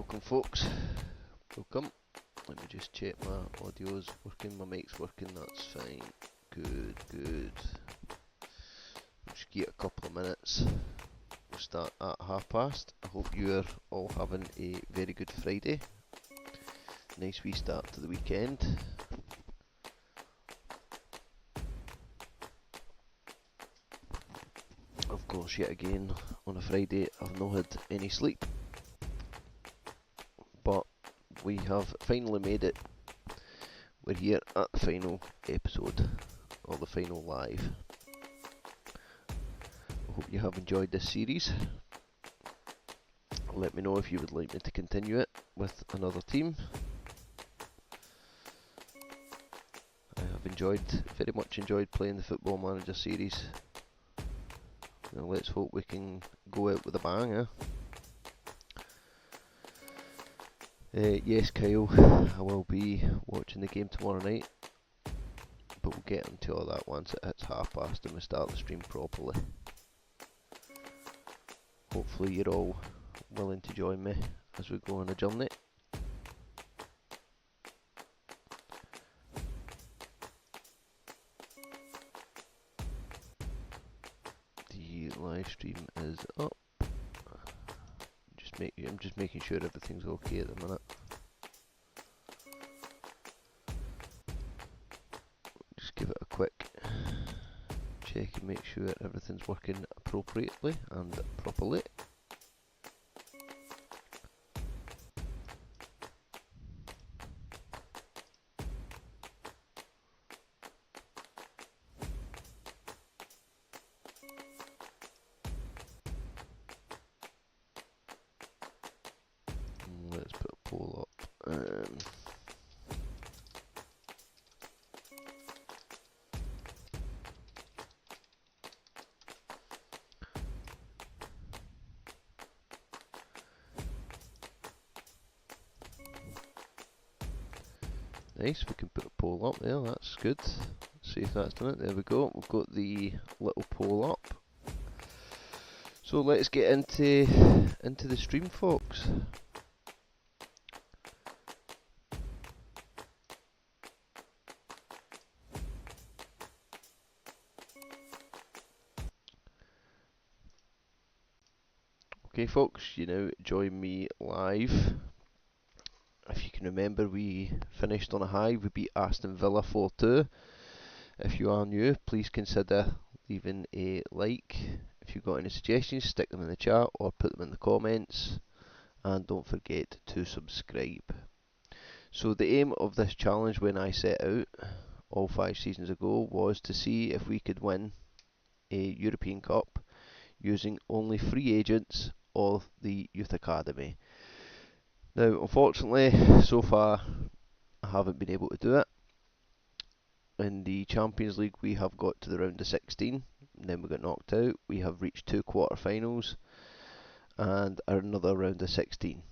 Welcome folks, welcome. Let me just check my audio's working, my mic's working, that's fine. Good. We'll just get a couple of minutes. We'll start at past. I hope you're all having a very good Friday. Nice wee start to the weekend. Of course, yet again, on a Friday I've not had any sleep. But we have finally made it. We're here at the final episode, or the final live. I hope you have enjoyed this series. Let me know if you would like me to continue it with another team. I have very much enjoyed playing the Football Manager series. Now let's hope we can go out with a bang, eh? Yes, Kyle, I will be watching the game tomorrow night, but we'll get into all that once it hits past and we start the stream properly. Hopefully you're all willing to join me as we go on a journey. The live stream is up. I'm just making sure everything's okay at the minute. Just give it a quick check and make sure everything's working appropriately and properly. Let's put a poll up. Nice, we can put a poll up there, that's good. See if that's done it, there we go. We've got the little poll up. So let's get into the stream, folks. Okay folks, you now join me live. If you can remember, we finished on a high. We beat Aston Villa 4-2. If you are new, please consider leaving a like. If you've got any suggestions, stick them in the chat or put them in the comments. And don't forget to subscribe. So the aim of this challenge when I set out all 5 seasons ago was to see if we could win a European Cup using only free agents or the Youth Academy. Now, unfortunately, so far I haven't been able to do it. In the Champions League, we have got to the round of 16, and then we got knocked out. We have reached 2 quarter-finals and another round of 16.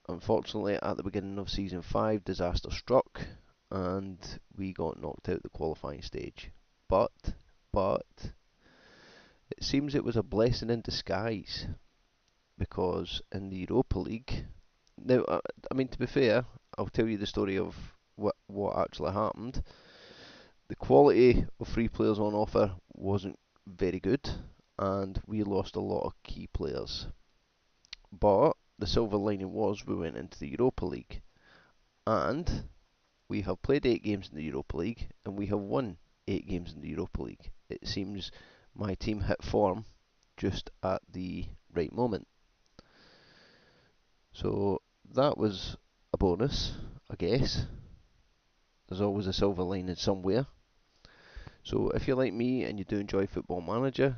Unfortunately, at the beginning of Season 5, disaster struck, and we got knocked out the qualifying stage. But, it seems it was a blessing in disguise, because in the Europa League, now, I mean, to be fair, I'll tell you the story of what actually happened. The quality of free players on offer wasn't very good, and we lost a lot of key players. But the silver lining was we went into the Europa League, and we have played 8 games in the Europa League, and we have won 8 games in the Europa League. It seems my team hit form just at the right moment. So that was a bonus, I guess. There's always a silver lining somewhere. So if you're like me and you do enjoy Football Manager,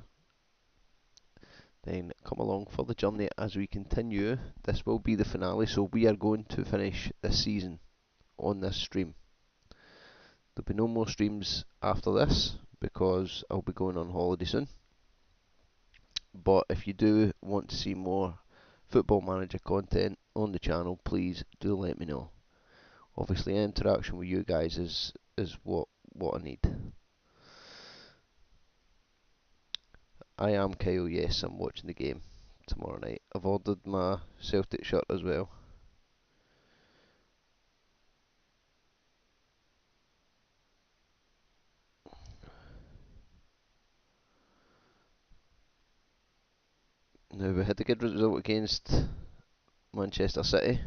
then come along for the journey as we continue. This will be the finale, so we are going to finish this season on this stream. There'll be no more streams after this because I'll be going on holiday soon. But if you do want to see more Football Manager content on the channel, please do let me know. Obviously, interaction with you guys is what I need. I am Kyle, yes, I'm watching the game tomorrow night. I've ordered my Celtic shirt as well. Now we had a good result against Manchester City.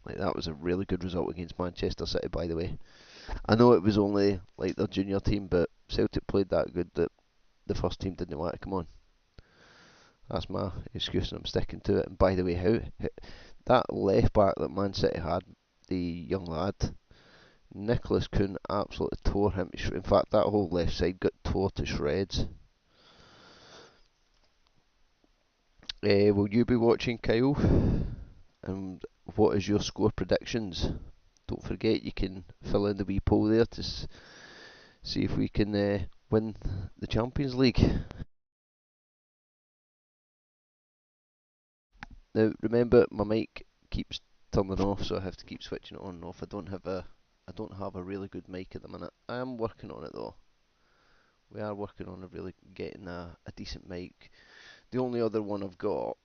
Like that was a really good result against Manchester City, by the way. I know it was only like their junior team, but Celtic played that good that the first team didn't want to come on. That's my excuse, and I'm sticking to it. And by the way, how that left back that Man City had, the young lad, Nicholas Kuhn, absolutely tore him. In fact, that whole left side got tore to shreds. Will you be watching, Kyle? And what is your score predictions? Don't forget you can fill in the wee poll there to see if we can win the Champions League. Now remember, my mic keeps turning off, so I have to keep switching it on and off. I don't have a really good mic at the minute. I am working on it though. We are working on really getting a decent mic. The only other one I've got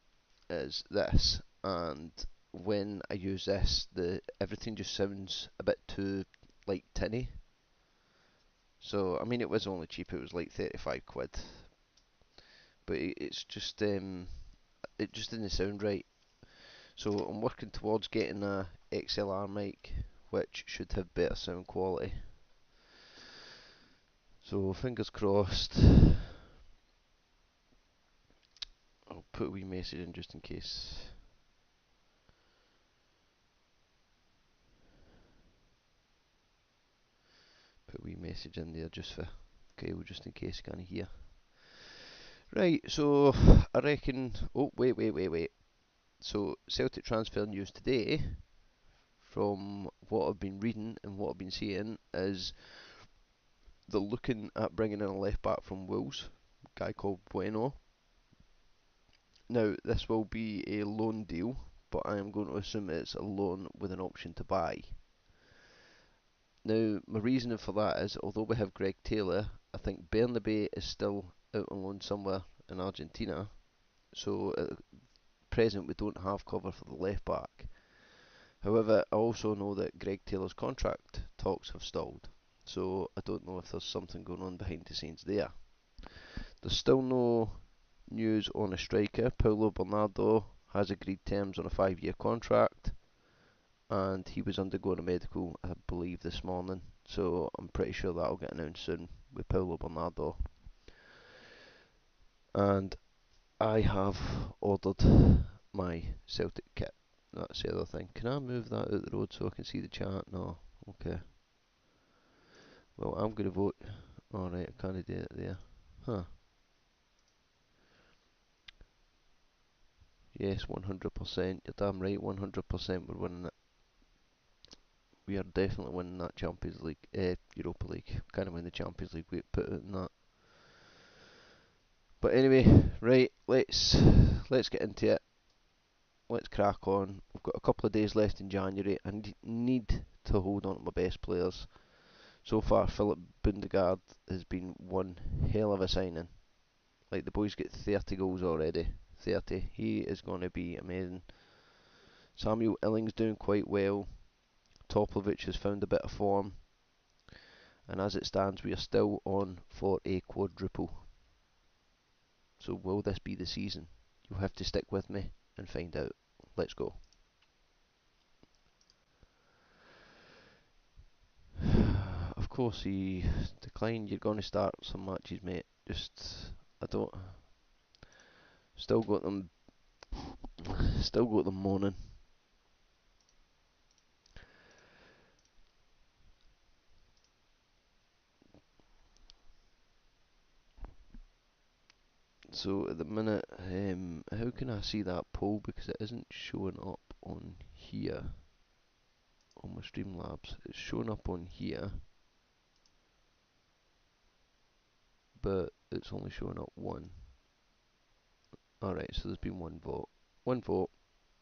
is this, and when I use this, the everything just sounds a bit too like tinny. So I mean, it was only cheap. It was like 35 quid, but it's just it just didn't sound right. So I'm working towards getting a XLR mic, which should have better sound quality. So fingers crossed. I'll put a wee message in just in case. Put a wee message in there just for Kyle, just in case you can't hear. Right, so I reckon. Oh, wait. So Celtic transfer news today, from what I've been reading and what I've been seeing, is they're looking at bringing in a left back from Wolves, a guy called Bueno. Now, this will be a loan deal, but I am going to assume it's a loan with an option to buy. Now, my reasoning for that is, although we have Greg Taylor, I think Bernabei is still out on loan somewhere in Argentina. So at present, we don't have cover for the left back. However, I also know that Greg Taylor's contract talks have stalled. So I don't know if there's something going on behind the scenes there. There's still no news on a striker. Paulo Bernardo has agreed terms on a 5-year contract, and he was undergoing a medical, I believe, this morning. So I'm pretty sure that'll get announced soon with Paulo Bernardo. And I have ordered my Celtic kit. That's the other thing. Can I move that out the road so I can see the chat? No. Okay. Well, I'm going to vote. Alright, I can't do it there. Huh. Yes, 100%. You're damn right, 100% we're winning it. We are definitely winning that Champions League, Europa League. Kind of win the Champions League. We put it in that. But anyway, right. Let's get into it. Let's crack on. We've got a couple of days left in January. I need to hold on to my best players. So far, Philip Bundegaard has been one hell of a signing. Like the boy's got 30 goals already. 30. He is going to be amazing. Samuel Illing's doing quite well. Toplivic has found a bit of form. And as it stands, we are still on for a quadruple. So will this be the season? You'll have to stick with me and find out. Let's go. Of course he declined. You're going to start some matches, mate. I don't. Still got them. Still got them moaning. So at the minute, how can I see that poll, because it isn't showing up on here on my Streamlabs. It's showing up on here, but it's only showing up one. Alright, so there's been one vote. One vote,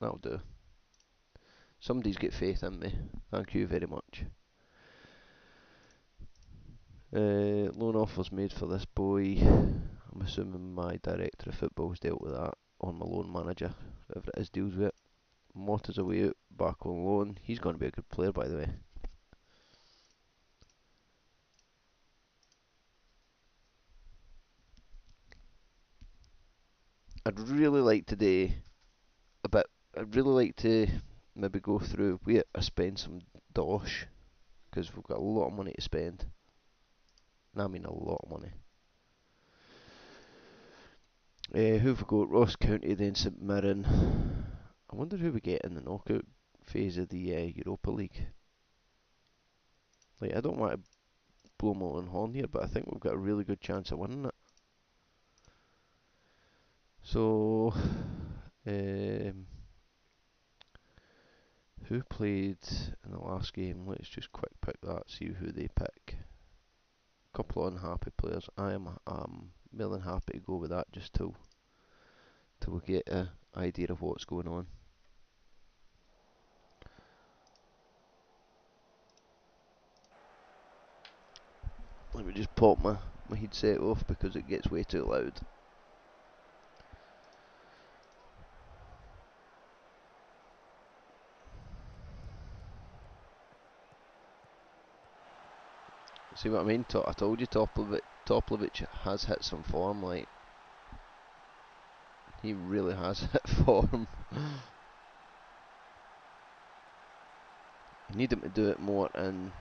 that'll do. Somebody's got faith in me. Thank you very much. Loan offers made for this boy. I'm assuming my director of football's dealt with that, or my loan manager, whoever it is, deals with it. Morta's away out, back on loan. He's going to be a good player, by the way. I'd really like today a bit. I'd really like to maybe go through where I spend some dosh because we've got a lot of money to spend. And I mean a lot of money. Who've we got? Ross County, then St Mirren. I wonder who we get in the knockout phase of the Europa League. Like, I don't want to blow my own horn here, but I think we've got a really good chance of winning it. So, who played in the last game? Let's just quick pick that, see who they pick. Couple of unhappy players. I am more than happy to go with that just till we get an idea of what's going on. Let me just pop my headset off because it gets way too loud. See what I mean? I told you Toplivic has hit some form. Like, he really has hit form. You need him to do it more. And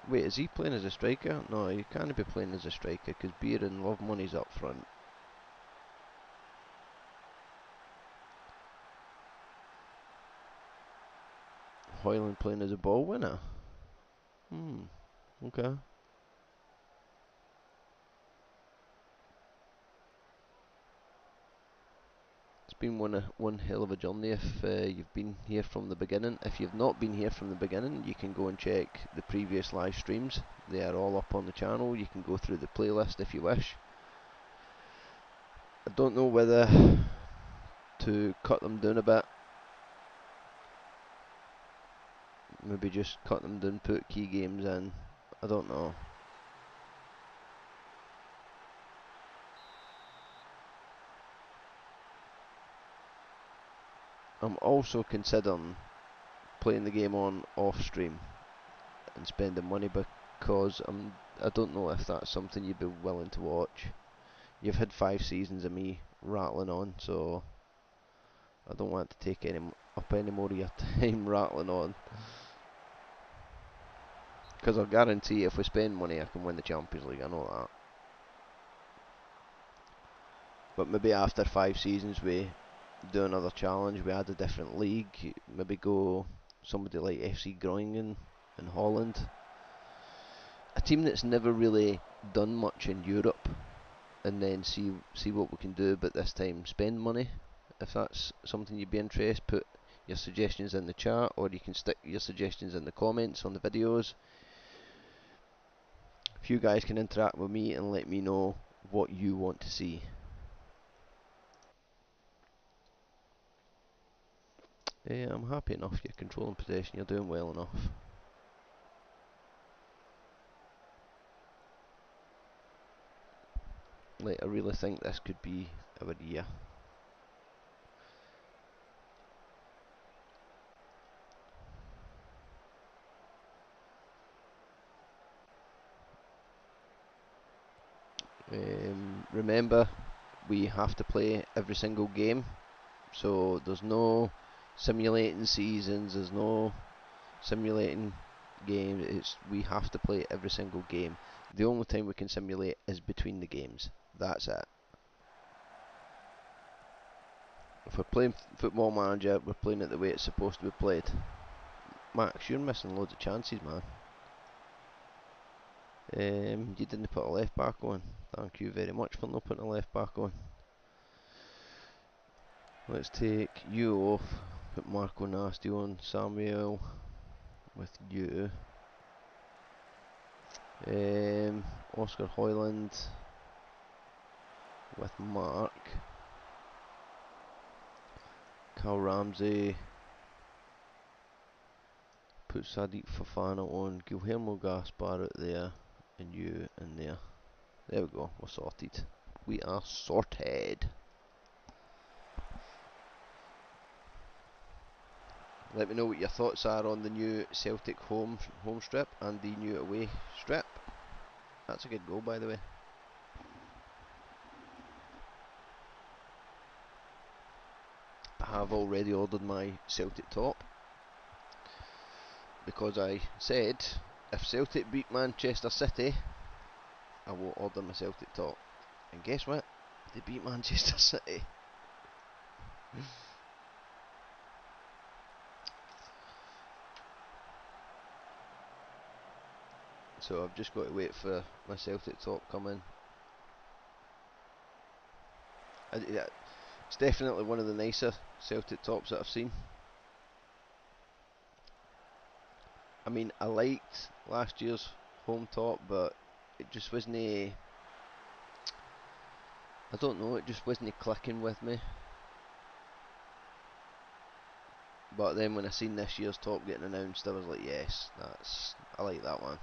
wait, is he playing as a striker? No, he can't be playing as a striker because Beer and Love Money's up front. Hoyland playing as a ball winner. Okay. It's been one hell of a journey if you've been here from the beginning. If you've not been here from the beginning, you can go and check the previous live streams. They are all up on the channel. You can go through the playlist if you wish. I don't know whether to cut them down a bit. Maybe just cut them down, put key games in. I don't know. I'm also considering playing the game on off stream and spending money because I don't know if that's something you'd be willing to watch. You've had 5 seasons of me rattling on, so I don't want to take up any more of your time rattling on. Because I'll guarantee if we spend money, I can win the Champions League. I know that. But maybe after 5 seasons, we do another challenge. We add a different league. Maybe go somebody like FC Groningen in Holland. A team that's never really done much in Europe, and then see what we can do. But this time, spend money. If that's something you'd be interested, put your suggestions in the chat, or you can stick your suggestions in the comments on the videos. If you guys can interact with me and let me know what you want to see. I'm happy enough. You're controlling possession. You're doing well enough. Like, I really think this could be our year. Remember, we have to play every single game, so there's no simulating seasons, there's no simulating games. We have to play every single game. The only time we can simulate is between the games. That's it. If we're playing Football Manager, we're playing it the way it's supposed to be played. Max, you're missing loads of chances, man. You didn't put a left back on. Thank you very much for not putting a left back on. Let's take you off. Put Marco Nasty on. Samuel with you. Oscar Hoyland with Mark. Cal Ramsey. Put Sadiq Fofana on. Guillermo Gaspar out there. And you in there. There we go. We're sorted. We are sorted. Let me know what your thoughts are on the new Celtic home strip and the new away strip. That's a good goal, by the way. have already ordered my Celtic top, because I said if Celtic beat Manchester City, I will order my Celtic top. And guess what? They beat Manchester City. So I've just got to wait for my Celtic top coming. It's definitely one of the nicer Celtic tops that I've seen. I mean, I liked last year's home top, but it just wasn't. I don't know. It just wasn't clicking with me. But then when I seen this year's top getting announced, I was like, yes, I like that one.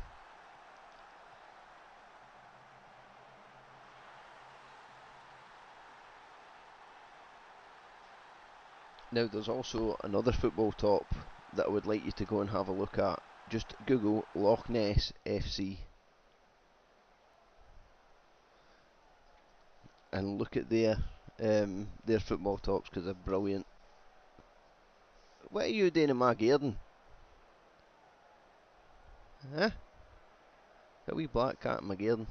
Now there's also another football top that I would like you to go and have a look at. Just Google Loch Ness FC and look at their football tops, because they're brilliant. What are you doing in my garden? Huh? Got a wee black cat in my garden.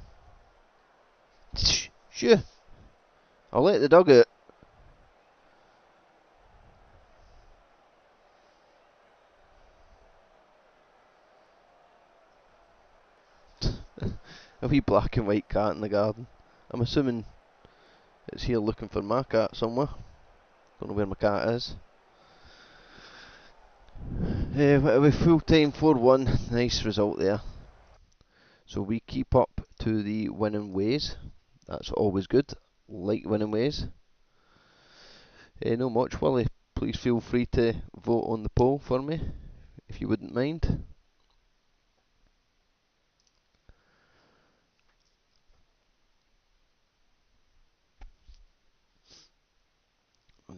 Sure, I'll let the dog out. A wee black and white cat in the garden. I'm assuming it's here looking for my cat somewhere. Don't know where my cat is. With full time 4-1, nice result there. So we keep up to the winning ways. That's always good. Like winning ways. Not much, Willie. Please feel free to vote on the poll for me, if you wouldn't mind.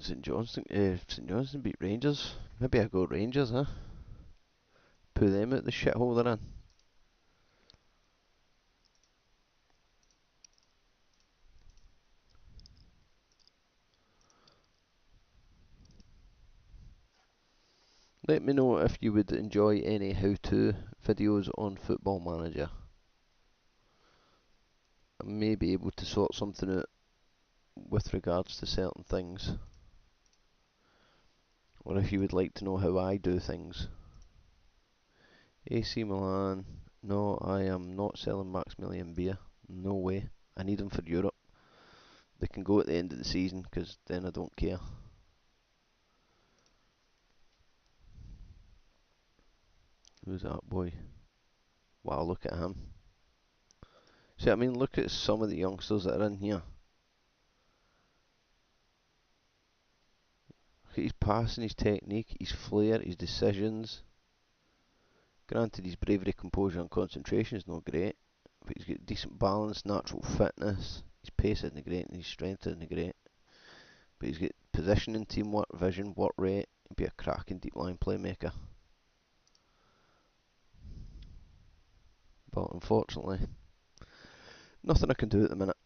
St Johnstone beat Rangers. Maybe I go Rangers, huh? Put them out the shithole they're in. Let me know if you would enjoy any how-to videos on Football Manager. I may be able to sort something out with regards to certain things. Or if you would like to know how I do things. AC Milan. No, I am not selling Maximilian beer. No way. I need them for Europe. They can go at the end of the season, because then I don't care. Who's that boy? Wow, look at him. See, I mean, look at some of the youngsters that are in here. Look at his passing, his technique, his flair, his decisions. Granted, his bravery, composure, and concentration is not great, but he's got decent balance, natural fitness. His pace isn't great, and his strength isn't great. But he's got positioning, teamwork, vision, work rate. He'd be a cracking deep line playmaker. But unfortunately, nothing I can do at the minute.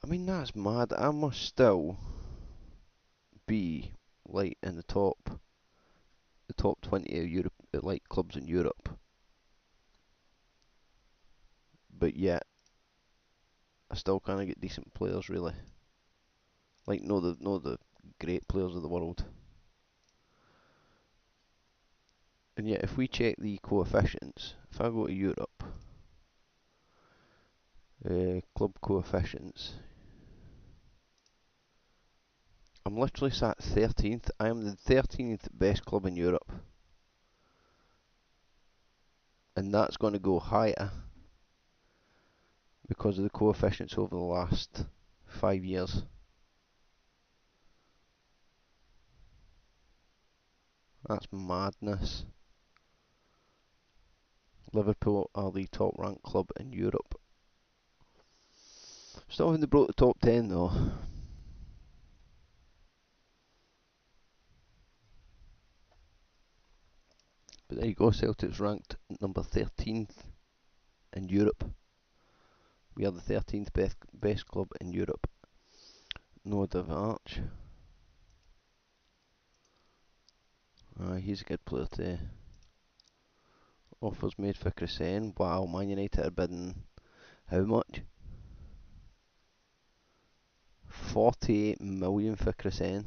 I mean, that's mad. I must still be like in the top 20 of Europe, like clubs in Europe. But yet, I still kind of get decent players, really. Like, no the great players of the world. And yet, if we check the coefficients, if I go to Europe, club coefficients, I'm literally sat 13th. I am the 13th best club in Europe. And that's going to go higher because of the coefficients over the last 5 years. That's madness. Liverpool are the top ranked club in Europe. Still haven't broke the top 10 though. But But there you go, Celtic's ranked number 13th in Europe. We are the 13th best club in Europe. No Arch. He's a good player too. Offers made for Crescent. Wow, Man United are bidding how much? 48 million for Crescent.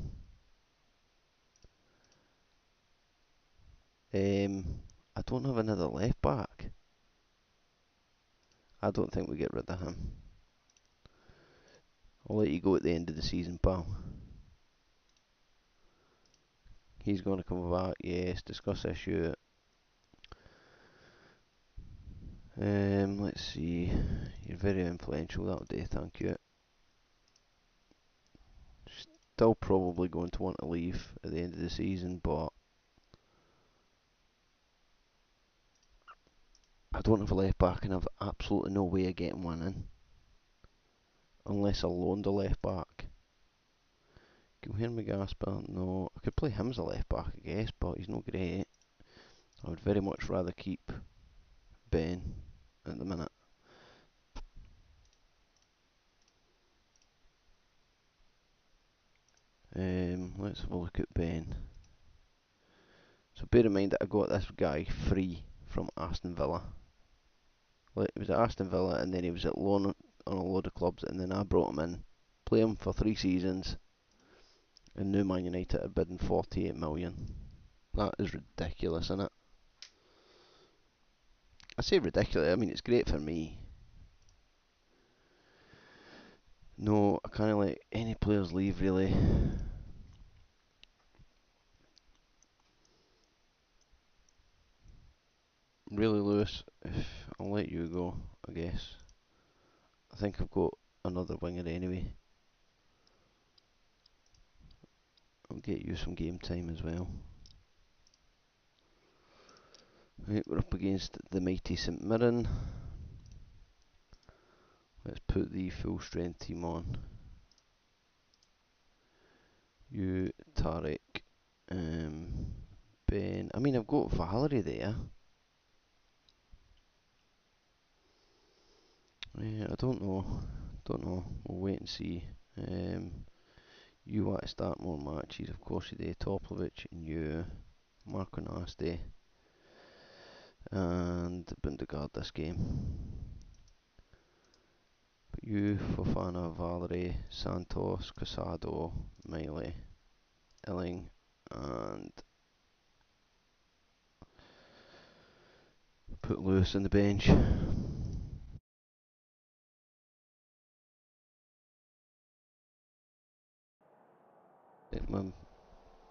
I don't have another left back. I don't think we get rid of him. I'll let you go at the end of the season, pal. He's going to come back. Yes, discuss issue. Let's see. You're very influential. That'll do. Thank you. Still probably going to want to leave at the end of the season, but I don't have a left back, and I've absolutely no way of getting one in unless I loaned a left back. Guilherme Gaspar, no. I could play him as a left back, I guess, but he's not great. I would very much rather keep Ben at the minute. Let's have a look at Ben. So bear in mind that I got this guy free from Aston Villa. He was at Aston Villa and then he was at loan on a load of clubs, and then I brought him in, play him for 3 seasons, and now Man United are bidding 48 million. That is ridiculous, isn't it? I say ridiculous, I mean it's great for me. No, I can't let any players leave really. Really, Lewis, if I'll let you go, I guess. I think I've got another winger anyway. I'll get you some game time as well. Right, we're up against the mighty St Mirren. Let's put the full strength team on. You, Tarek, Ben. I mean, I've got Valerie there. Yeah, I don't know. We'll wait and see. You want to start more matches, of course you do. Toplivic and you, Marco Nasty, and Bundegaard this game. But you, Fofana, Valerie, Santos, Casado, Miley, Illing, and put Lewis on the bench. My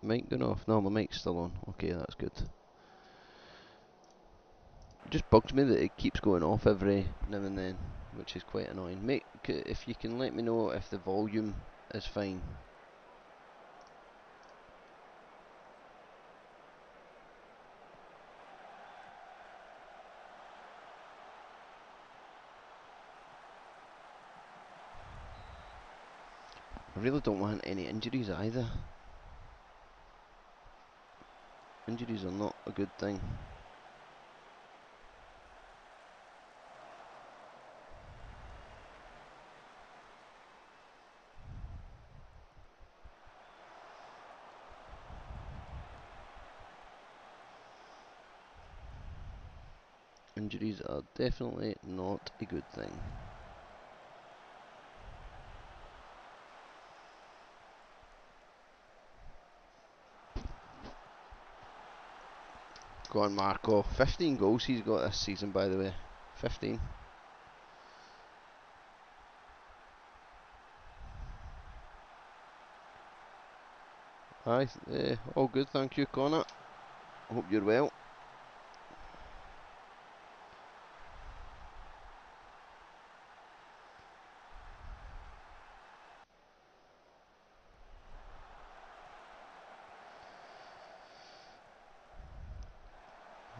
mic going off? No, my mic's still on. Okay, that's good. It just bugs me that it keeps going off every now and then, which is quite annoying. Mate, if you can let me know if the volume is fine. I really don't want any injuries either. Injuries are not a good thing. Injuries are definitely not a good thing. Go on, Marco. 15 goals he's got this season, by the way. 15. Aye, all good, thank you, Connor. Hope you're well.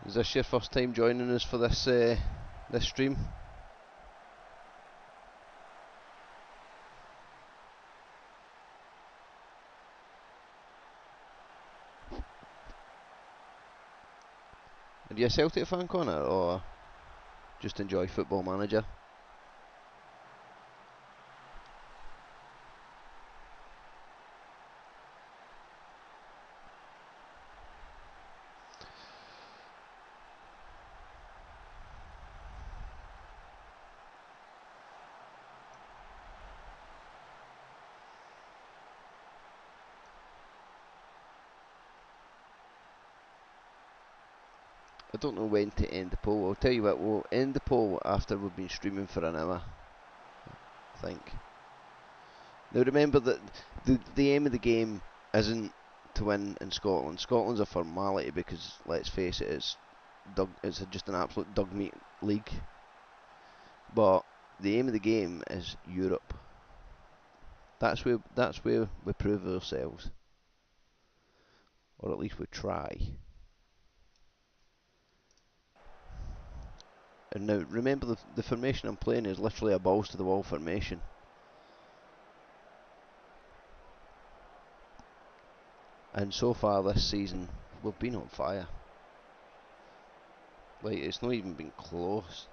Is this your first time joining us for this this stream? Are you a Celtic fan, Connor, or just enjoy Football Manager? I don't know when to end the poll. I'll tell you what, we'll end the poll after we've been streaming for an hour, I think. Now remember that the aim of the game isn't to win in Scotland. Scotland's a formality because, let's face it, it's just an absolute dug meat league. But the aim of the game is Europe. That's where we prove ourselves, or at least we try. And now remember the formation I'm playing is literally a balls to the wall formation. And so far this season, we've been on fire. Like, it's not even been close.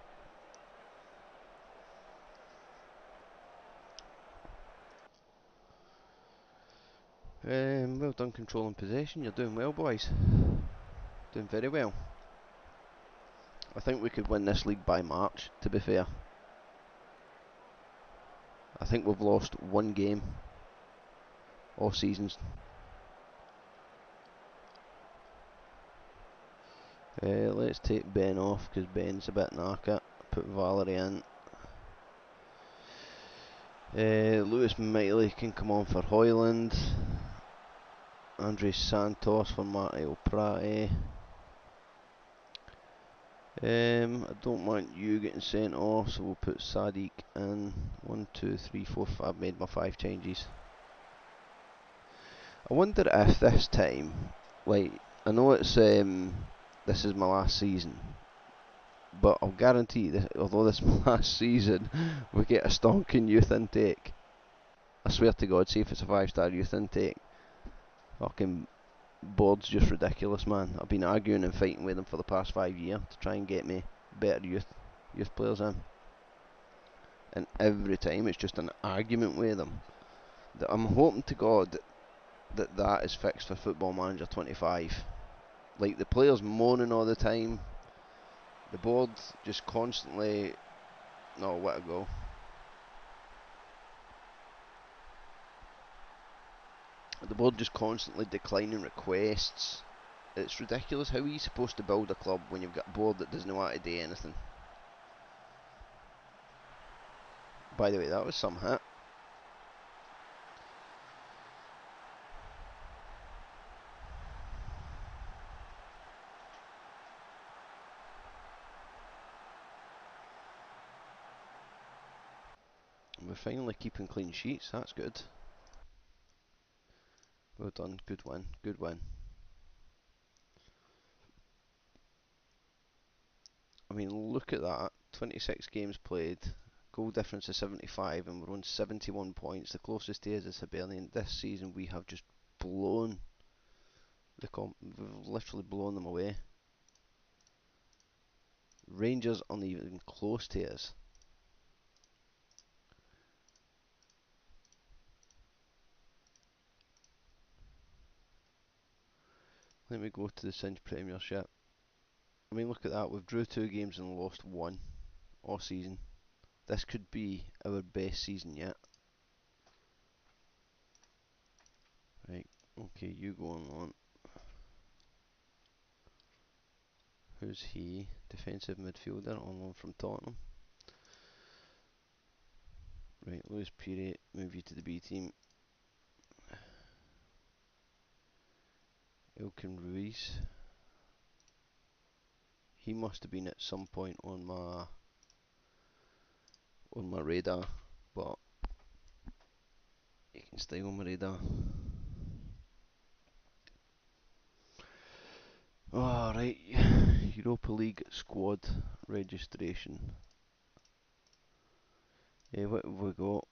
Well done controlling possession. You're doing well, boys. Doing very well. I think we could win this league by March, to be fair. I think we've lost one game all seasons. Let's take Ben off because Ben's a bit knackered. Put Valerie in. Lewis Miley can come on for Hoyland. Andre Santos for Matteo Prati. I don't want you getting sent off, so we'll put Sadiq in. 1, 2, 3, 4, 5. Made my 5 changes. I wonder if this time, like, I know this is my last season, but I'll guarantee that although this is my last season, we get a stonking youth intake. I swear to God, see if it's a 5-star youth intake. Fucking board's just ridiculous, man. I've been arguing and fighting with them for the past 5 years to try and get me better youth players in. And every time it's just an argument with them. I'm hoping to God that is fixed for Football Manager 25. Like, the players moaning all the time, the board just constantly, no, let it go. The board just constantly declining requests. It's ridiculous. How are you supposed to build a club when you've got a board that doesn't know how to do anything? By the way, that was some hit. We're finally keeping clean sheets. That's good. Well done. Good win. Good win. I mean, look at that. 26 games played. Goal difference is 75, and we're on 71 points. The closest to us is Hibernian. This season, we have just blown we've literally blown them away. Rangers aren't even close to us. Let me go to the Cinch Premiership. I mean, look at that. We've drew 2 games and lost 1 all season. This could be our best season yet. Right, okay, you go on. Who's he? Defensive midfielder on loan from Tottenham. Right, Lewis Peary, move you to the B team. Elkin Ruiz. He must have been at some point on my radar, but he can stay on my radar. Right, Europa League squad registration. What have we got?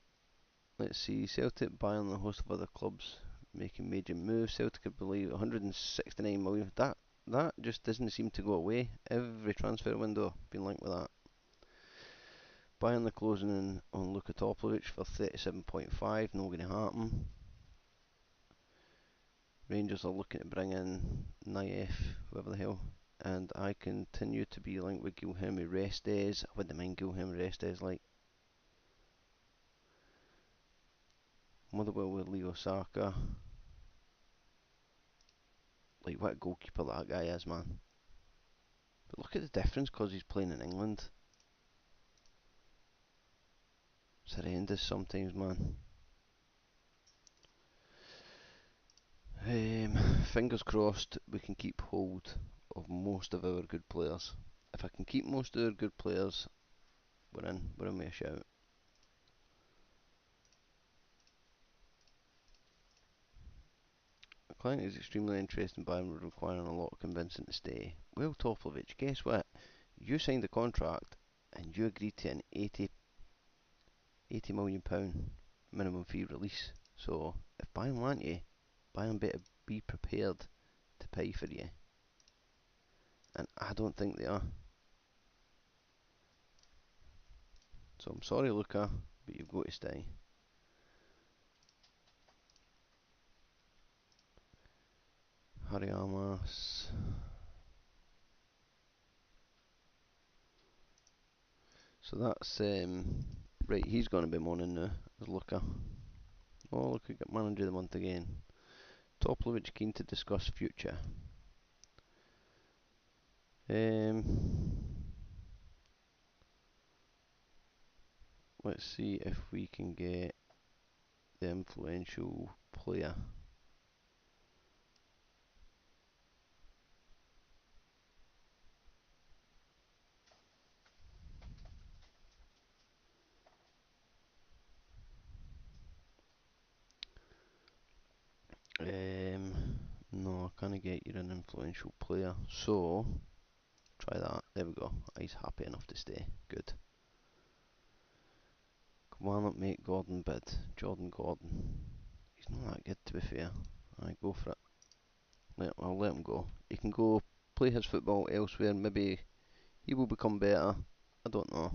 Let's see, Celtic, Bayern and a host of other clubs making major moves. Celtic, I believe, 169 million. That that just doesn't seem to go away. Every transfer window been linked with that. Bayern are closing in on Luka Toplic for 37.5, not going to happen. Rangers are looking to bring in Naif, whoever the hell, and I continue to be linked with Guilherme Restes. I wouldn't mind Guilherme Restes, like. Motherwell with Leo Saka. Like, what a goalkeeper that guy is, man. But look at the difference because he's playing in England. It's horrendous sometimes, man. Fingers crossed we can keep hold of most of our good players. If I can keep most of our good players, we're in with a shout. The client is extremely interested in Bayern, requiring a lot of convincing to stay. Well, Toplic, guess what? You signed the contract and you agreed to an £80 million minimum fee release. So if Bayern want you, Bayern better be prepared to pay for you. And I don't think they are. So I'm sorry, Luca, but you've got to stay. Harry Almas. So that's right. He's going to be moaning now. As Luca. Oh, look, we got manager of the month again. Toplic keen to discuss future. Let's see if we can get the influential player. No, I can't get you an influential player. So try that. There we go. He's happy enough to stay. Good. Come on up, mate. Gordon bid. Jordan Gordon. He's not that good, to be fair. I go for it. I'll let him go. He can go play his football elsewhere. Maybe he will become better. I don't know.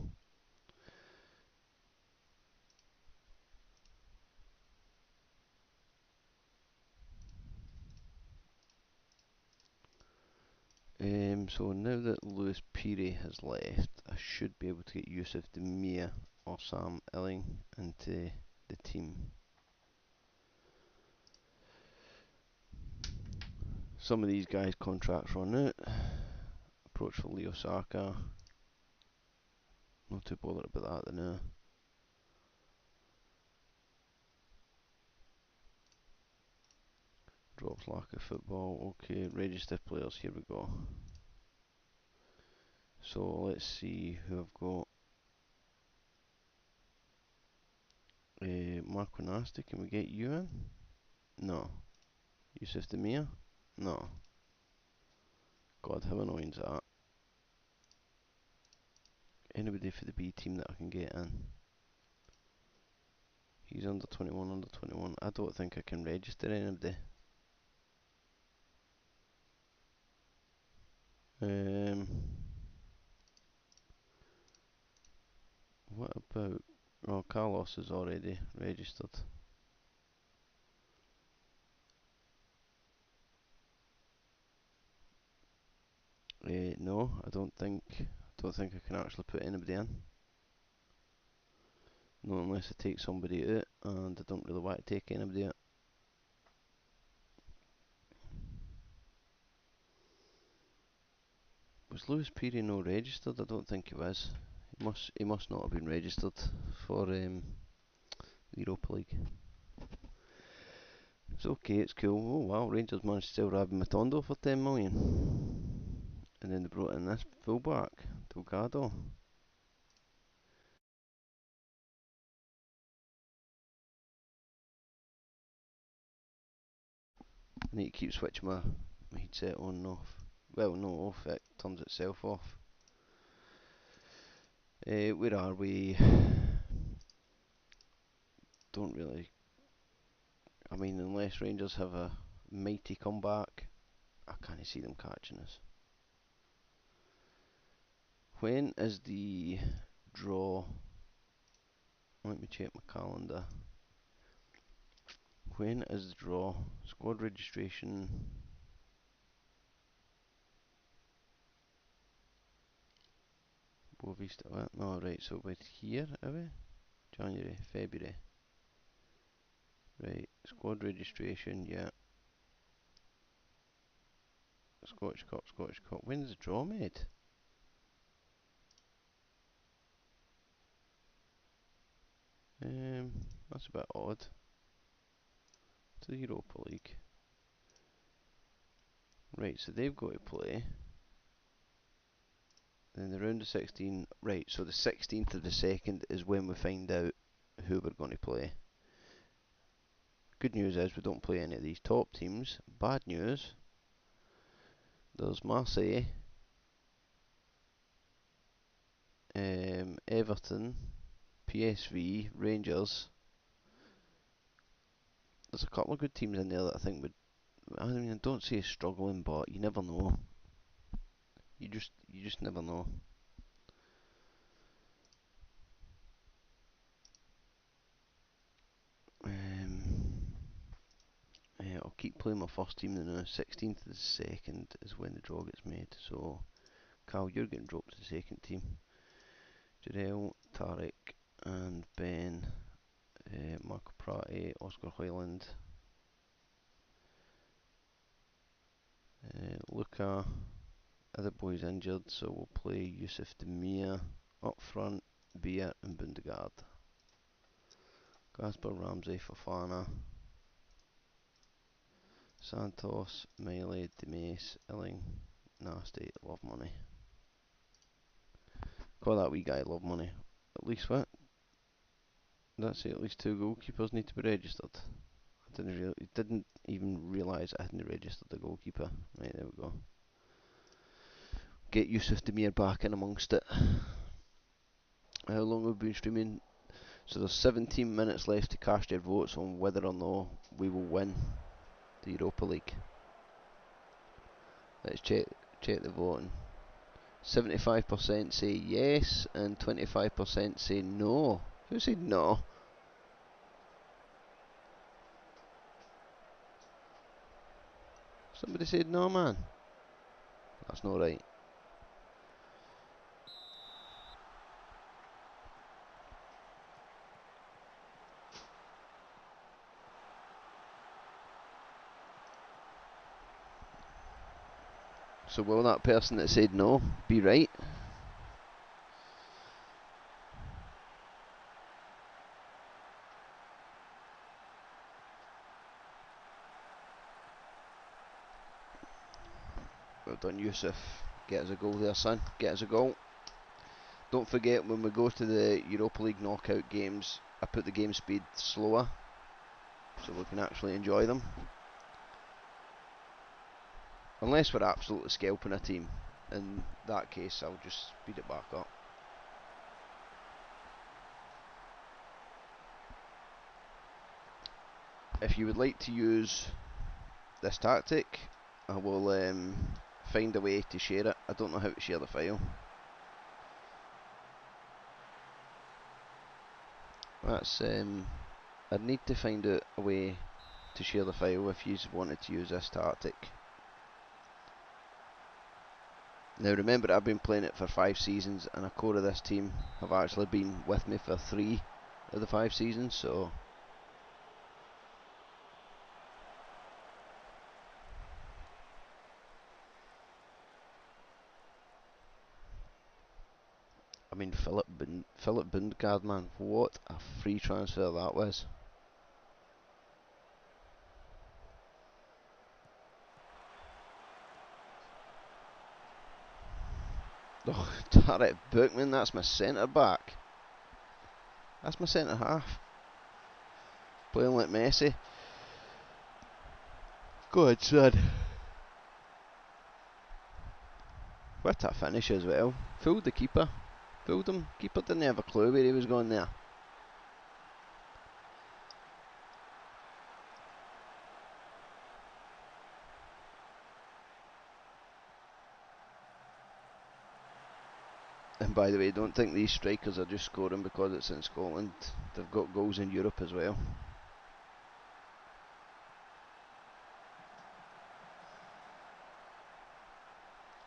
So now that Lewis Peary has left, I should be able to get Yusuf Demir or Sam Illing into the team. Some of these guys' contracts run out. Approach for Leo Saka. Not too bothered about that now. Drops lack of football. Okay, register players. Here we go. So let's see who I've got. Marco Nasty, can we get you in? No. Yusuf Demir? No. God, how annoying is that? Anybody for the B team that I can get in? He's under 21, under 21. I don't think I can register anybody. What about... Oh, Carlos is already registered. No, I don't think I can actually put anybody in. Not unless I take somebody out, and I don't really want to take anybody out. Was Lewis Peary no registered? I don't think he was. He must not have been registered for the Europa League. It's okay, it's cool. Oh wow, Rangers managed to sell Rabbi Matondo for 10 million. And then they brought in this fullback, Delgado. I need to keep switching my headset on and off. Well, no, off, it turns itself off. Where are we? Don't really. I mean, unless Rangers have a mighty comeback, I can't see them catching us. When is the draw? Let me check my calendar. When is the draw? Squad registration. Bovista. No, right, so we're here, are we? January, February. Right, squad registration, yeah. Scottish Cup, Scottish Cup. When's the draw made? That's a bit odd. It's the Europa League. Right, so they've got to play. Then the round of 16. Right, so the 16th of the 2nd is when we find out who we're going to play. Good news is we don't play any of these top teams. Bad news, there's Marseille, Everton, PSV, Rangers. There's a couple of good teams in there that I think would. I mean, I don't say struggling, but you never know. You just never know. I'll keep playing my first team now. 16th to the 2nd is when the draw gets made. So, Cal, you're getting dropped to the second team. Jarell, Tarek, and Ben, Marco Prati, Oscar Hoyland, Luca. Other boys injured, so we'll play Yusuf Demir up front, Beer and Bundegaard. Gasper, Ramsey, Fofana, Santos, Melee, Demes, Illing, Nasty, Love Money. Call that wee guy Love Money. At least what? That's it, at least 2 goalkeepers need to be registered. Didn't even realise I hadn't registered the goalkeeper. Right, there we go. Get Yusuf Demir back in amongst it. How long have we been streaming? So there's 17 minutes left to cast your votes on whether or not we will win the Europa League. Let's check the voting. 75% say yes and 25% say no. Who said no? Somebody said no, man. That's not right. So will that person that said no be right? Well done, Yusuf. Get us a goal there, son. Get us a goal. Don't forget, when we go to the Europa League knockout games, I put the game speed slower so we can actually enjoy them. Unless we're absolutely scalping a team. In that case, I'll just speed it back up. If you would like to use this tactic, I will find a way to share it. I don't know how to share the file. That's I'd need to find out a way to share the file if you wanted to use this tactic. Now remember, I've been playing it for 5 seasons, and a core of this team have actually been with me for 3 of the 5 seasons, so I mean, Philip Bundgaard, man, what a free transfer that was. Oh, Tarek Bookman, that's my centre back. That's my centre half. Playing like Messi. Go ahead, son. What a finish as well. Fooled the keeper. Fooled him. Keeper didn't have a clue where he was going there. And by the way, don't think these strikers are just scoring because it's in Scotland. They've got goals in Europe as well.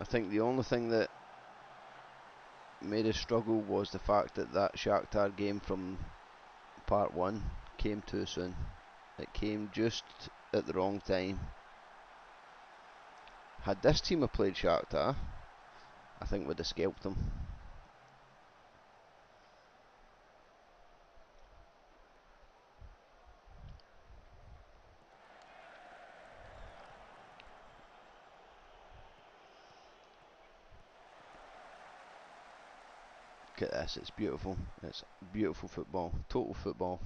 I think the only thing that made us struggle was the fact that that Shakhtar game from part 1 came too soon. It came just at the wrong time. Had this team have played Shakhtar, I think we'd have scalped them. Look at this, it's beautiful. It's beautiful football, total football.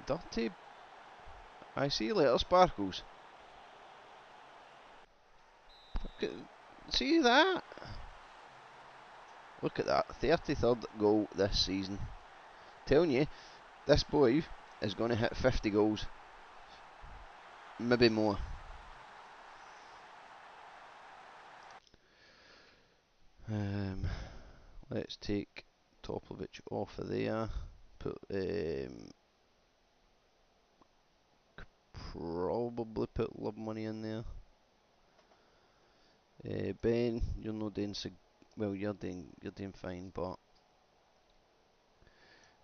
Dirty. I see you later, Sparkles. Look at, see that? Look at that, 33rd goal this season. Telling you, this boy is going to hit 50 goals. Maybe more. Let's take Topovic off of there. Put probably put Love Money in there. Ben, you're not doing so well. You're doing fine, but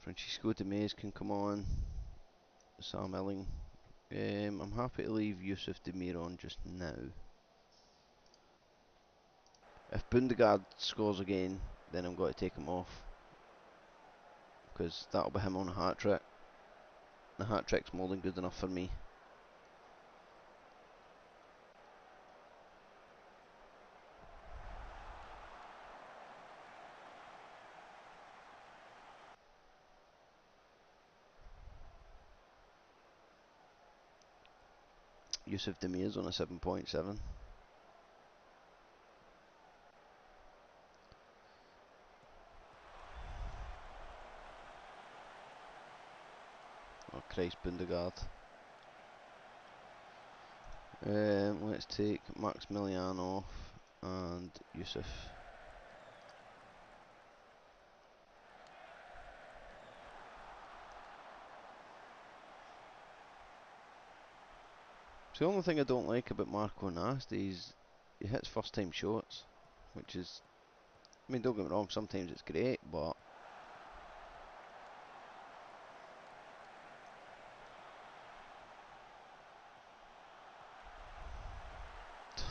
Francisco de Mays can come on. Sam Elling. I'm happy to leave Yusuf Demir on just now. If Bundegaard scores again, then I'm going to take him off because that'll be him on a hat trick. The hat trick's more than good enough for me. Yusuf Demir's on a 7.7. Oh Christ, Bundegaard. Let's take Maximilian off and Yusuf. So the only thing I don't like about Marco Nasty is he hits first time shots, which is, I mean, don't get me wrong, sometimes it's great, but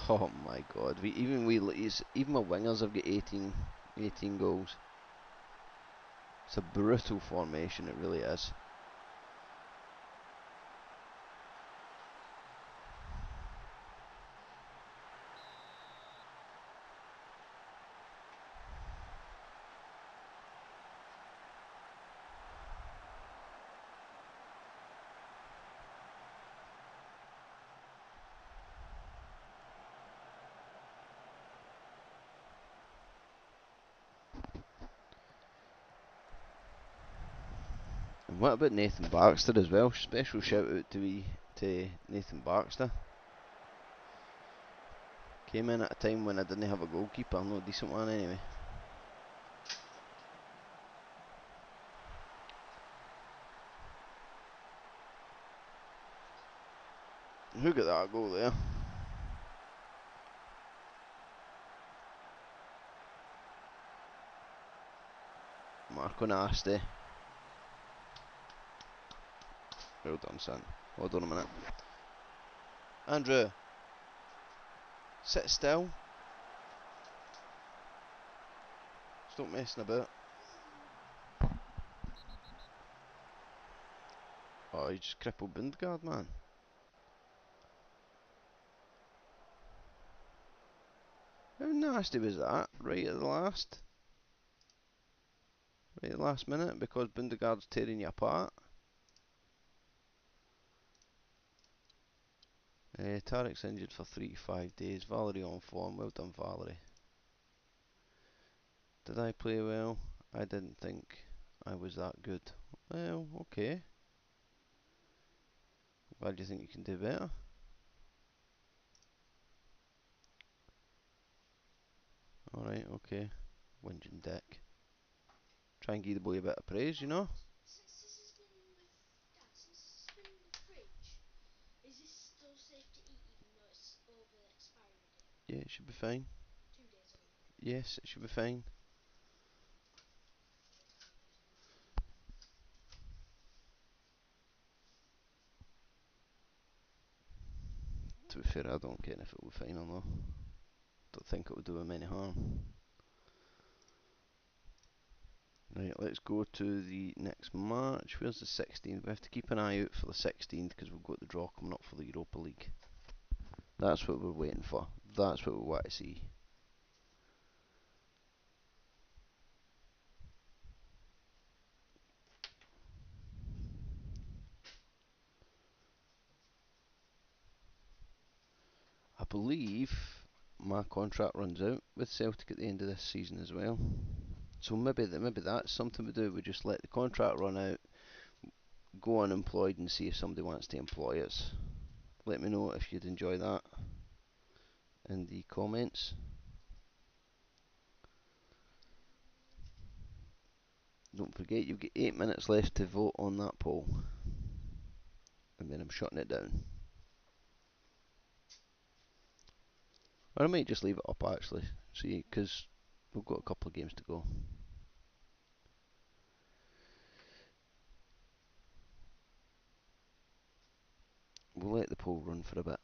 oh my god, even my wingers have got 18 goals. It's a brutal formation, it really is. And what about Nathan Baxter as well? Special shout out to Nathan Baxter. Came in at a time when I didn't have a goalkeeper, no decent one anyway. Who got that goal there? Marco Nasty. Well done, son. Hold on a minute. Andrew, sit still. Stop messing about. Oh, you just crippled Bindgard, man. How nasty was that? Right at the last? Right at the last minute because Bindegard's tearing you apart. Tarek's injured for 3 to 5 days. Valerie on form. Well done, Valerie. Did I play well? I didn't think I was that good. Well, okay. Glad you think you can do better. Alright, okay. Whinging dick. Try and give the boy a bit of praise, you know? Yeah, it should be fine. Yes, it should be fine. To be fair, I don't care if it will be fine or not. Don't think it would do him any harm. Right, let's go to the next match. Where's the 16th? We have to keep an eye out for the 16th because we've got the draw coming up for the Europa League. That's what we're waiting for. That's what we want to see. I believe my contract runs out with Celtic at the end of this season as well. So maybe that's something we do. We just let the contract run out, go unemployed, and see if somebody wants to employ us. Let me know if you'd enjoy that in the comments. Don't forget, you've got 8 minutes left to vote on that poll, and then I'm shutting it down. Or I might just leave it up actually, see, because we've got a couple of games to go. We'll let the poll run for a bit.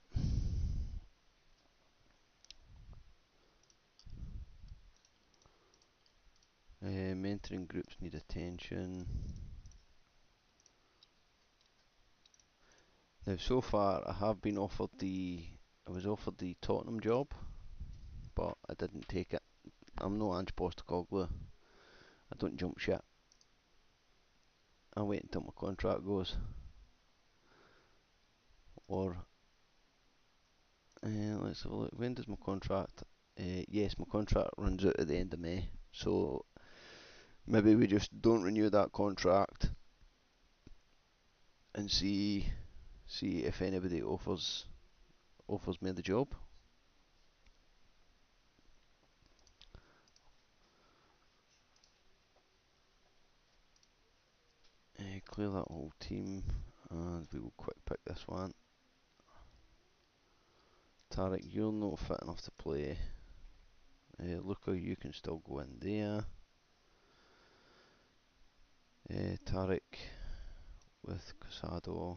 Mentoring groups need attention. Now, so far, I was offered the Tottenham job, but I didn't take it. I'm no Ange Postecoglou. I don't jump ship. I wait until my contract goes. Or, let's have a look. When does my contract? Yes, my contract runs out at the end of May. So maybe we just don't renew that contract and see if anybody offers me the job. Clear that whole team, and we will quick pick this one. Tarek, you're not fit enough to play. Luca, you can still go in there. Tarek with Casado.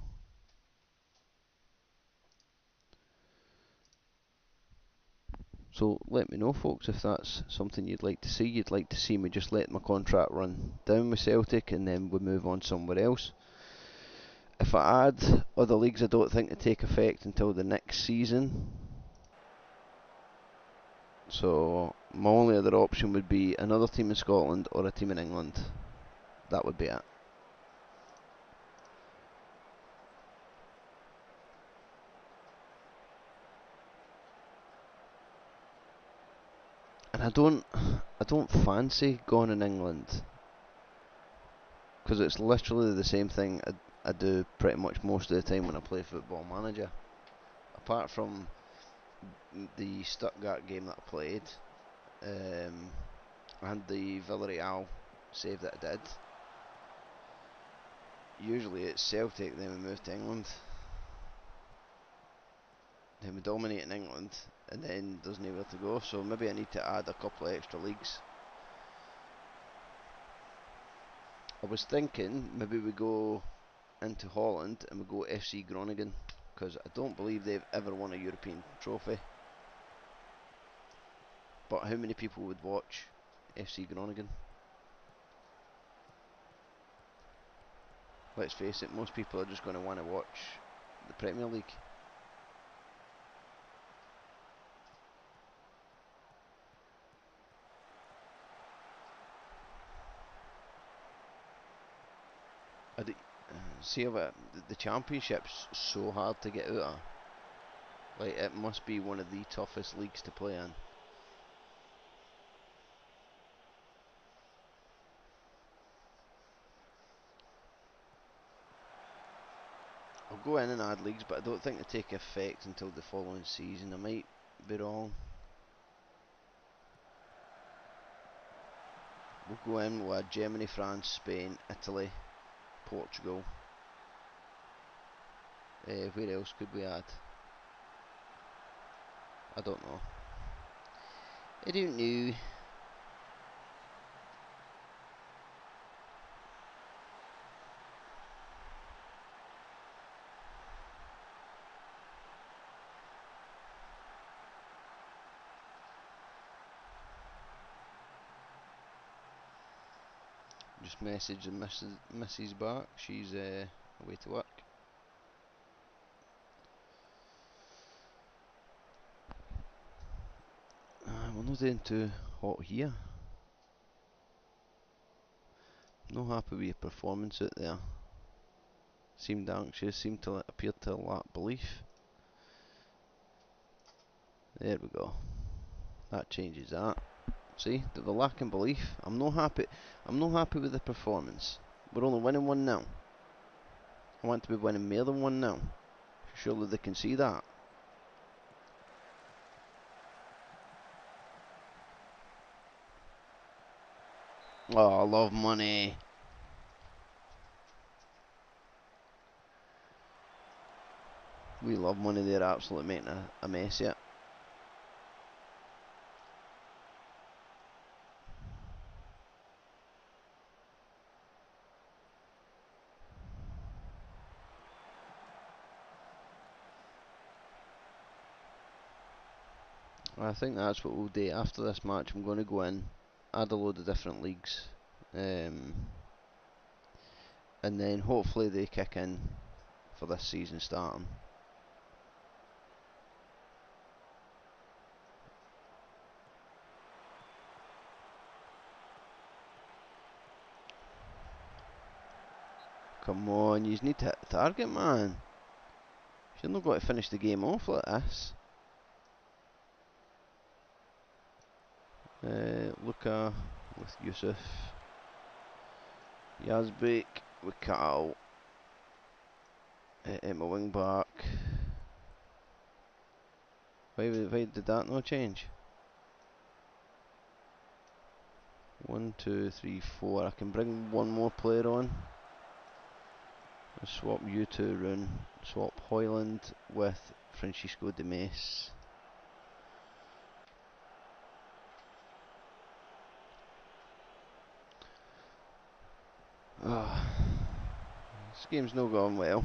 So let me know, folks, if that's something you'd like to see. You'd like to see me just let my contract run down with Celtic and then we move on somewhere else. If I add other leagues, I don't think they take effect until the next season. So my only other option would be another team in Scotland or a team in England. That would be it. And I don't fancy going in England because it's literally the same thing I do pretty much most of the time when I play Football Manager. Apart from the Stuttgart game that I played, and the Villarreal save that I did. Usually it's Celtic, then we move to England. Then we dominate in England, and then there's nowhere to go. So maybe I need to add a couple of extra leagues. I was thinking maybe we go into Holland and we go FC Groningen, because I don't believe they've ever won a European trophy. But how many people would watch FC Groningen? Let's face it, most people are just going to want to watch the Premier League. See about the Championship's so hard to get out of. Like, it must be one of the toughest leagues to play in. I'll go in and add leagues, but I don't think they take effect until the following season. I might be wrong. We'll go in, we'll add Germany, France, Spain, Italy, Portugal. Where else could we add? I don't know. I don't know. Just message the Mrs. back. She's away to work. We're not doing too hot here. Not happy with your performance out there. Seemed anxious, seemed to appear to lack belief. There we go. That changes that. See, they're lacking belief. I'm not happy. I'm not happy with the performance. We're only winning 1-0. I want to be winning more than 1-0. Surely they can see that. Oh, I love money. We love money. They're absolutely making a mess of it. I think that's what we'll do after this match. I'm going to go in, add a load of different leagues, and then hopefully they kick in for this season starting. Come on, you need to hit the target, man. You're not going to finish the game off like this. Luka with Yusuf. Yazbek with Cal. My wing back. Why did that not change? 1, 2, 3, 4. I can bring one more player on. I'll swap you to Rune. Swap Hoyland with Francisco de Mes. This game's not going well.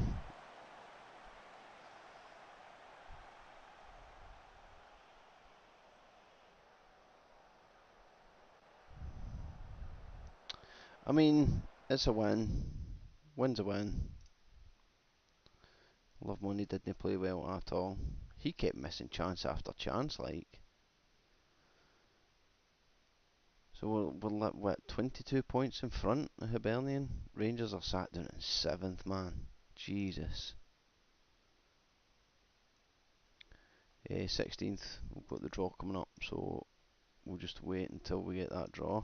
I mean, it's a win. Win's a win. Love Money didn't play well at all. He kept missing chance after chance, like. So we're what, 22 points in front of Hibernian? Rangers are sat down in 7th, man. Jesus. 16th, we've got the draw coming up, so we'll just wait until we get that draw.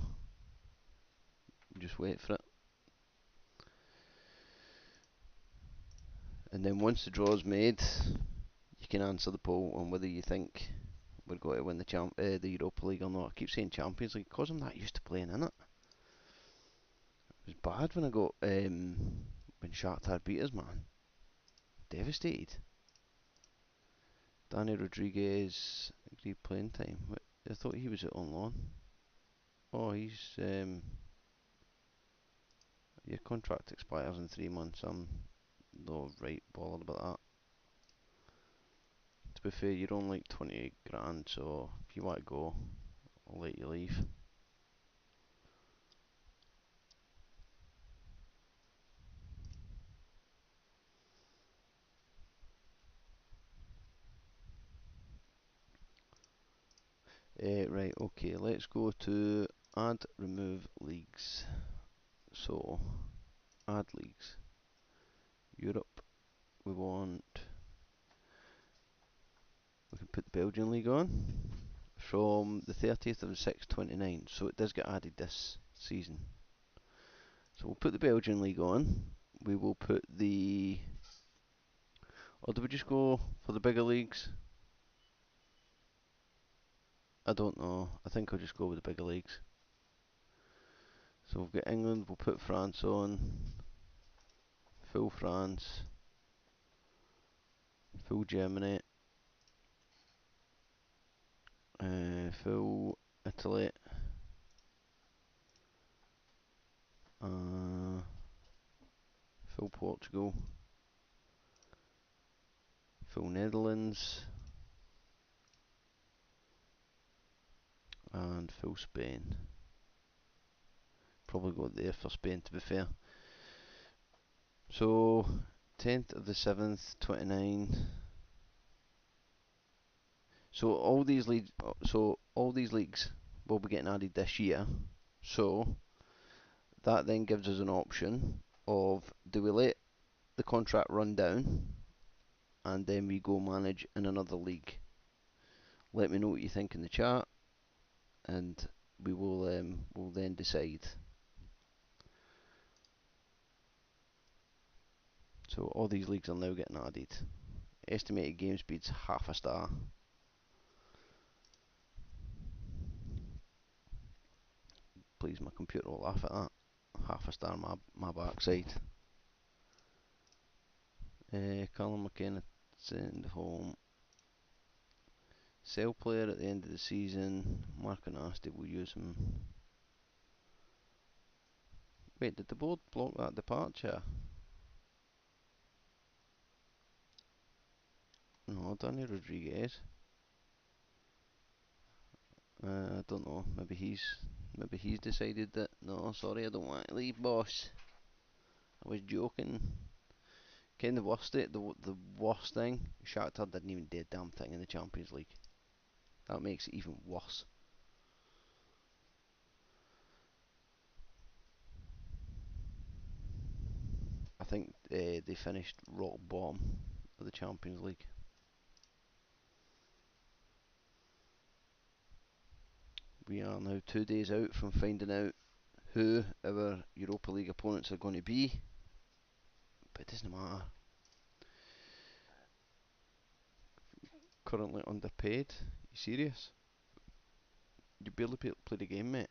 Just wait for it. And then once the draw's made, you can answer the poll on whether you think we're going to win the Europa League or not. I keep saying Champions League because I'm not used to playing in it. It was bad when I got when Shakhtar beat us, man. Devastated. Danny Rodriguez agreed playing time. I thought he was out on loan. Oh, he's your contract expires in 3 months. I'm not right bothered about that. To be fair, you're on like 28 grand, so if you want to go, I'll let you leave. Right, okay, let's go to add remove leagues. So, add leagues. Europe, we can put the Belgian league on from the 30th of the 6th, 29. So it does get added this season. So we'll put the Belgian league on. We will put the. Or do we just go for the bigger leagues? I don't know. I think I'll just go with the bigger leagues. So we've got England, we'll put France on. Full France. Full Germany. Full Italy. Full Portugal. Full Netherlands. And full Spain. Probably go there for Spain, to be fair. So 10th of the 7th, 29. So all these leagues will be getting added this year. So that then gives us an option of, do we let the contract run down and then we go manage in another league? Let me know what you think in the chat, and we will we'll then decide. So all these leagues are now getting added. Estimated game speed's half a star. Please, my computer will laugh at that. Half a star, my backside. Callum McKenna send home. Sell player at the end of the season. Mark Nasty will use him. Wait, did the board block that departure? No, Danny Rodriguez. I don't know. Maybe he's decided that. No, sorry, I don't want to leave, boss. I was joking. Kind of the worst thing. Shakhtar didn't even do a damn thing in the Champions League. That makes it even worse. I think they finished rock bottom of the Champions League. We are now 2 days out from finding out who our Europa League opponents are going to be. But it doesn't matter. Currently underpaid. You serious? You barely play the game, mate.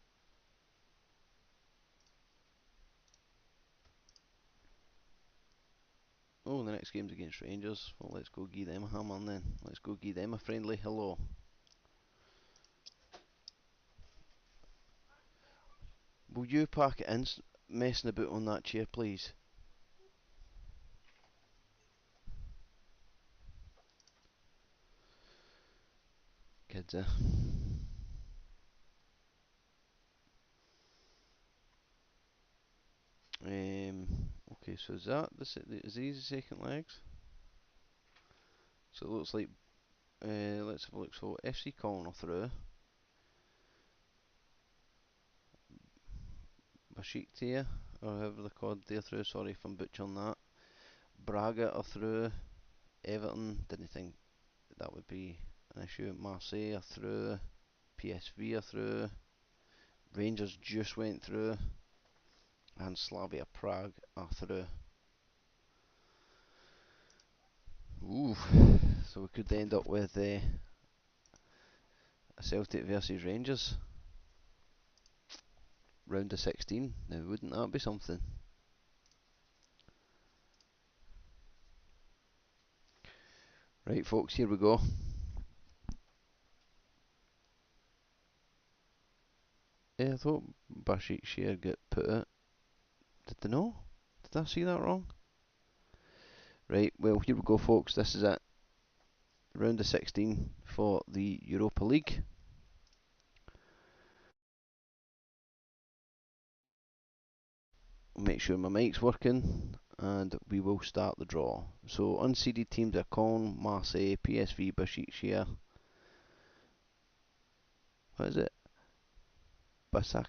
Oh, the next game's against Rangers. Well, let's go give them a hammer then. Let's go give them a friendly hello. Will you pack it in, messing about on that chair, please? Kids, okay, so is these the second legs? So it looks like, let's have a look. So FC Colin are through. Besiktas, or however they're called, they're through. Sorry if I'm butchering that. Braga are through. Everton, didn't think that would be an issue. Marseille are through. PSV are through. Rangers just went through. And Slavia Prague are through. Ooh, so we could end up with a Celtic versus Rangers round of 16. Now, wouldn't that be something? Right, folks, here we go. I thought Besiktas get put out. Did they know? Did I see that wrong? Right, well, here we go, folks. This is it. Round of 16 for the Europa League. Make sure my mic's working, and we will start the draw. So, unseeded teams are Caen, Marseille, PSV, Besiktas. What is it? Basak.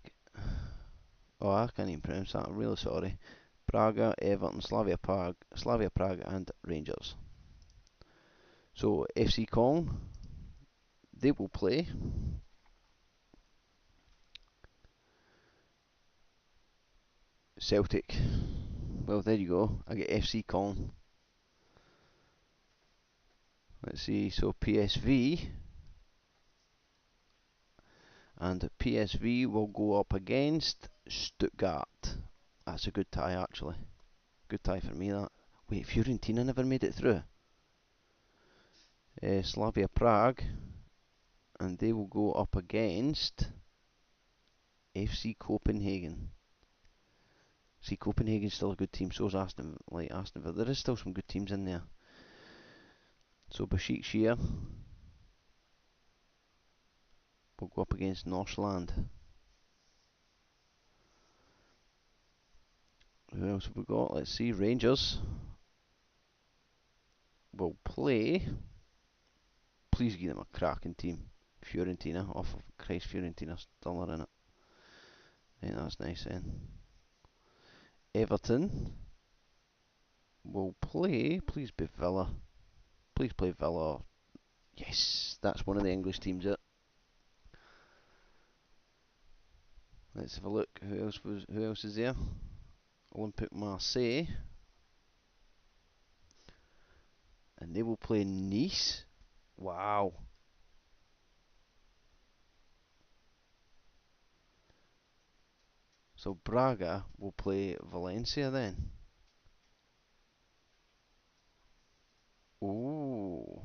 Oh, I can't even pronounce that. I'm really sorry. Braga, Everton, Slavia Prague, and Rangers. So FC Kong, they will play Celtic. Well, there you go. I get FC Kong. Let's see. So PSV And PSV will go up against Stuttgart. That's a good tie, actually. Good tie for me, that. Wait, Fiorentina never made it through. Slavia Prague, and they will go up against FC Copenhagen. See, Copenhagen's still a good team. So is Aston Villa. There is still some good teams in there. So Besiktas will go up against Northland. Who else have we got? Let's see. Rangers will play. Please give them a cracking team. Fiorentina. Oh, for Christ, Fiorentina still are in it. Yeah, that's nice then. Everton will play. Please be Villa. Please play Villa. Yes, that's one of the English teams. Let's have a look. Who else is there? Olympique Marseille, and they will play Nice. Wow. So Braga will play Valencia then. Ooh.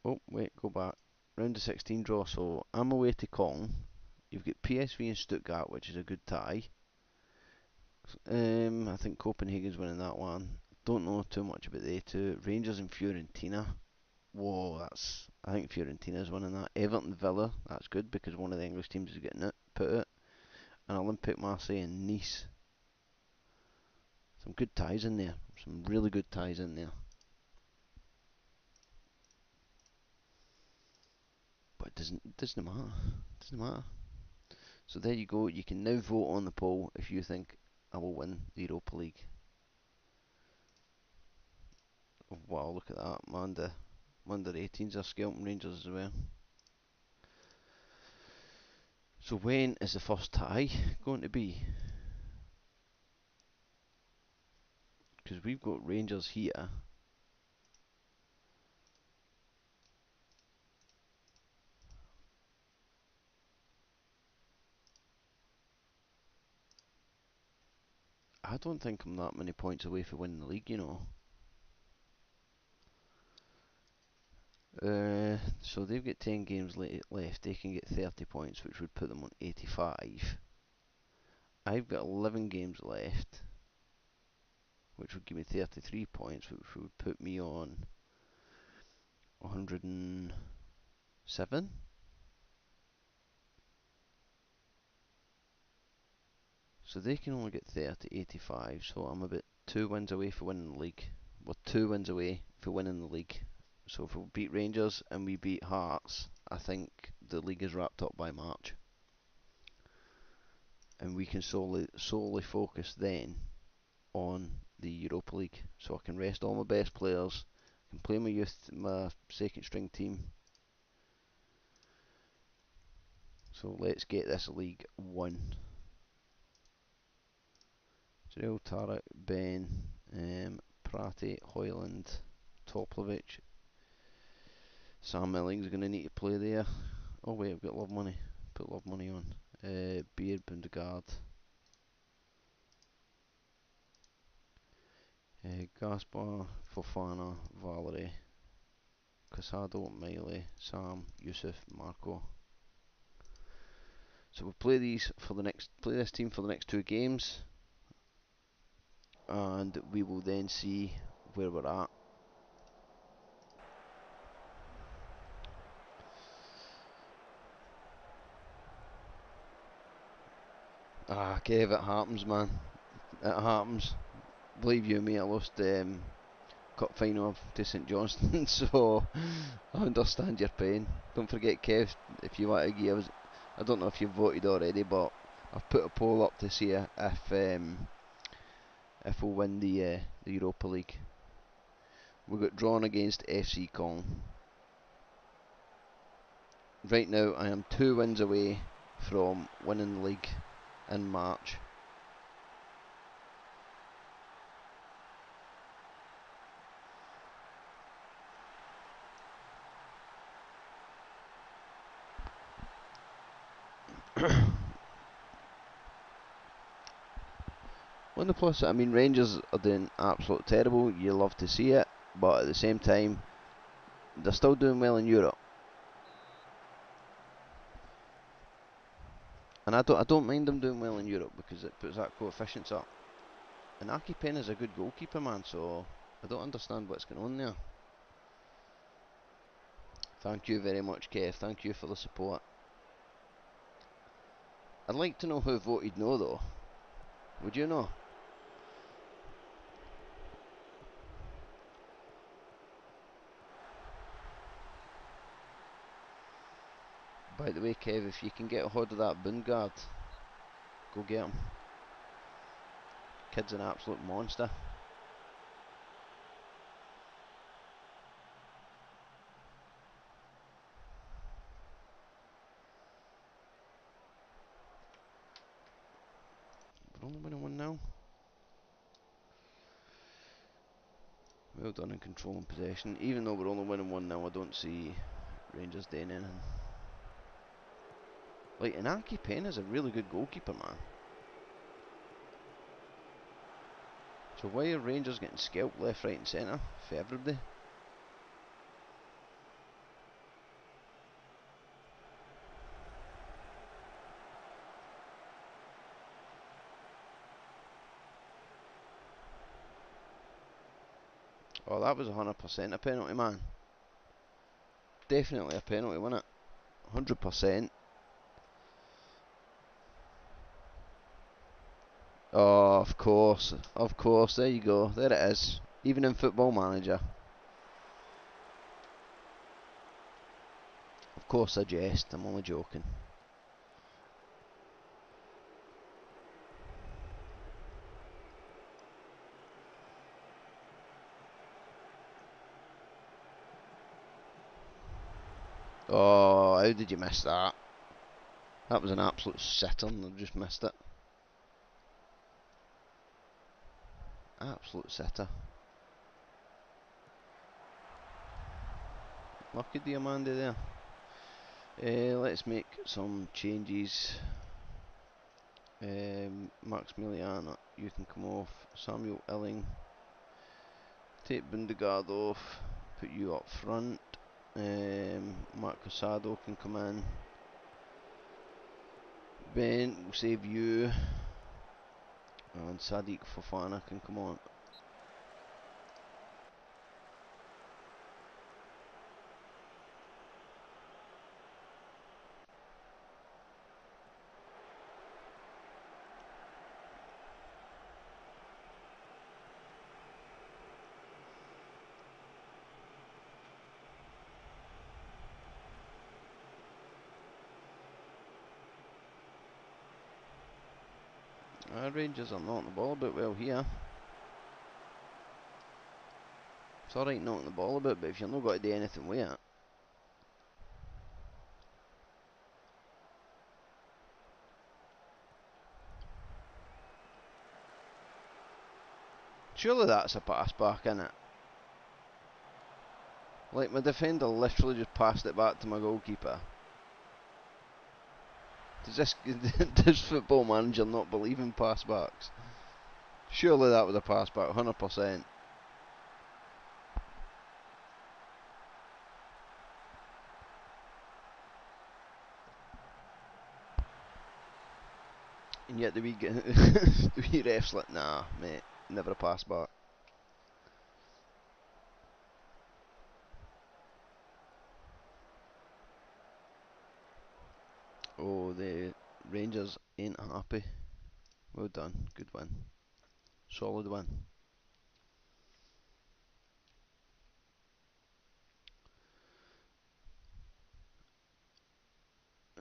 Oh, wait, go back. Round of 16 draw. So I'm away to Kong. You've got PSV and Stuttgart, which is a good tie. I think Copenhagen's winning that one. Don't know too much about they two. Rangers and Fiorentina. Whoa, I think Fiorentina's winning that. Everton Villa, that's good because one of the English teams is getting it. Put it. And Olympique Marseille and Nice. Some good ties in there. Some really good ties in there. But it doesn't matter. It doesn't matter. So there you go. You can now vote on the poll if you think I will win the Europa League. Oh, wow, look at that. Under 18s are Skelton Rangers as well. So when is the first tie going to be? Because we've got Rangers here. I don't think I'm that many points away from winning the league, you know. So they've got 10 games left. They can get 30 points, which would put them on 85. I've got 11 games left, which would give me 33 points, which would put me on 107. So they can only get 30, 85. So I'm about 2 wins away for winning the league. We're 2 wins away for winning the league. So if we beat Rangers and we beat Hearts, I think the league is wrapped up by March. And we can solely focus then on the Europa League. So I can rest all my best players, I can play my second string team. So let's get this league won. Jarell, Tarek, Ben, Prati, Hoyland, Toplovic. Sam Milling's going to need to play there. Oh wait, I've got Love Money. Put Love Money on. Beard, Bundegaard. Gaspar, Fofana, Valerie, Casado, Miley, Sam, Yusuf, Marco. So we'll play this team for the next 2 games, and we will then see where we're at. Kev, it happens, man. It happens. Believe you me, I lost cup final to St Johnstone, so I understand your pain. Don't forget, Kev, if you want to give us, I don't know if you've voted already, but I've put a poll up to see if we'll win the Europa League. We got drawn against FC Kong. Right now, I am 2 wins away from winning the league in March. On the plus, I mean, Rangers are doing absolutely terrible. You love to see it, but at the same time, they're still doing well in Europe, and I don't mind them doing well in Europe because it puts that coefficients up. And Aki Penn is a good goalkeeper, man. So I don't understand what's going on there. Thank you very much, Kev. Thank you for the support. I'd like to know who voted no, though. Would you know? By the way, Kev, if you can get a hold of that Bungard, go get him. Kid's an absolute monster. We're only winning 1-0. Well done in controlling possession. Even though we're only winning 1-0, I don't see Rangers doing anything. Like, Inaki Penn is a really good goalkeeper, man. So why are Rangers getting scalped left, right and centre for everybody? Oh, that was 100% a penalty, man. Definitely a penalty, wasn't it? 100%. Oh, of course. Of course. There you go. There it is. Even in Football Manager. Of course I jest. I'm only joking. Oh, how did you miss that? That was an absolute sitter and I've just missed it. Absolute sitter. Lucky Diamande there. Let's make some changes. Maximilian, you can come off. Samuel Illing, take Bundegaard off. Put you up front. Mark Casado can come in. Ben will save you. And Sadiq Fofana can come on. Rangers are knocking the ball a bit well here. It's alright knocking the ball a bit, but if you're not going to do anything with it. Surely that's a pass back, innit? Like, my defender literally just passed it back to my goalkeeper. Does Football Manager not believe in pass backs? Surely that was a pass back, 100%. And yet the wee, the wee ref's like, nah, mate, never a pass back. Oh, the Rangers ain't happy. Well done, good win. Solid win.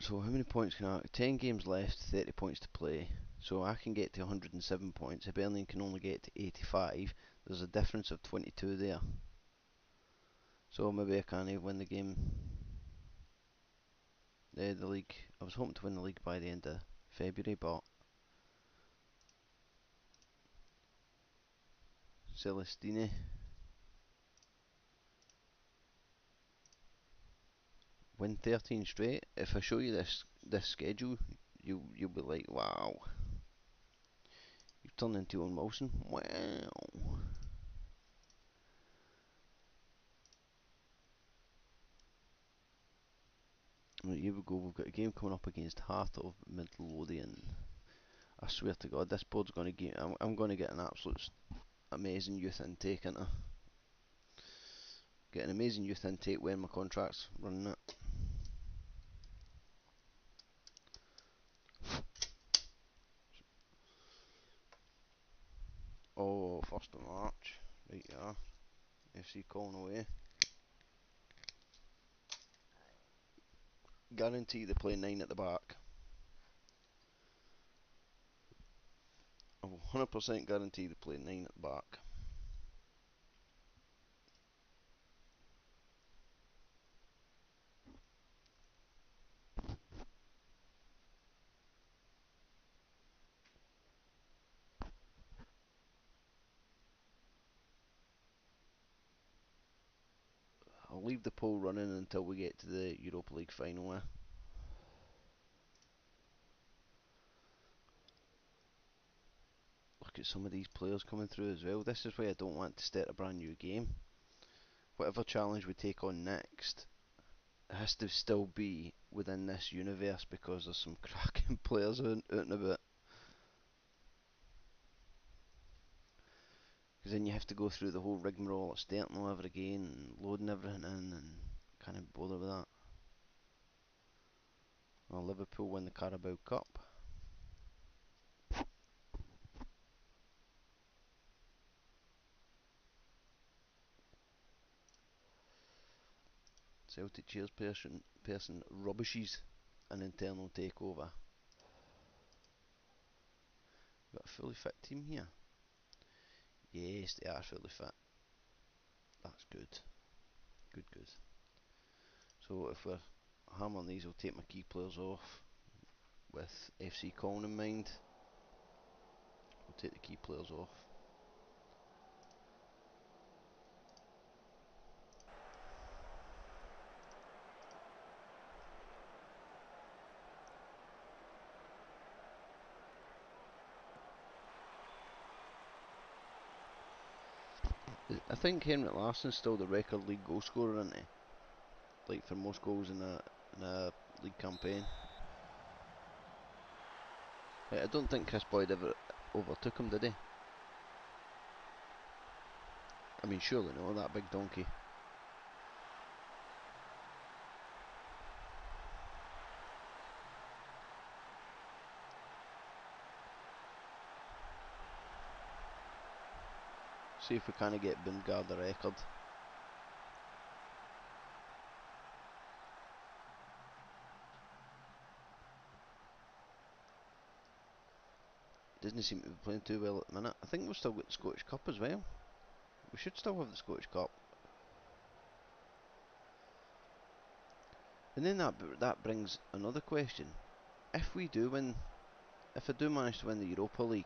So how many points can I... 10 games left, 30 points to play. So I can get to 107 points. Hibernian can only get to 85. There's a difference of 22 there. So maybe I can't win the game. The league. I was hoping to win the league by the end of February, but Celestine win 13 straight. If I show you this schedule, you'll be like, wow, you've turned into Owen Wilson. Wow. Right, here we go. We've got a game coming up against Heart of Midlothian. I swear to God, this board's going to get. I'm going to get an absolute amazing youth intake into. Get an amazing youth intake when my contract's running it. Oh, 1st of March. Right, yeah. FC calling away. Guarantee they play 9 at the back. I will 100% guarantee they play 9 at the back. I'll leave the poll running until we get to the Europa League final. Look at some of these players coming through as well. This is why I don't want to start a brand new game. Whatever challenge we take on next, it has to still be within this universe because there's some cracking players out and about. Because then you have to go through the whole rigmarole of starting all over again and loading everything in, and can't bother with that. Well, Liverpool win the Carabao Cup. Celtic chairperson rubbishes an internal takeover. Got a fully fit team here. Yes, they are fully fit. That's good. Good, good. So if we're hammering these, I'll take my key players off. With FC Colne in mind, we'll take the key players off. I think Henrik Larsson's still the record league goal scorer, isn't he? Like for most goals in a league campaign. I don't think Chris Boyd ever overtook him, did he? I mean, surely no, that big donkey. See if we kind of get Bungard the record. Doesn't seem to be playing too well at the minute. I think we've still got the Scottish Cup as well. We should still have the Scottish Cup. And then that brings another question. If we do win, if I do manage to win the Europa League,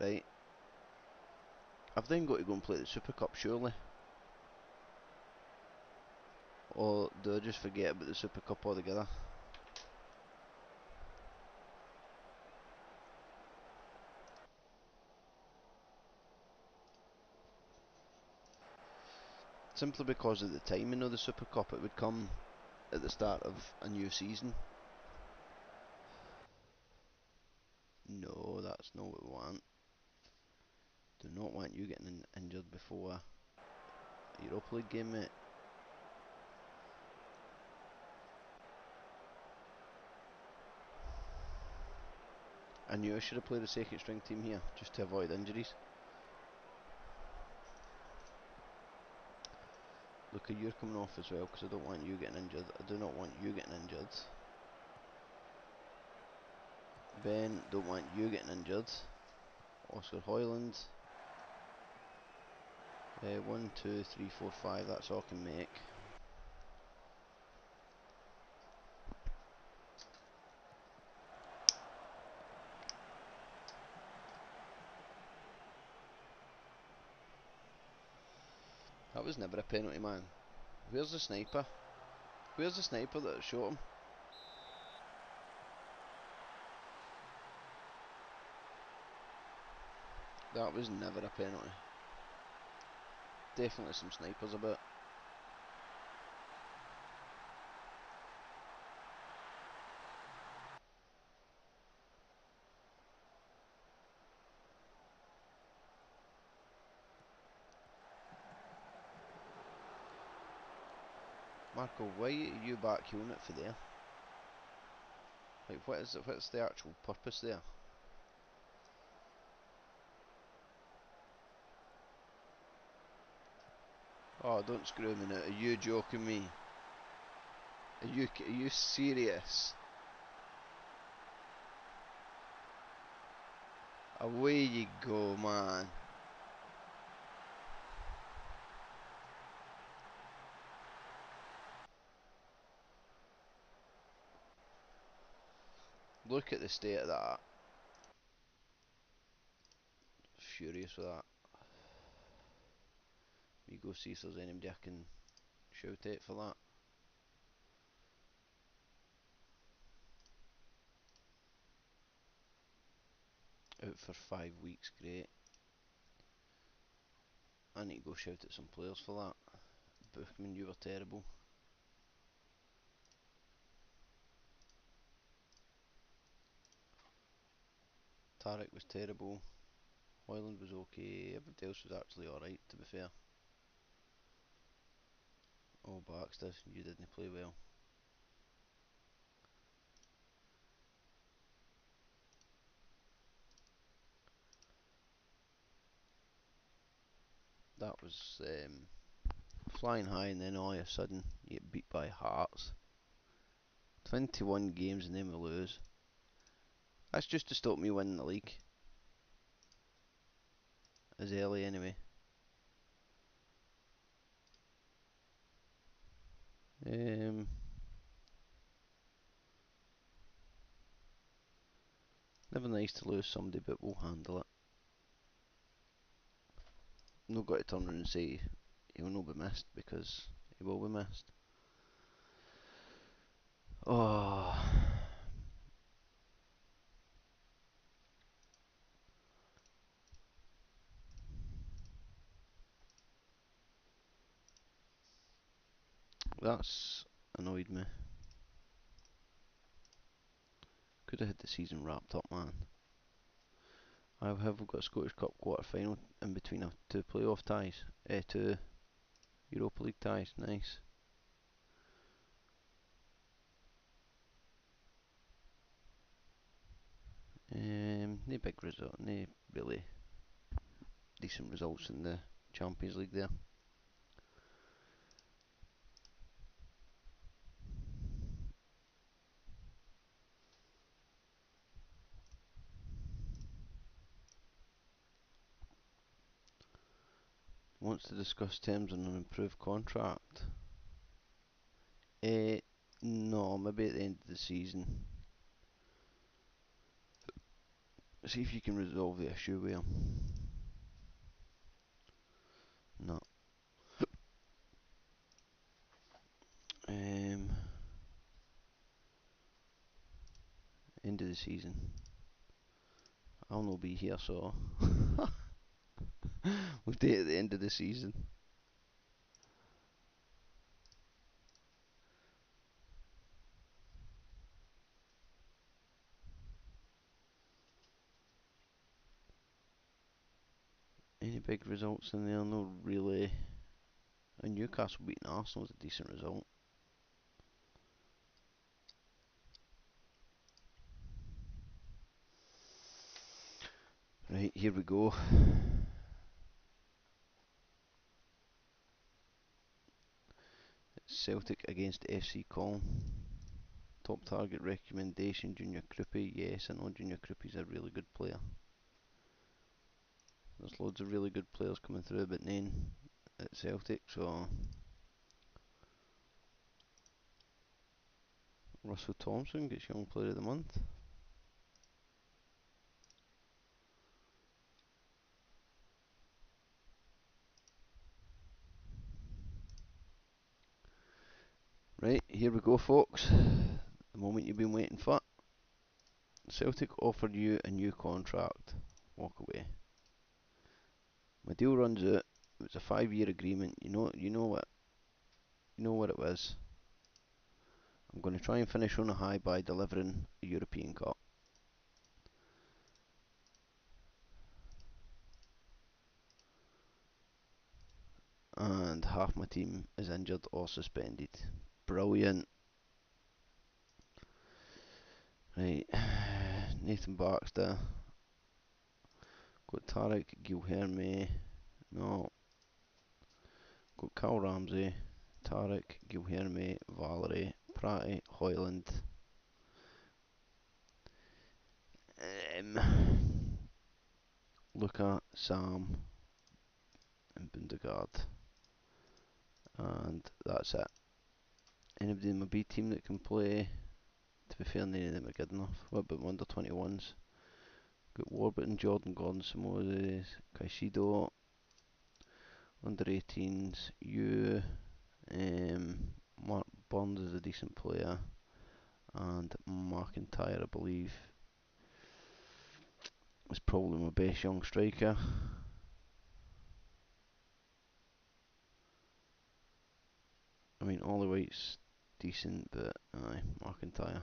right, I've then got to go and play the Super Cup, surely. Or do I just forget about the Super Cup altogether? Simply because of the timing of the Super Cup, it would come at the start of a new season. No, that's not what we want. Do not want you getting injured before a Europa League game, mate. I knew I should have played the second string team here, just to avoid injuries. Look, you're coming off as well, because I don't want you getting injured. I do not want you getting injured. Ben, don't want you getting injured. Oscar Hoyland. 1, 2, 3, 4, 5, that's all I can make. That was never a penalty, man. Where's the sniper? Where's the sniper that shot him? That was never a penalty. Definitely some snipers about. Marco, why are you back healing it for there? Like, what is it? What's the actual purpose there? Oh, don't screw me now. Are you joking me? Are you serious? Away you go, man. Look at the state of that. Furious with that. Me go see if there's anybody I can shout at for that. Out for 5 weeks, great. I need to go shout at some players for that. Bookman, you were terrible. Tarek was terrible. Hoyland was okay. Everybody else was actually alright, to be fair. Oh, Baxter, you didn't play well. That was flying high, and then all of a sudden you get beat by Hearts. 21 games and then we lose. That's just to stop me winning the league. As early anyway. Never nice to lose somebody, but we'll handle it. I'm not got to turn around and say he'll not be missed, because he will be missed. Oh, that's annoyed me. Could have had the season wrapped up, man. I have got a Scottish Cup quarter final in between our two playoff ties. Two Europa League ties. Nice. No big result, no really decent results in the Champions League there. Wants to discuss terms on an improved contract. Uh, no, maybe at the end of the season. See if you can resolve the issue with him. No. Um, End of the season. I'll not be here, so we'll do it at the end of the season. Any big results in there? No, really. And Newcastle beating Arsenal is a decent result. Right, here we go. Celtic against FC Coln. Top target recommendation, Junior Krupi. Yes, I know Junior Krupi's a really good player. There's loads of really good players coming through, but none at Celtic, so Russell Thompson gets Young Player of the Month. Right, here we go, folks. The moment you've been waiting for. Celtic offered you a new contract. Walk away. My deal runs out. It was a 5-year agreement. You know what it was. I'm going to try and finish on a high by delivering a European Cup. And half my team is injured or suspended. Brilliant. Right, Nathan Baxter. Got Tarek Gilherme. No. Got Cal Ramsey. Tarek Gilherme. Valerie. Pratty. Hoyland. Luca. Sam. And Bundegaard. And that's it. Anybody in my B team that can play? To be fair, none of them are good enough. What about under 21s? Got Warburton, Jordan, Gordon, Samoa, Caicedo. Under 18s, you. Mark Burns is a decent player. And McIntyre, I believe, is probably my best young striker. I mean, Ollie White's decent, but aye, McIntyre.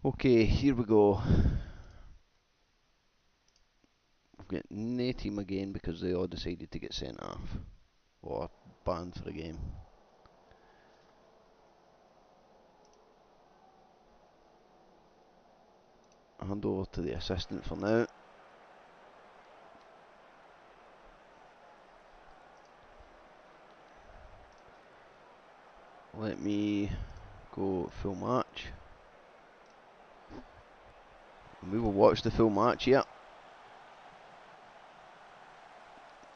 Okay, here we go. We've got no team again because they all decided to get sent off or banned for a game. Hand over to the assistant for now. Let me go full match. And we will watch the full match here.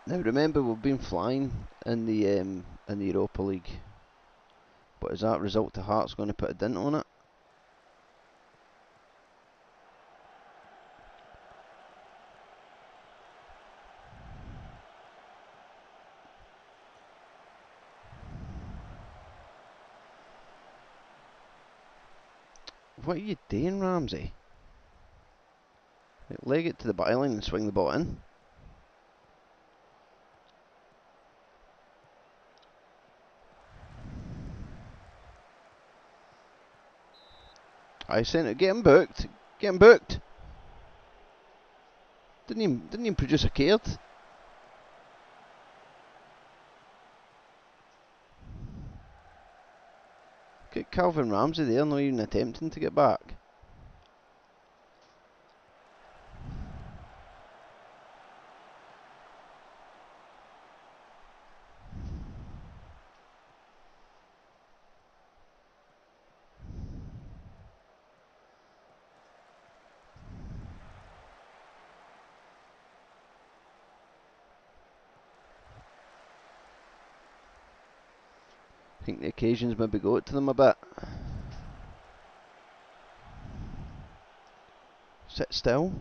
Now remember, we've been flying in the Europa League, but is that result to Hearts going to put a dent on it? What are you doing, Ramsey? Leg it to the byline and swing the ball in. I sent it. Get him booked. Get him booked. Didn't even produce a card. Get Calvin Ramsey there, not even attempting to get back. I think the occasions maybe got to them a bit. Sit still.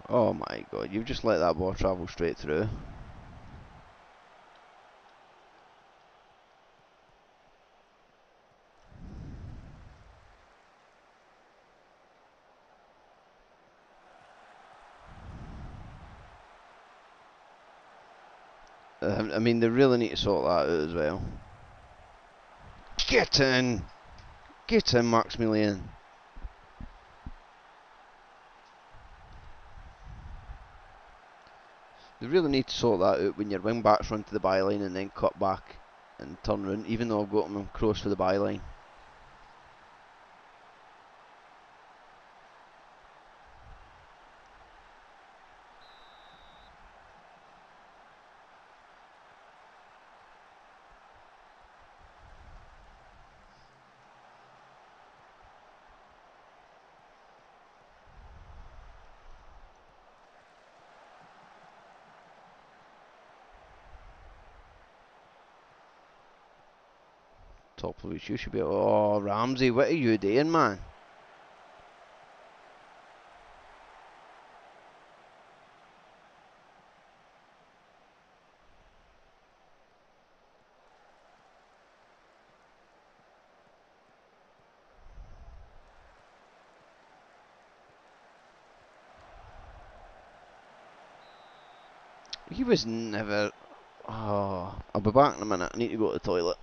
Oh my god, you've just let that ball travel straight through. I mean, they really need to sort that out as well. Get in! Get in, Maximilian. They really need to sort that out when your wing backs run to the byline and then cut back and turn round, even though I've got them close for the byline. Top of which you should be. Oh, Ramsey, what are you doing, man? He was never. Oh, I'll be back in a minute. I need to go to the toilet.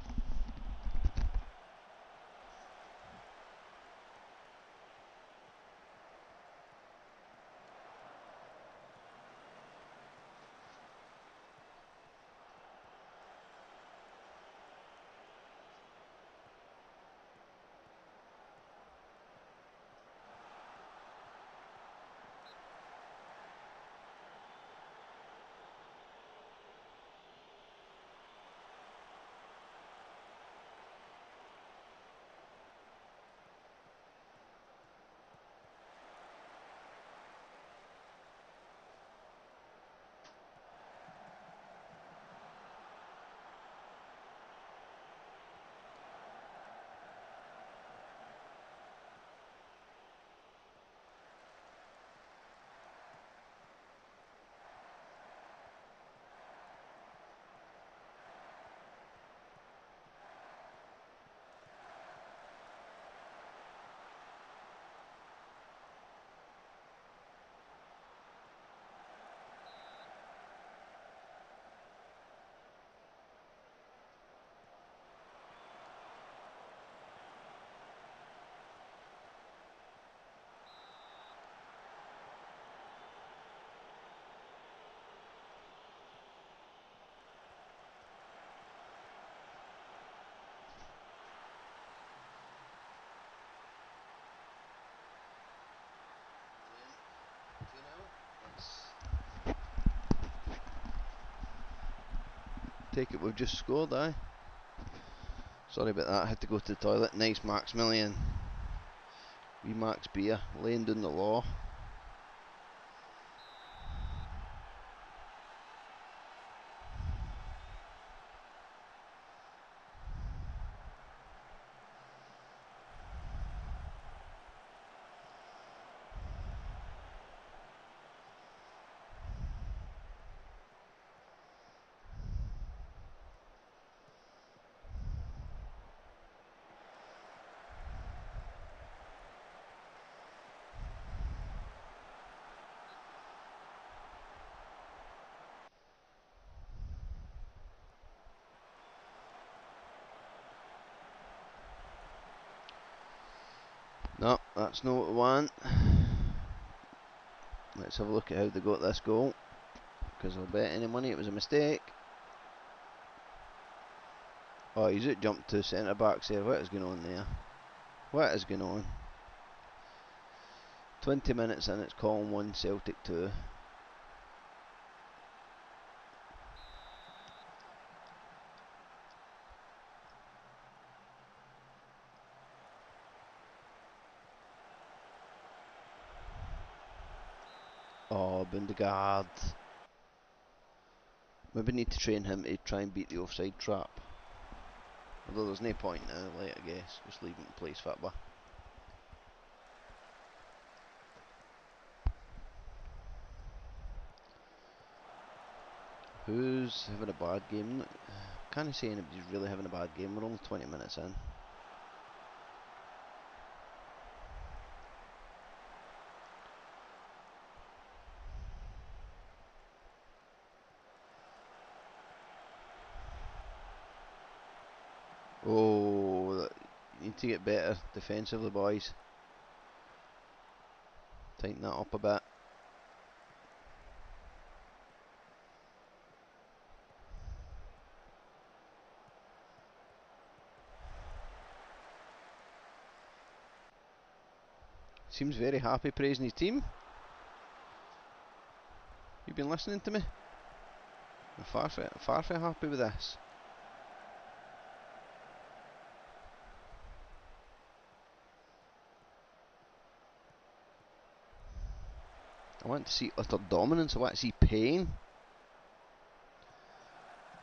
Take it we've just scored, aye. Sorry about that, I had to go to the toilet. Nice Maximilian. Wee Max Beer, laying down the law. No, that's not what we want. Let's have a look at how they got this goal, because I'll bet any money it was a mistake. Oh, he's it jumped to centre back there. What is going on there? What is going on? 20 minutes in, it's Colin 1, Celtic 2. Oh, Bundegaard. Maybe need to train him to try and beat the offside trap. Although there's no point now, like, I guess. Just leave him to play Fatba. Who's having a bad game? Can't say anybody's really having a bad game. We're only 20 minutes in. Oh, you need to get better defensively, boys. Tighten that up a bit. Seems very happy praising his team. You been listening to me? I'm far from happy with this. I want to see utter dominance. I want to see pain.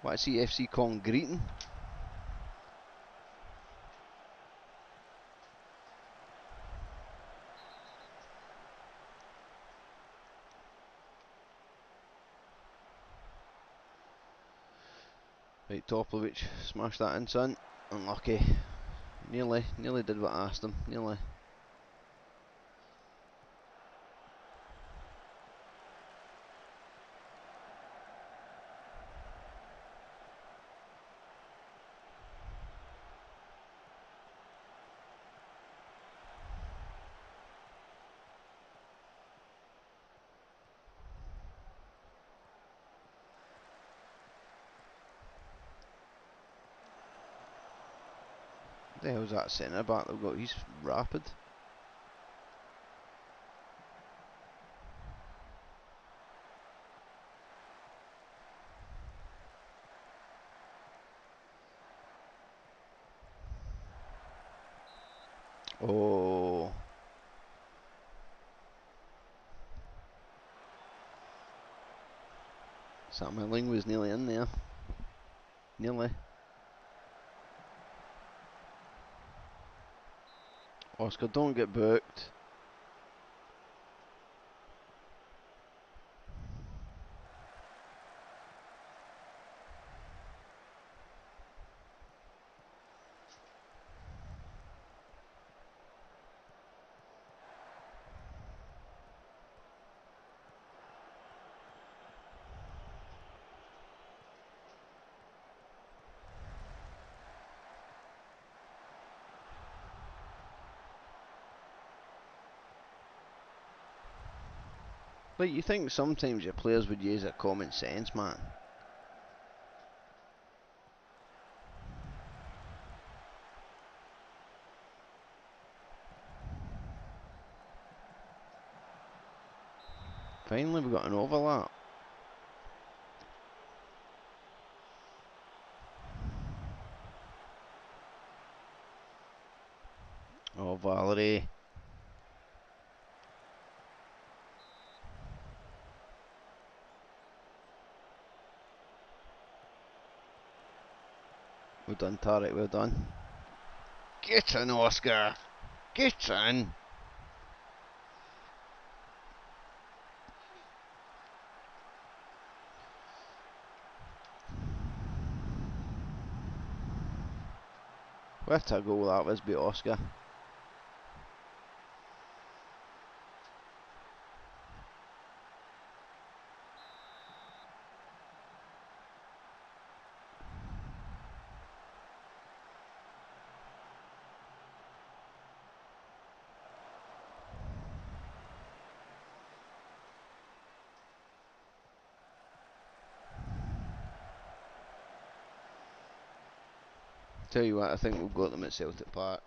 I want to see FC Kong greeting. Right, Topovic, smash that in, son. Unlucky. Nearly did what I asked him. Nearly. The hell's that centre back they've got? He's rapid. Oh. Sammeling was nearly in there. Nearly. Oscar, don't get booked. Like, you think sometimes your players would use their common sense, man. Finally, we got an overlap. Oh, Valerie. Well done, Tarek, well done. Get in, Oscar! Get in! What a goal that was by Oscar. Tell you what, I think we've got them at Celtic Park.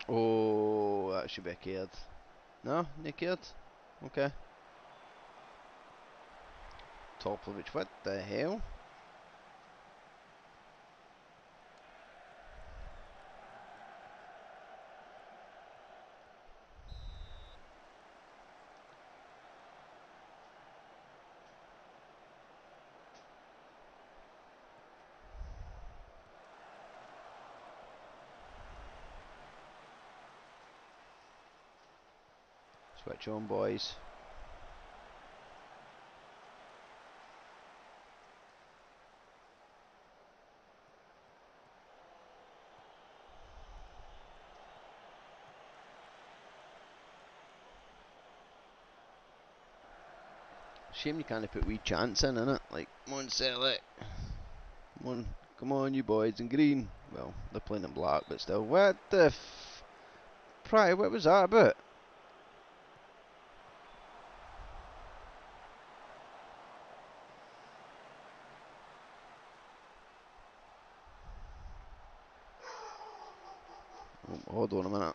Oh, that should be a card. No, no card? Okay. Topovich, what the hell? Switch on, boys. Shame you can't put wee chants in, innit? Like, come on, Celtic. Come on, you boys in green. Well, they're playing in black, but still. What the Pride, what was that about? Oh, hold on a minute.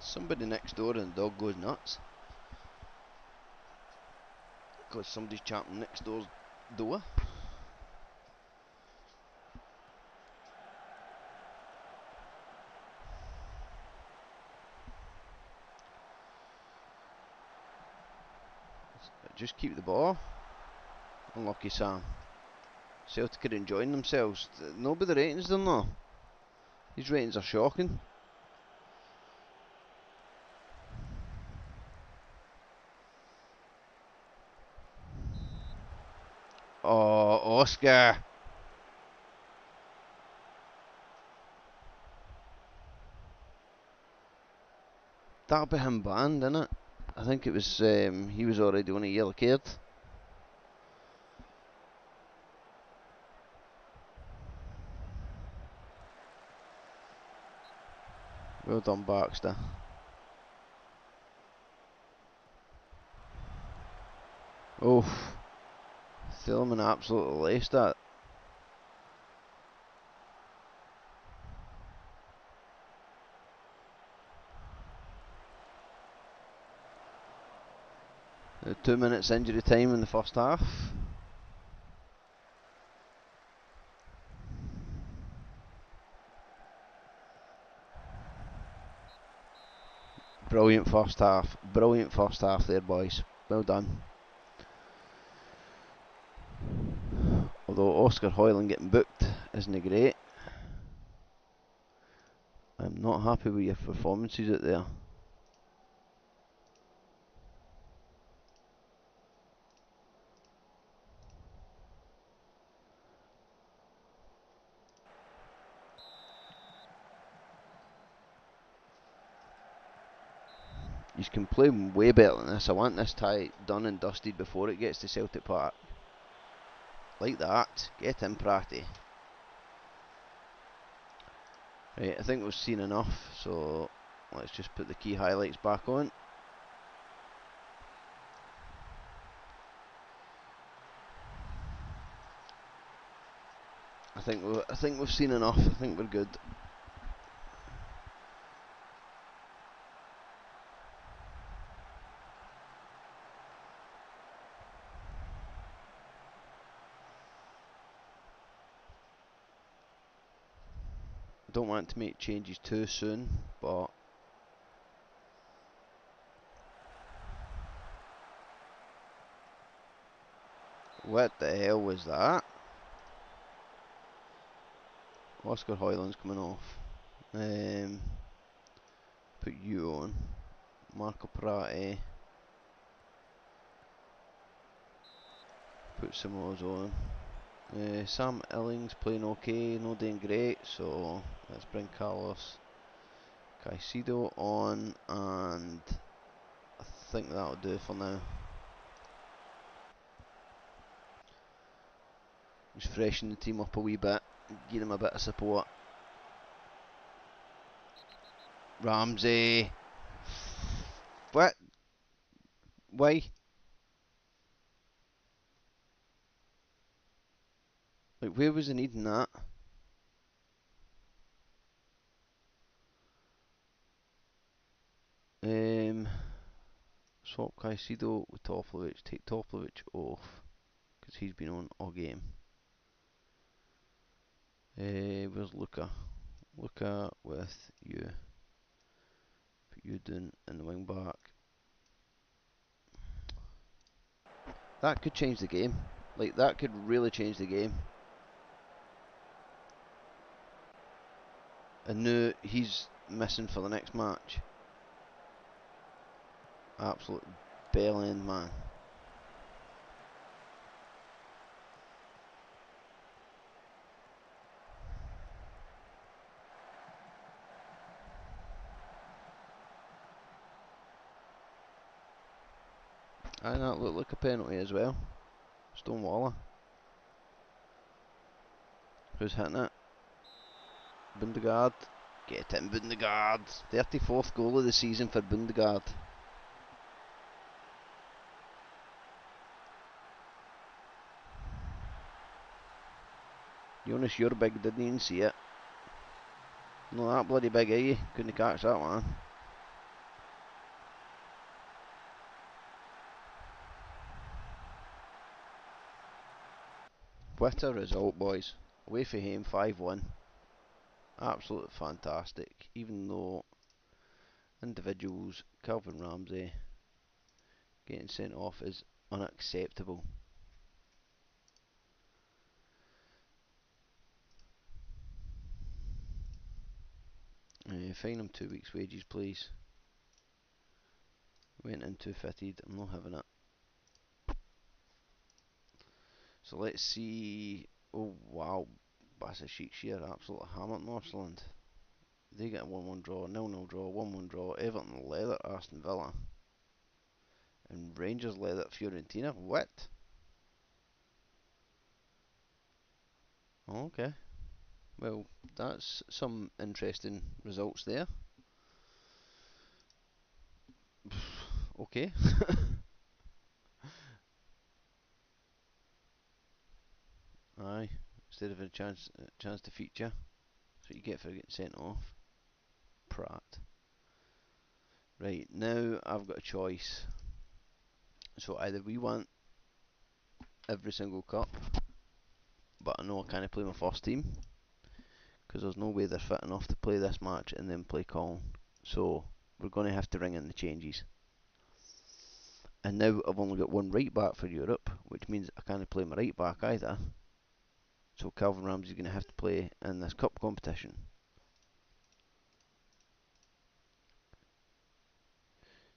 Somebody next door and the dog goes nuts. Because somebody's champing next door's door. Just keep the ball. Unlucky Sam. Celtic are enjoying themselves. Nobody ratings them though. These ratings are shocking. Oscar. That'll be him banned, innit? I think it was, he was already on a yellow card. Well done, Baxter. Oh, Thielman absolutely laced that. 2 minutes injury time in the first half. Brilliant first half. Brilliant first half there, boys. Well done. Although Oscar Hoyland getting booked isn't great. I'm not happy with your performances out there. You can play way better than this. I want this tie done and dusted before it gets to Celtic Park. Like that. Get in, Pratty. Right, I think we've seen enough, so let's just put the key highlights back on. I think we've seen enough. I think we're good. Don't want to make changes too soon, but what the hell was that? Oscar Hoyland's coming off. Put you on. Marco Prati. Put Simoes on. Sam Illing's playing okay, not doing great, so let's bring Carlos Caicedo on, and I think that'll do for now. Just freshen the team up a wee bit, give him a bit of support. Ramsey. What? Why? Like, where was the need in that? Swap Caicedo with Toplovic. Take Toplovic off because he's been on all game. Where's Luca? Luca with you. Put you down in the wing back. That could change the game. Like, that could really change the game. And now he's missing for the next match. Absolute bell end man. And that looked like a penalty as well. Stonewaller. Who's hitting it? Bundegaard. Get in, Bundegaard. 34th goal of the season for Bundegaard. Jonas Jurberg didn't even see it. No, that bloody big, are you? Couldn't catch that one. What a result, boys. Away for him, 5-1. Absolutely fantastic. Even though individuals, Calvin Ramsey, getting sent off is unacceptable. Fine him 2 weeks' wages, please. Went in too fitted. I'm not having it. So let's see. Oh wow, Sheer absolutely hammered Northland. They get a 1-1 draw, 0-0 draw, 1-1 draw. Everton leather Aston Villa, and Rangers leather Fiorentina. What? Okay. Well, that's some interesting results there. Okay. Aye. Instead of a chance to feature, that's what you get for getting sent off. Prat. Right, now I've got a choice. So either we want every single cup, but I know I can't play my first team because there's no way they're fit enough to play this match and then play Colin. So we're going to have to ring in the changes. And now I've only got one right back for Europe, which means I can't play my right back either. So Calvin Ramsey's going to have to play in this cup competition.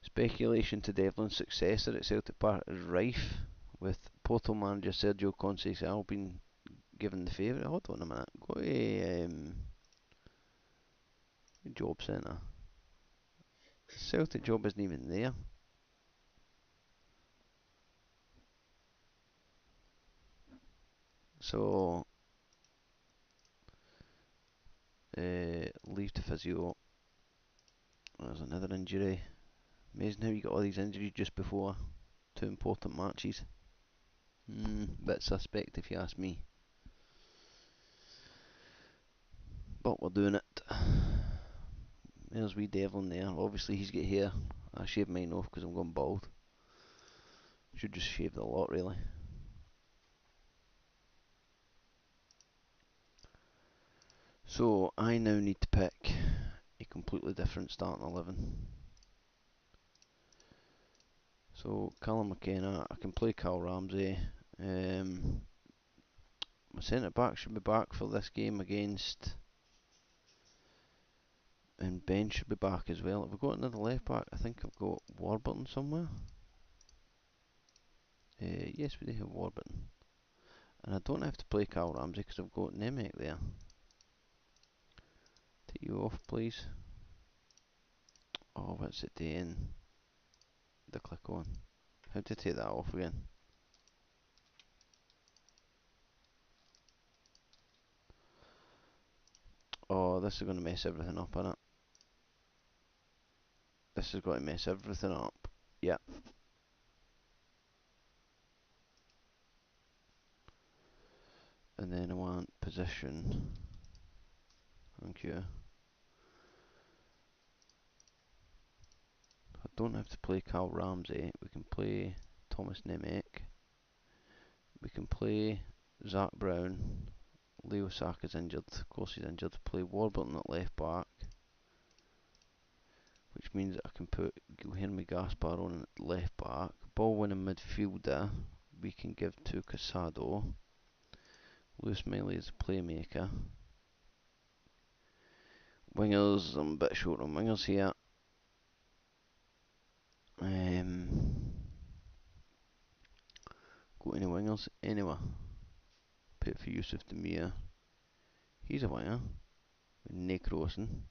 Speculation to Devlin's successor at Celtic Park is rife, with Porto manager Sergio Conceição being given the favourite. Hold on a minute. Go to job centre. Celtic job isn't even there. So, leave to physio. There's another injury. Amazing how you got all these injuries just before two important matches. Bit suspect if you ask me. But we're doing it. There's wee Devlin there. Obviously he's got hair. I shaved mine off because I'm going bald. Should just shave the lot really. So I now need to pick a completely different starting 11. So Callum McKenna, I can play Cal Ramsey. My centre back should be back for this game against, and Ben should be back as well. Have we got another left back? I think I've got Warburton somewhere. Yes, we do have Warburton. And I don't have to play Cal Ramsey because I've got Nemec there. Take you off, please. Oh, what's it doing? The click on. How to take that off again? Oh, this is going to mess everything up, innit? This is going to mess everything up. Yeah. And then I want position. Thank you. I don't have to play Cal Ramsey. We can play Thomas Nemec. We can play Zach Brown. Leo Saka's injured. Of course he's injured. Play Warburton at left back. Which means I can put Guilherme Gaspar on at left back. Ball winning midfielder. We can give to Casado. Lewis Miley is a playmaker. Wingers, I'm a bit short on wingers here. Go any wingers anywhere. Put for Yusuf Demir. He's a winger. Nick Rosen.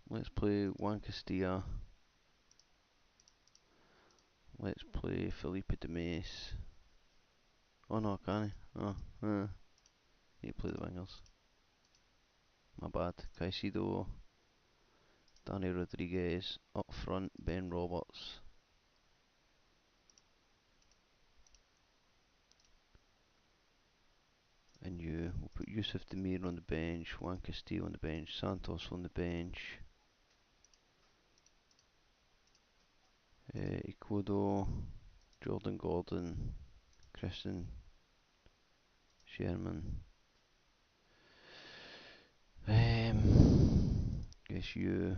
Let's play Juan Castilla. Let's play Felipe de Mes. Oh no, can I? Oh, need to play the wingers. My bad. Caicedo, Danny Rodriguez. Up front, Ben Roberts. And we'll put Yusuf Demir on the bench, Juan Castilla on the bench, Santos on the bench. Ikudo, Jordan Gordon, Christian Sherman. Guess you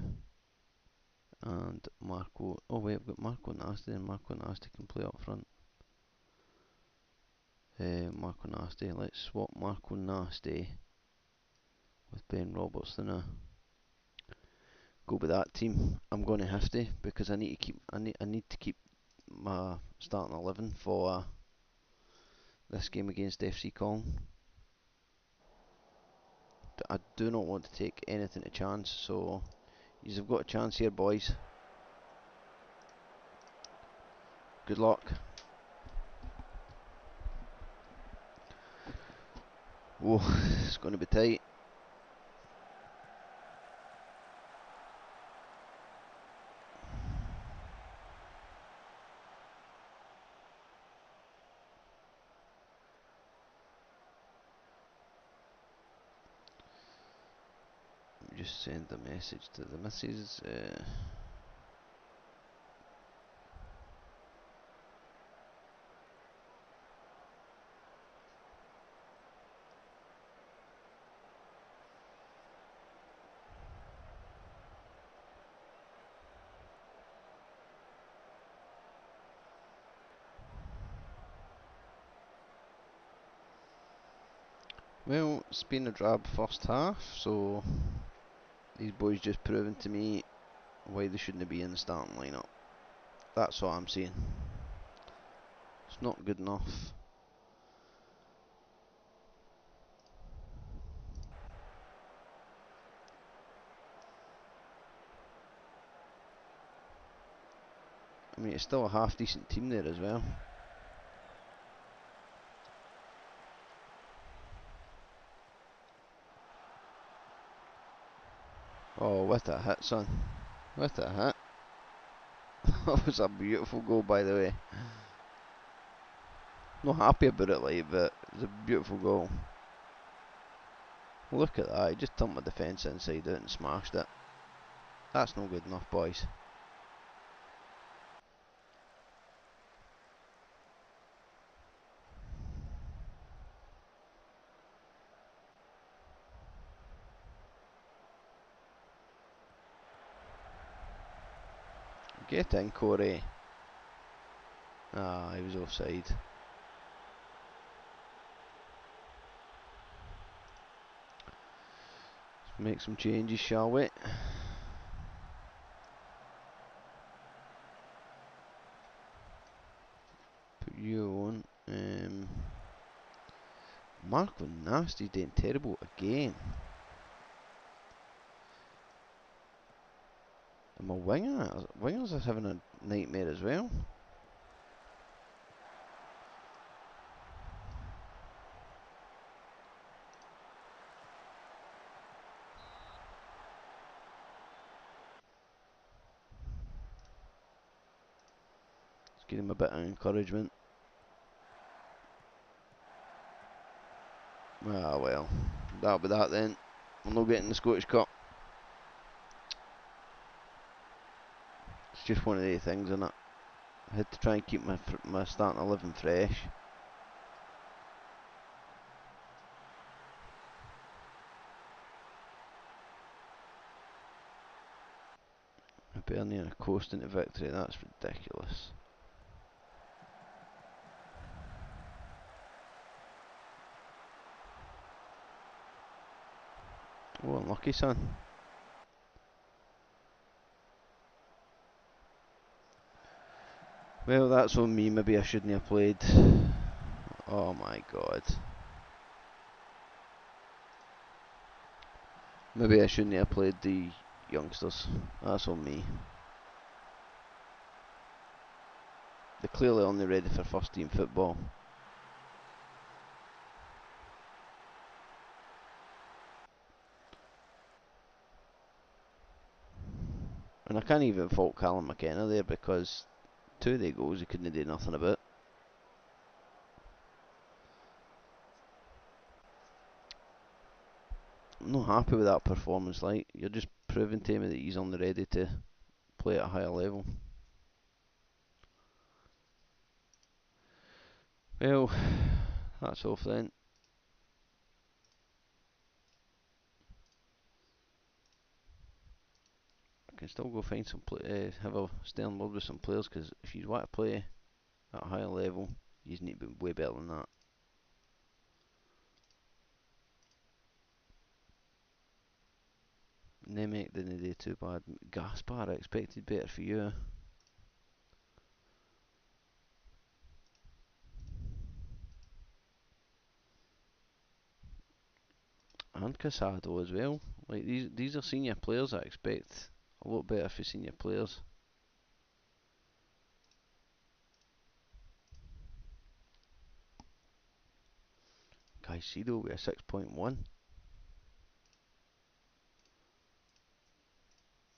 and Marco. Oh wait, I've got Marco Nasty, and Marco Nasty can play up front. Marco Nasty. Let's swap Marco Nasty with Ben Roberts. Then go with that team. I'm going to have to because I need to keep. I need to keep my starting 11 for this game against FC Kong. I do not want to take anything to chance, so you've got a chance here, boys. Good luck. Whoa, it's going to be tight. Just send a message to the missus. Well, it's been a drab first half, so these boys just proving to me why they shouldn't be in the starting lineup. That's what I'm saying. It's not good enough. I mean, it's still a half decent team there as well. Oh, what a hit, son. What a hit. That was a beautiful goal, by the way. Not happy about it, like, but it was a beautiful goal. Look at that, he just turned my defence inside out and smashed it. That's not good enough, boys. Get in, Corey. Ah, he was offside. Let's make some changes, shall we? Put you on. Marco Nasty's doing terrible again. And my wingers are having a nightmare as well. Let's give him a bit of encouragement. Ah well, that'll be that then. We're not getting the Scottish Cup. It's just one of the things, isn't it? I had to try and keep my starting 11 fresh. Burnley on a coast into victory, that's ridiculous. Oh, unlucky, son. Well, that's on me. Maybe I shouldn't have played. Oh my god. Maybe I shouldn't have played the youngsters. That's on me. They're clearly only ready for first team football. And I can't even fault Callum McKenna there because two of the goals he couldn't do nothing about. I'm not happy with that performance. Like, you're just proving to me that he's only ready to play at a higher level. Well, that's off then. I can still go find some have a stern word with some players because if you want to play at a higher level, you need to be way better than that. Nemec didn't do too bad. Gaspar, I expected better for you. and Casado as well. Like these are senior players. I expect a lot better for senior players. Caicedo with a 6.1.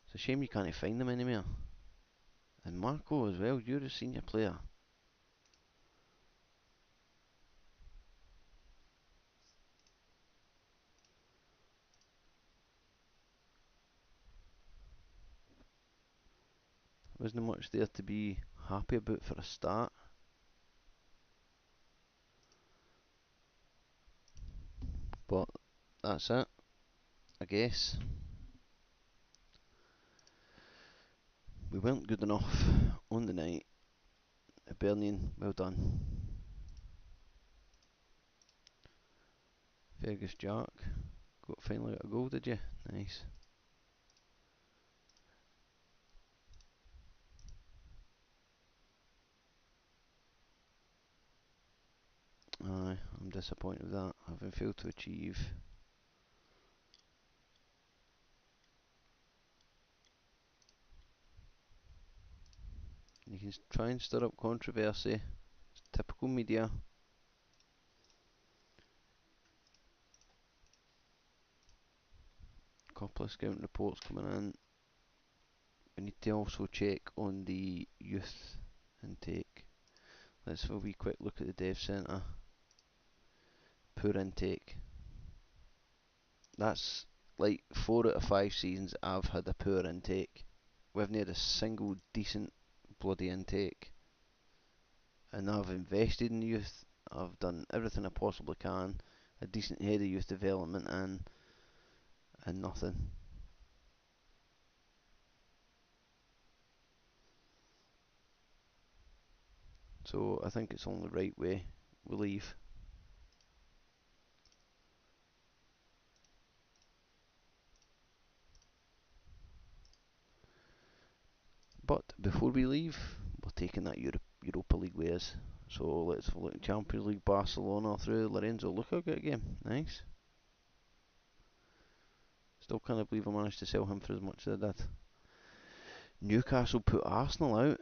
It's a shame you can't find them anymore. And Marco as well. You're a senior player. Wasn't much there to be happy about for a start. But that's it, I guess. We weren't good enough on the night. Berlin, well done. Fergus Jack, finally got a goal, did you? Nice. Aye, I'm disappointed with that, having failed to achieve. You can try and stir up controversy. It's typical media. Couple of scouting reports coming in. We need to also check on the youth intake. Let's have a wee quick look at the dev centre. Poor intake. That's like 4 out of 5 seasons I've had a poor intake. We haven't had a single decent bloody intake. And I've invested in youth. I've done everything I possibly can. A decent head of youth development and nothing. So I think it's only right way we leave. But before we leave, we're taking that Europa League with us. So let's have a look at Champions League. Barcelona through Lorenzo Lukaku game. Nice. Still can't believe I managed to sell him for as much as I did. Newcastle put Arsenal out.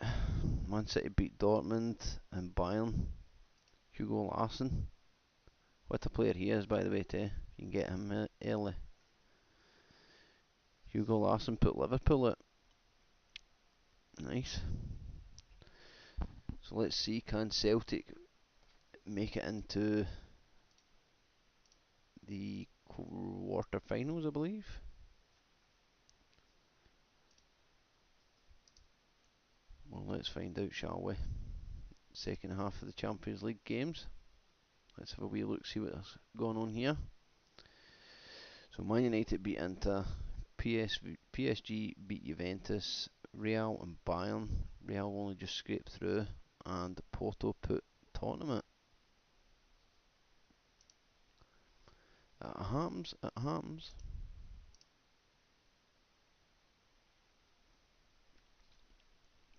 Man City beat Dortmund and Bayern. Hugo Larsson. What a player he is, by the way, too. You can get him early. Hugo Larsson put Liverpool out. Nice. So let's see, can Celtic make it into the quarter-finals, I believe? Well, let's find out, shall we? Second half of the Champions League games. Let's have a wee look, see what's going on here. So Man United beat Inter, PSG beat Juventus, Real and Bayern. Real only just scraped through, and Porto put Tottenham out. It happens, it happens.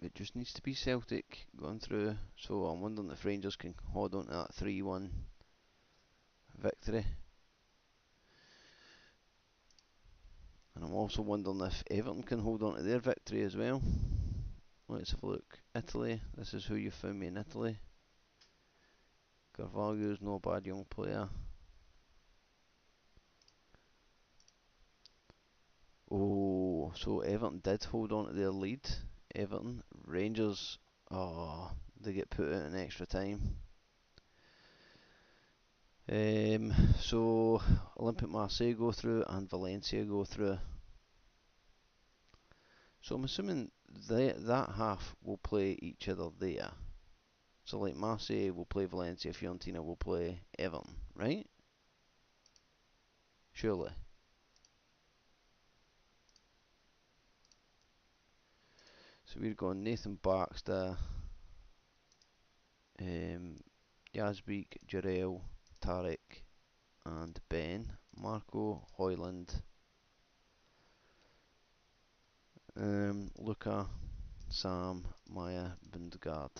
It just needs to be Celtic going through, so I'm wondering if Rangers can hold on to that 3-1 victory. And I'm also wondering if Everton can hold on to their victory as well. Let's have a look. Italy, this is who you found me in Italy. Carvalho's no bad young player. Oh, so Everton did hold on to their lead. Everton, Rangers, oh, they get put out in extra time. So Olympic Marseille go through and Valencia go through. So I'm assuming that half will play each other there. So like Marseille will play Valencia, Fiorentina will play Everton, right? Surely. So we're going Nathan Baxter, um, Yazbek, Jarell, Tarek, and Ben. Marco, Hoyland, Luca, Sam, Maya, Bundgaard.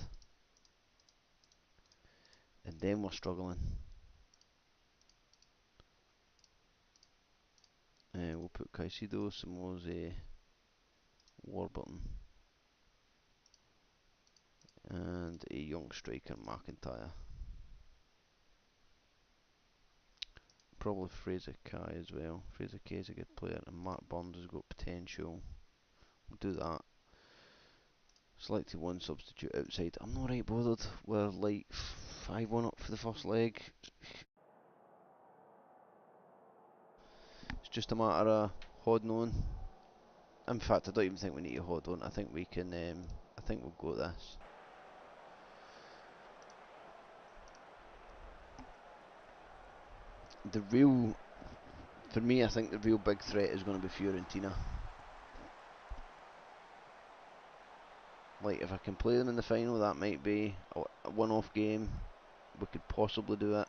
And then we're struggling. put Caicedo, Samose, Warburton, and a young striker, McIntyre. Probably Fraser Kai as well. Fraser Kai is a good player, and Mark Burns has got potential. We'll do that. Selected one substitute outside. I'm not right bothered. We're like 5-1 up for the first leg. It's just a matter of holding on. In fact, I don't even think we need to hold on. I think we can. I think we'll go this. The real, for me, I think the real big threat is going to be Fiorentina. Like, if I can play them in the final, that might be a one-off game. We could possibly do it.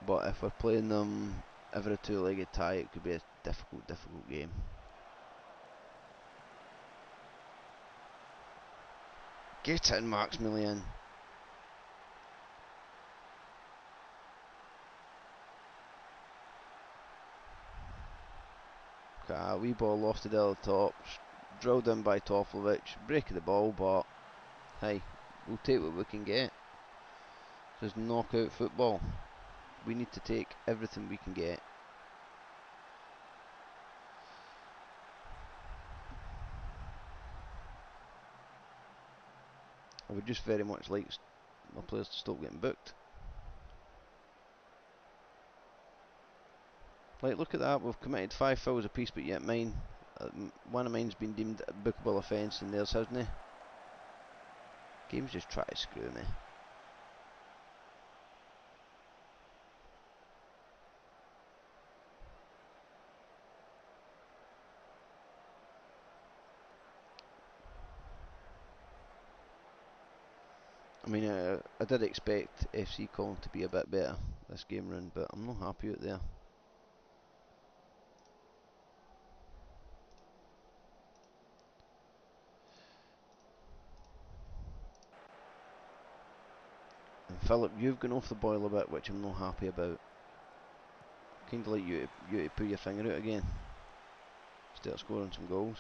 But if we're playing them every two-legged tie, it could be a difficult game. Get in, Maximilian. Okay, wee ball lofted out the top, drilled in by Toflovic, break of the ball, but hey, we'll take what we can get. This is knockout football. We need to take everything we can get. I would just very much like my players to stop getting booked. Like, look at that, we've committed 5 fouls apiece, but yet one of mine's been deemed a bookable offence and theirs hasn't. Game's just trying to screw me. I mean, I did expect FC Colin to be a bit better this game round, but I'm not happy out there. And Philip, you've gone off the boil a bit, which I'm not happy about. Kind of like you to put your finger out again. Start scoring some goals.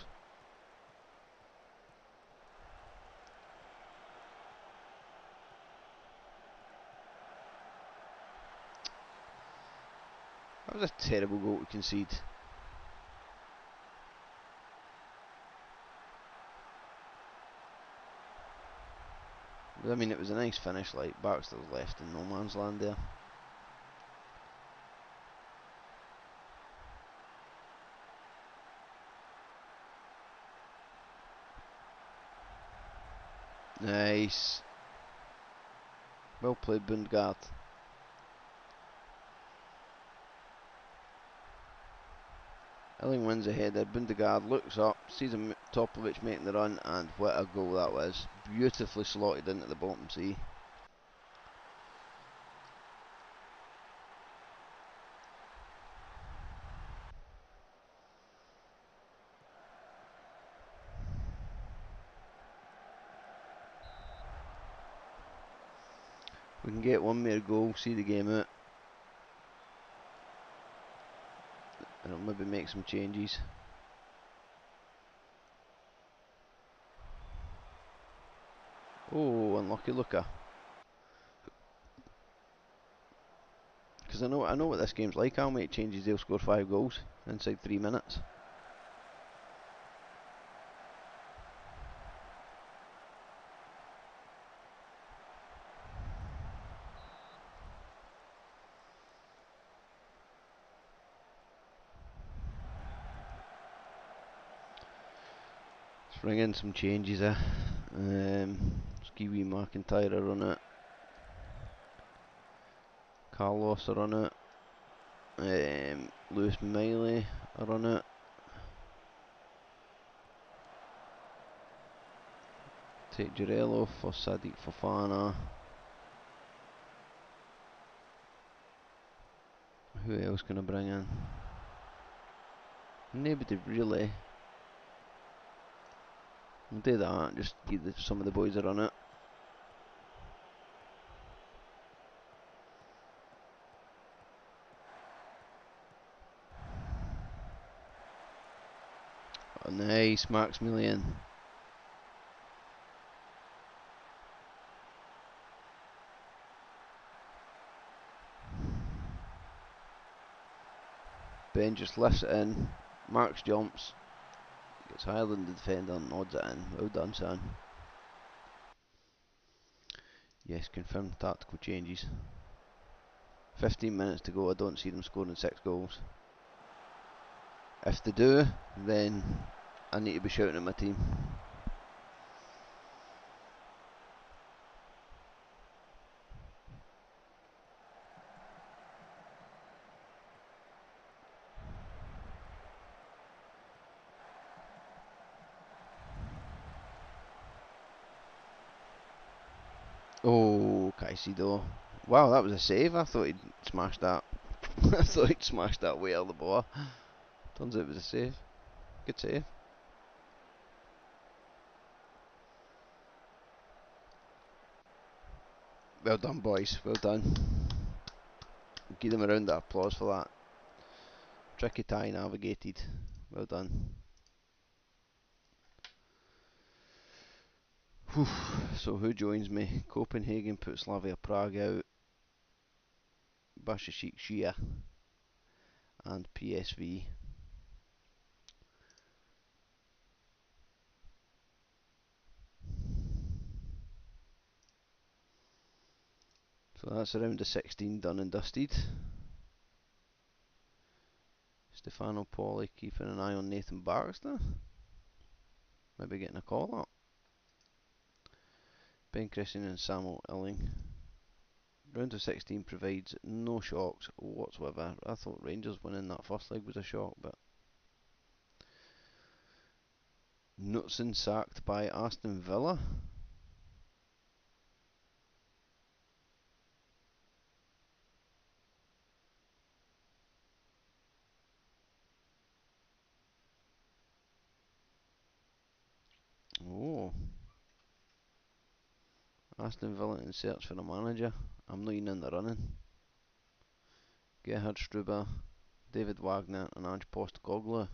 That was a terrible goal to concede. I mean, it was a nice finish, like Baxter's left in no man's land there. Nice. Well played, Bundgaard. Elling wins a header. Bundgaard looks up, sees Topovic making the run, and what a goal that was. Beautifully slotted into the bottom C. We can get one more goal, see the game out. And it'll maybe make some changes. Oh, unlucky looker. Because I know what this game's like. I'll make changes, they'll score 5 goals inside 3 minutes. Let's bring in some changes there. Skiwee McIntyre are on it. Carlos are on it. Lewis Miley are on it. Take Jarello for Sadiq Fofana. Who else can I bring in? Nobody really. We'll do that, just give some of the boys are on it. Nice, Maximilian. Ben just lifts it in. Marks jumps. Gets higher than the defender and nods it in. Well done, son. Yes, confirmed tactical changes. 15 minutes to go. I don't see them scoring 6 goals. If they do, then I need to be shouting at my team. Oh, Caicedo. Wow, that was a save. I thought he'd smashed that. I thought he'd smashed that way out of the bar. Turns out it was a save. Good save. Well done, boys. Well done. Give them a round of applause for that. Tricky tie navigated. Well done. Whew. So who joins me? Copenhagen put Slavia Prague out. Bashashik Shia and PSV. So that's around the 16 done and dusted. Stefano Polli keeping an eye on Nathan Baxter. Maybe getting a call up. Ben Christian and Samuel Illing. Round of 16 provides no shocks whatsoever. I thought Rangers winning that first leg was a shock, but Knutson sacked by Aston Villa. Oh, Aston Villa in search for a manager. I'm not even in the running. Gerhard Struber, David Wagner and Ange Postecoglou.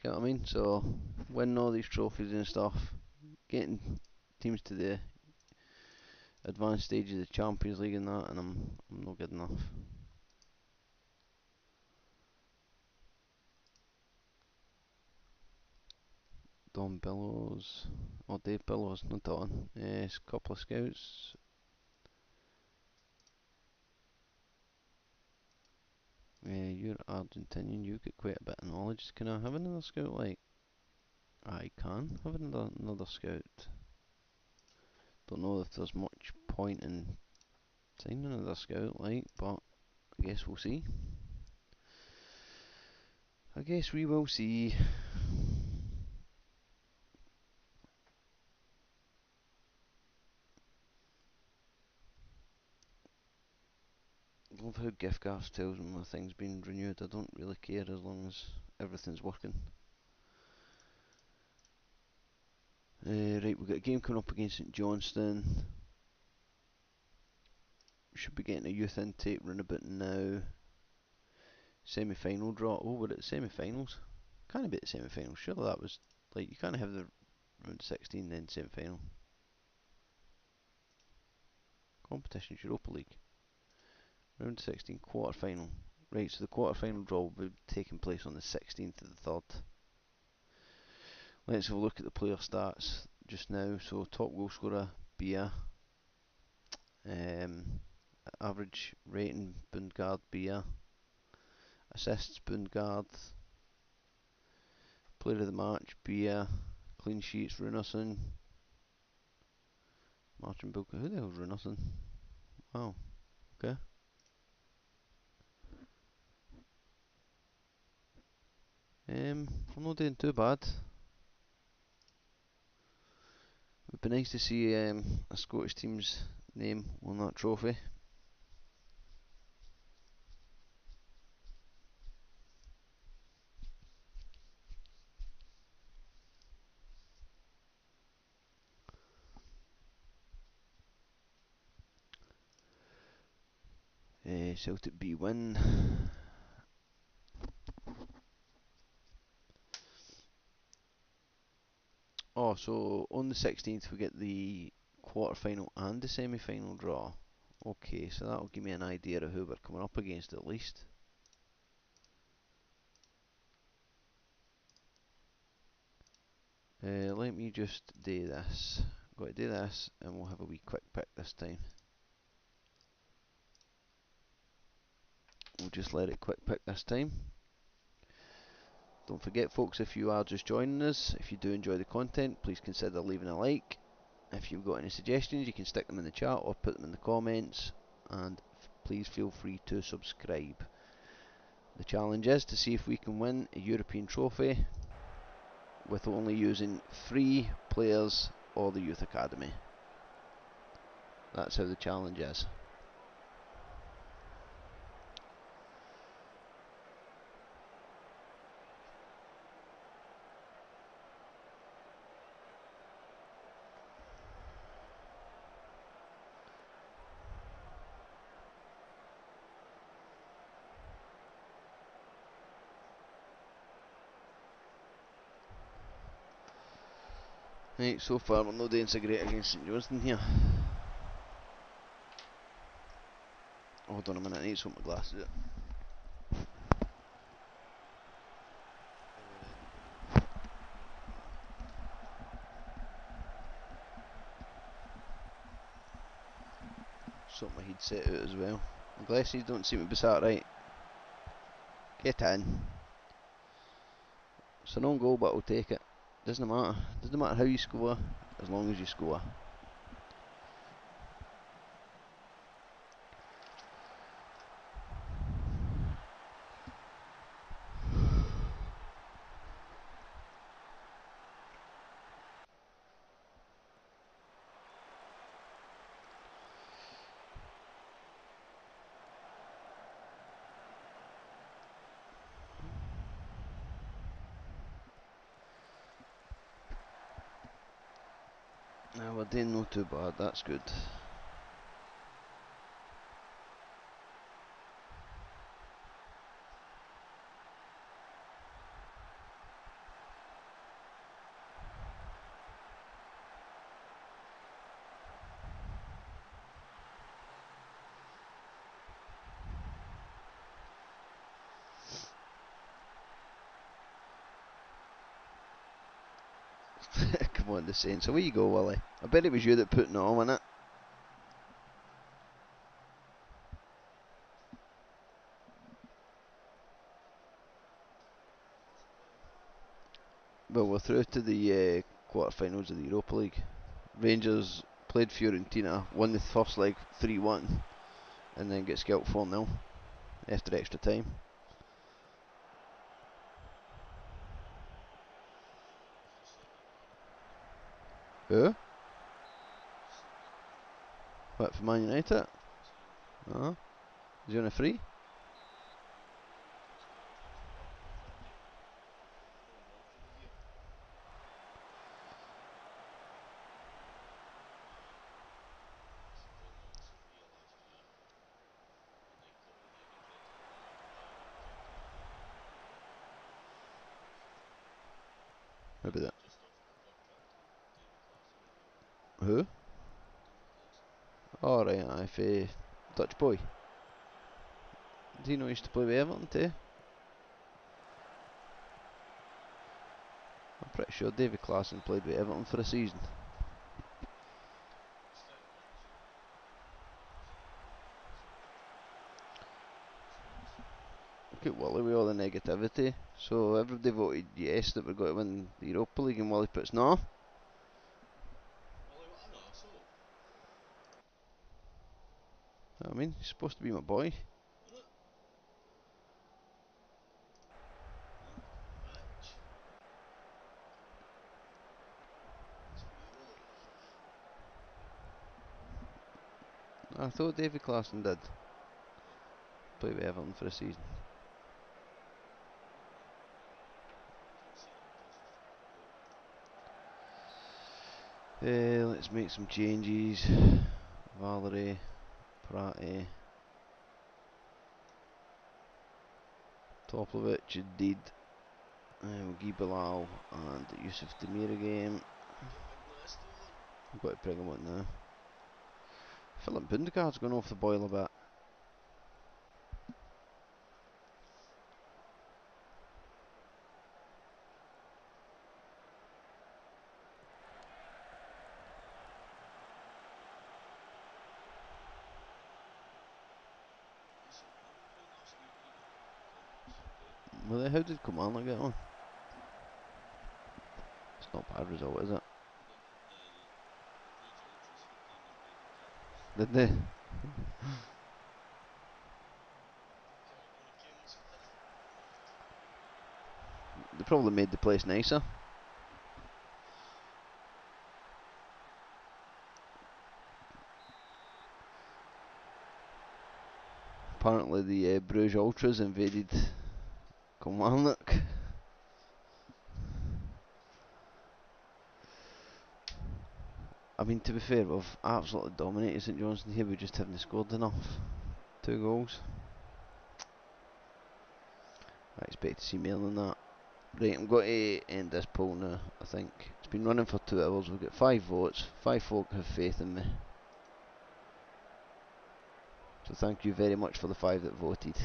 You know what I mean? So, winning all these trophies and stuff, getting teams to the advanced stage of the Champions League and that, and I'm not good enough. Don Billows, or Dave Billows, not Don. Yes, a couple of scouts. You're Argentinian, you get quite a bit of knowledge. Can I have another scout? Like, I can have another scout. Don't know if there's much point in signing another scout, like, but I guess we'll see. I guess we will see. Love how Giftgaff tells me my thing's been renewed. I don't really care as long as everything's working. Right, we've got a game coming up against St Johnstone. We should be getting a youth intake run about now. Semi-final draw. Oh, we're at semi-finals. Can't be at semi-finals. Surely that was like you can't have the round 16 then semi-final. Competitions Europa League. Round 16 quarter-final. Right, so the quarter-final draw will be taking place on the 16th of the 3rd. Let's have a look at the player stats just now. So top goal scorer, Bia. Average rating, Bundgaard, Bia. Assists, Bundgaard. Player of the match, Bia. Clean sheets, Runarsson. Martin Bilka. Who the hell's Runarsson? Wow, okay. I'm not doing too bad. It would be nice to see a Scottish team's name on that trophy. Celtic B win. so on the 16th we get the quarter-final and the semi-final draw. Okay, so that'll give me an idea of who we're coming up against at least. Let me just do this. I'm going to do this and we'll have a wee quick pick this time. We'll just let it quick pick this time. Don't forget, folks, if you are just joining us, if you do enjoy the content, please consider leaving a like. If you've got any suggestions, you can stick them in the chat or put them in the comments, and please feel free to subscribe. The challenge is to see if we can win a European trophy with only using 3 players or the youth academy. That's how the challenge is. Right, so far we're not doing so great against St Johnstone here. Hold on a minute, I need to sort my glasses out. Sort my headset out as well. My glasses don't seem to be sat right. Get in. It's an own goal, but I'll take it. Doesn't matter. Doesn't matter how you score, as long as you score. Now we're doing not too bad, that's good. Come on, the Saints. Away you go, Willie. I bet it was you that put it on, wasn't it? Well, we're through to the quarter-finals of the Europa League. Rangers played Fiorentina, won the first leg 3-1, and then get scalped 4-0 after extra time. Who? What, for Man United? Uh-huh. Is he on a free? Maybe that. Who? Oh, right, aye, for Dutch boy. Did he know he used to play with Everton too? I'm pretty sure David Klaassen played with Everton for a season. Look at Wally with all the negativity. So everybody voted yes that we're going to win the Europa League, and Wally puts no. I mean, he's supposed to be my boy. I thought David Klaassen did play with Everton for a season. Let's make some changes. Valerie, Prati, Toplivic, indeed. We'll give Bilal and Yusuf Demir a game. We've got to bring him on now. I feel like Bundegaard's going off the boil a bit. Well, how did Commander get on? It's not a bad result, is it? Did they? They probably made the place nicer. Apparently the Bruges Ultras invaded Kilmarnock. I mean, to be fair, we've absolutely dominated St Johnstone here, we just haven't scored enough. 2 goals. I expect to see more than that. Right, I'm going to end this poll now, I think. It's been running for 2 hours, we've got 5 votes. 5 folk have faith in me. So thank you very much for the 5 that voted.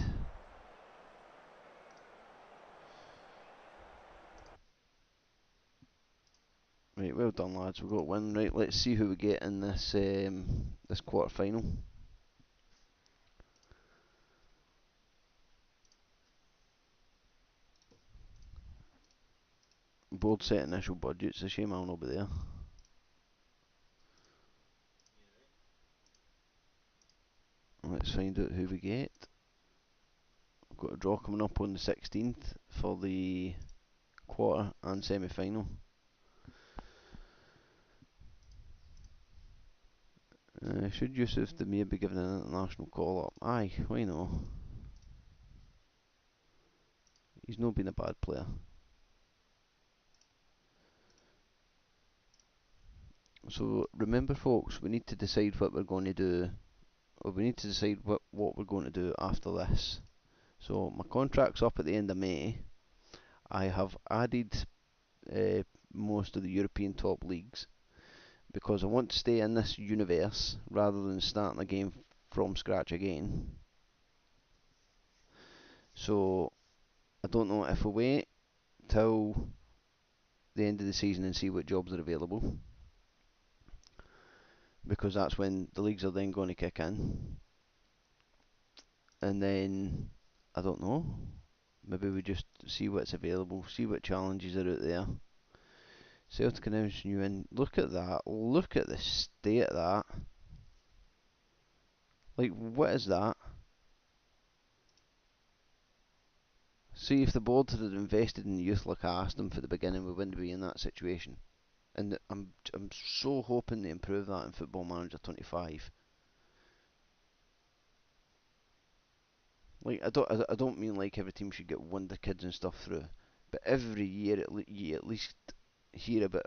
Right, well done lads, we've got a win. Right, let's see who we get in this quarter final. Board set initial budget, it's a shame I'll not be there. Let's find out who we get. We've got a draw coming up on the 16th for the quarter and semi-final. Should Yusuf Demir be given an international call-up? Aye, why not? He's not been a bad player. So remember folks, we need to decide what we're going to do, or we need to decide what we're going to do after this. So my contract's up at the end of May. I have added most of the European top leagues because I want to stay in this universe rather than starting a game from scratch again. So I don't know if we wait till the end of the season and see what jobs are available, because that's when the leagues are then going to kick in. And then, I don't know, maybe we just see what's available, see what challenges are out there. Celtic announced new in. Look at that. Look at the state of that. Like, what is that? See, if the board had invested in youth like I asked them for the beginning, we wouldn't be in that situation. And I'm so hoping they improve that in Football Manager 25. Like, I don't mean like every team should get wonder kids and stuff through, but every year you at least hear about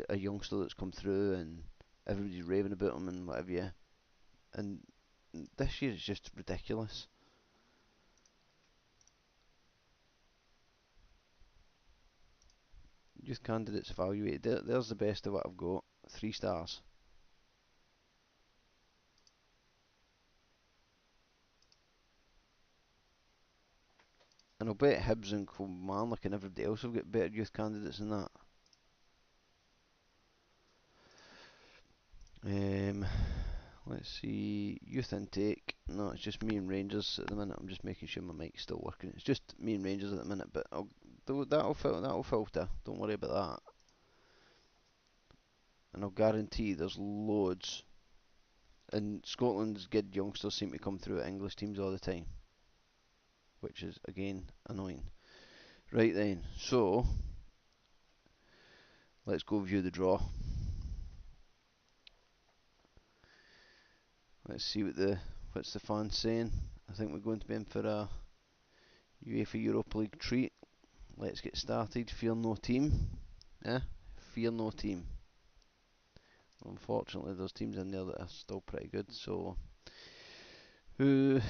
a youngster that's come through and everybody's raving about him and whatever. Yeah. And this year is just ridiculous. Youth candidates evaluated. There's the best of what I've got. 3 stars. And I'll bet Hibs and Kilmarnock and everybody else have got better youth candidates than that. Um, let's see. Youth intake. No, it's just me and Rangers at the minute. I'm just making sure my mic's still working. It's just me and Rangers at the minute, but that'll filter. Don't worry about that. And I'll guarantee there's loads. And Scotland's good youngsters seem to come through at English teams all the time, which is again annoying. Right then, so let's go view the draw. Let's see what's the fans saying. I think we're going to be in for a UEFA Europa League treat. Let's get started. Fear no team. Yeah, fear no team. Unfortunately, there's teams in there that are still pretty good. So, there's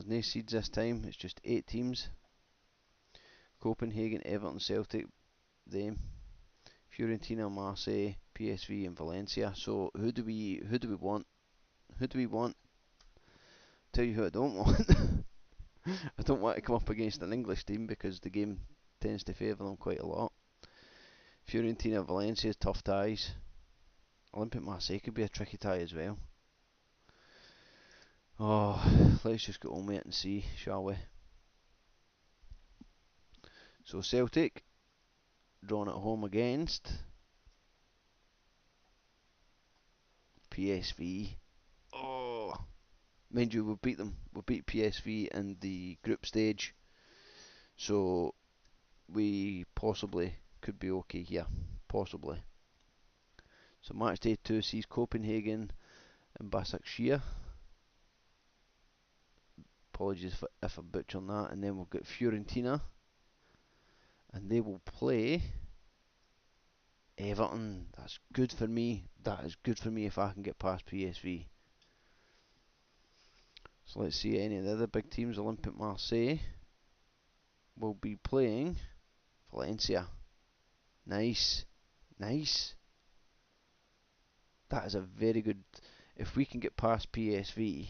no seeds this time. It's just 8 teams. Copenhagen, Everton, Celtic, them. Fiorentina, Marseille, PSV and Valencia. So who do we want? Who do we want? Tell you who I don't want. I don't want to come up against an English team because the game tends to favour them quite a lot. Fiorentina, Valencia, tough ties. Olympic Marseille could be a tricky tie as well. Oh, let's just get on with it and see, shall we? So Celtic, drawn at home against PSV. Oh, mind you, we'll beat them. We'll beat PSV in the group stage. So we possibly could be okay here. Possibly. So match day 2 sees Copenhagen and Başakşehir. Apologies if I'm butchering that. And then we'll get Fiorentina. And they will play Everton. That's good for me. That is good for me if I can get past PSV. So let's see any of the other big teams. Olympic Marseille will be playing Valencia. Nice. Nice. That is a very good. If we can get past PSV,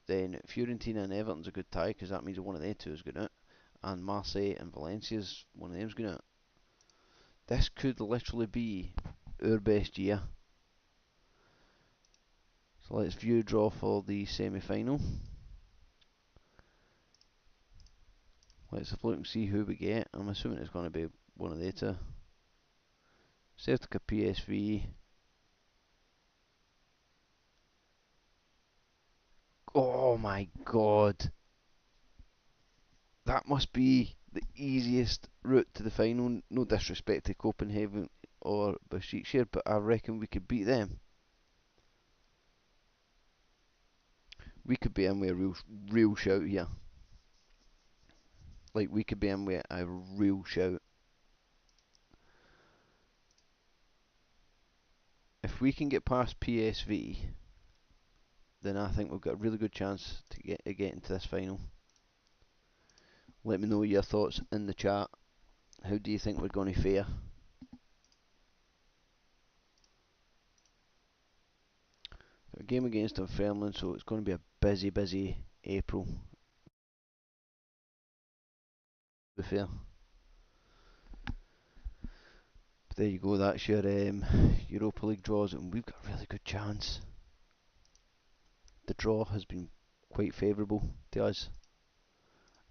then Fiorentina and Everton's a good tie because that means one of their two is going out, and Marseille and Valencia's one of them's going out. This could literally be our best year. So let's view draw for the semi-final. Let's have a look and see who we get. I'm assuming it's going to be one of the two. Celtic or PSV. Oh my god. That must be the easiest route to the final. No disrespect to Copenhagen or Besiktas, but I reckon we could beat them. We could be in with a real shout here. Like, we could be in with a real shout. If we can get past PSV, then I think we've got a really good chance to get into this final. Let me know your thoughts in the chat. How do you think we're going to fare? Got a game against Dunfermline, so it's going to be a busy April. To be fair. But there you go, that's your Europa League draws, and we've got a really good chance. The draw has been quite favourable to us.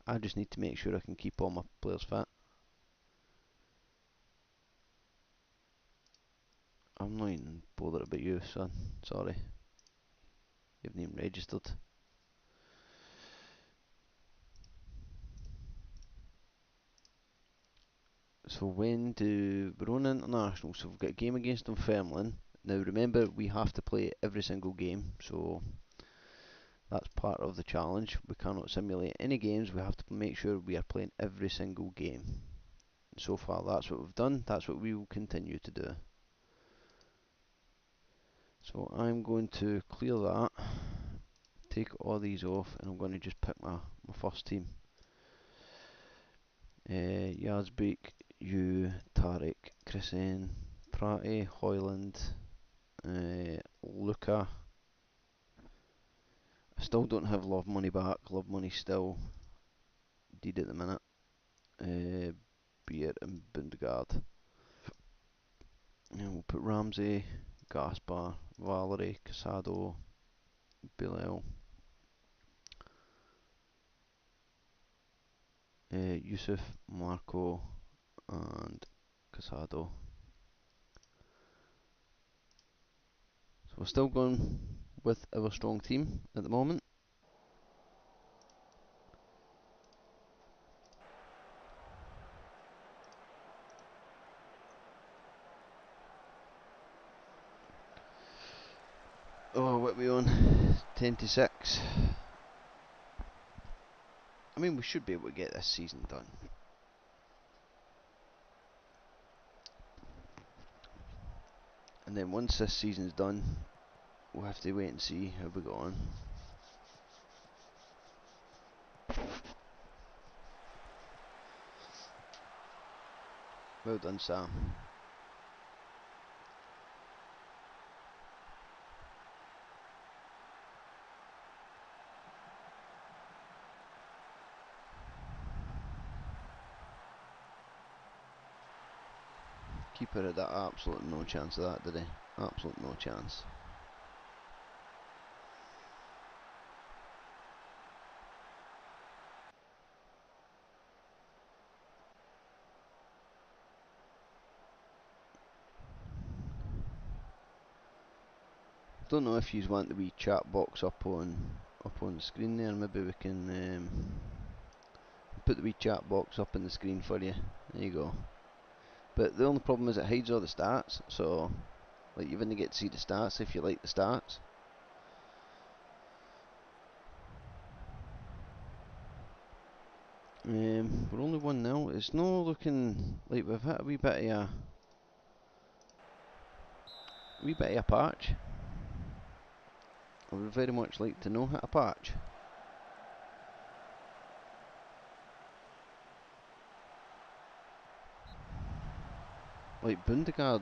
I just need to make sure I can keep all my players fit. I'm not even bothered about you, son. Sorry. You haven't even registered. So when do we're on international? So we've got a game against Dunfermline. Now remember, we have to play every single game, so that's part of the challenge. We cannot simulate any games. We have to make sure we are playing every single game. And so far, that's what we've done. That's what we will continue to do. So I'm going to clear that, take all these off, and I'm going to just pick my first team. Yazbek, Yu, Tarek, Chrisen, Prati, Hoyland, Luca. I still don't have Love Money back. Love Money still deed at the minute. Beer and Bundegard. And we'll put Ramsey, Gaspar, Valerie, Casado, Bilal, Yusuf, Marco, and Casado. So we're still going with our strong team at the moment. Oh, what are we on? 10 to 6. I mean, we should be able to get this season done. And then once this season's done, we'll have to wait and see how we go on. Well done, Sam. Keeper had absolutely no chance of that, did he? Absolutely no chance. Don't know if you want the wee chat box up on the screen there. Maybe we can put the wee chat box up on the screen for you. There you go. But the only problem is it hides all the stats, so like you wouldn't get to see the stats if you like the stats. We're only 1-0. It's not looking like we've hit a wee bit of a patch. I would very much like to know hit a patch. Like Bundegaard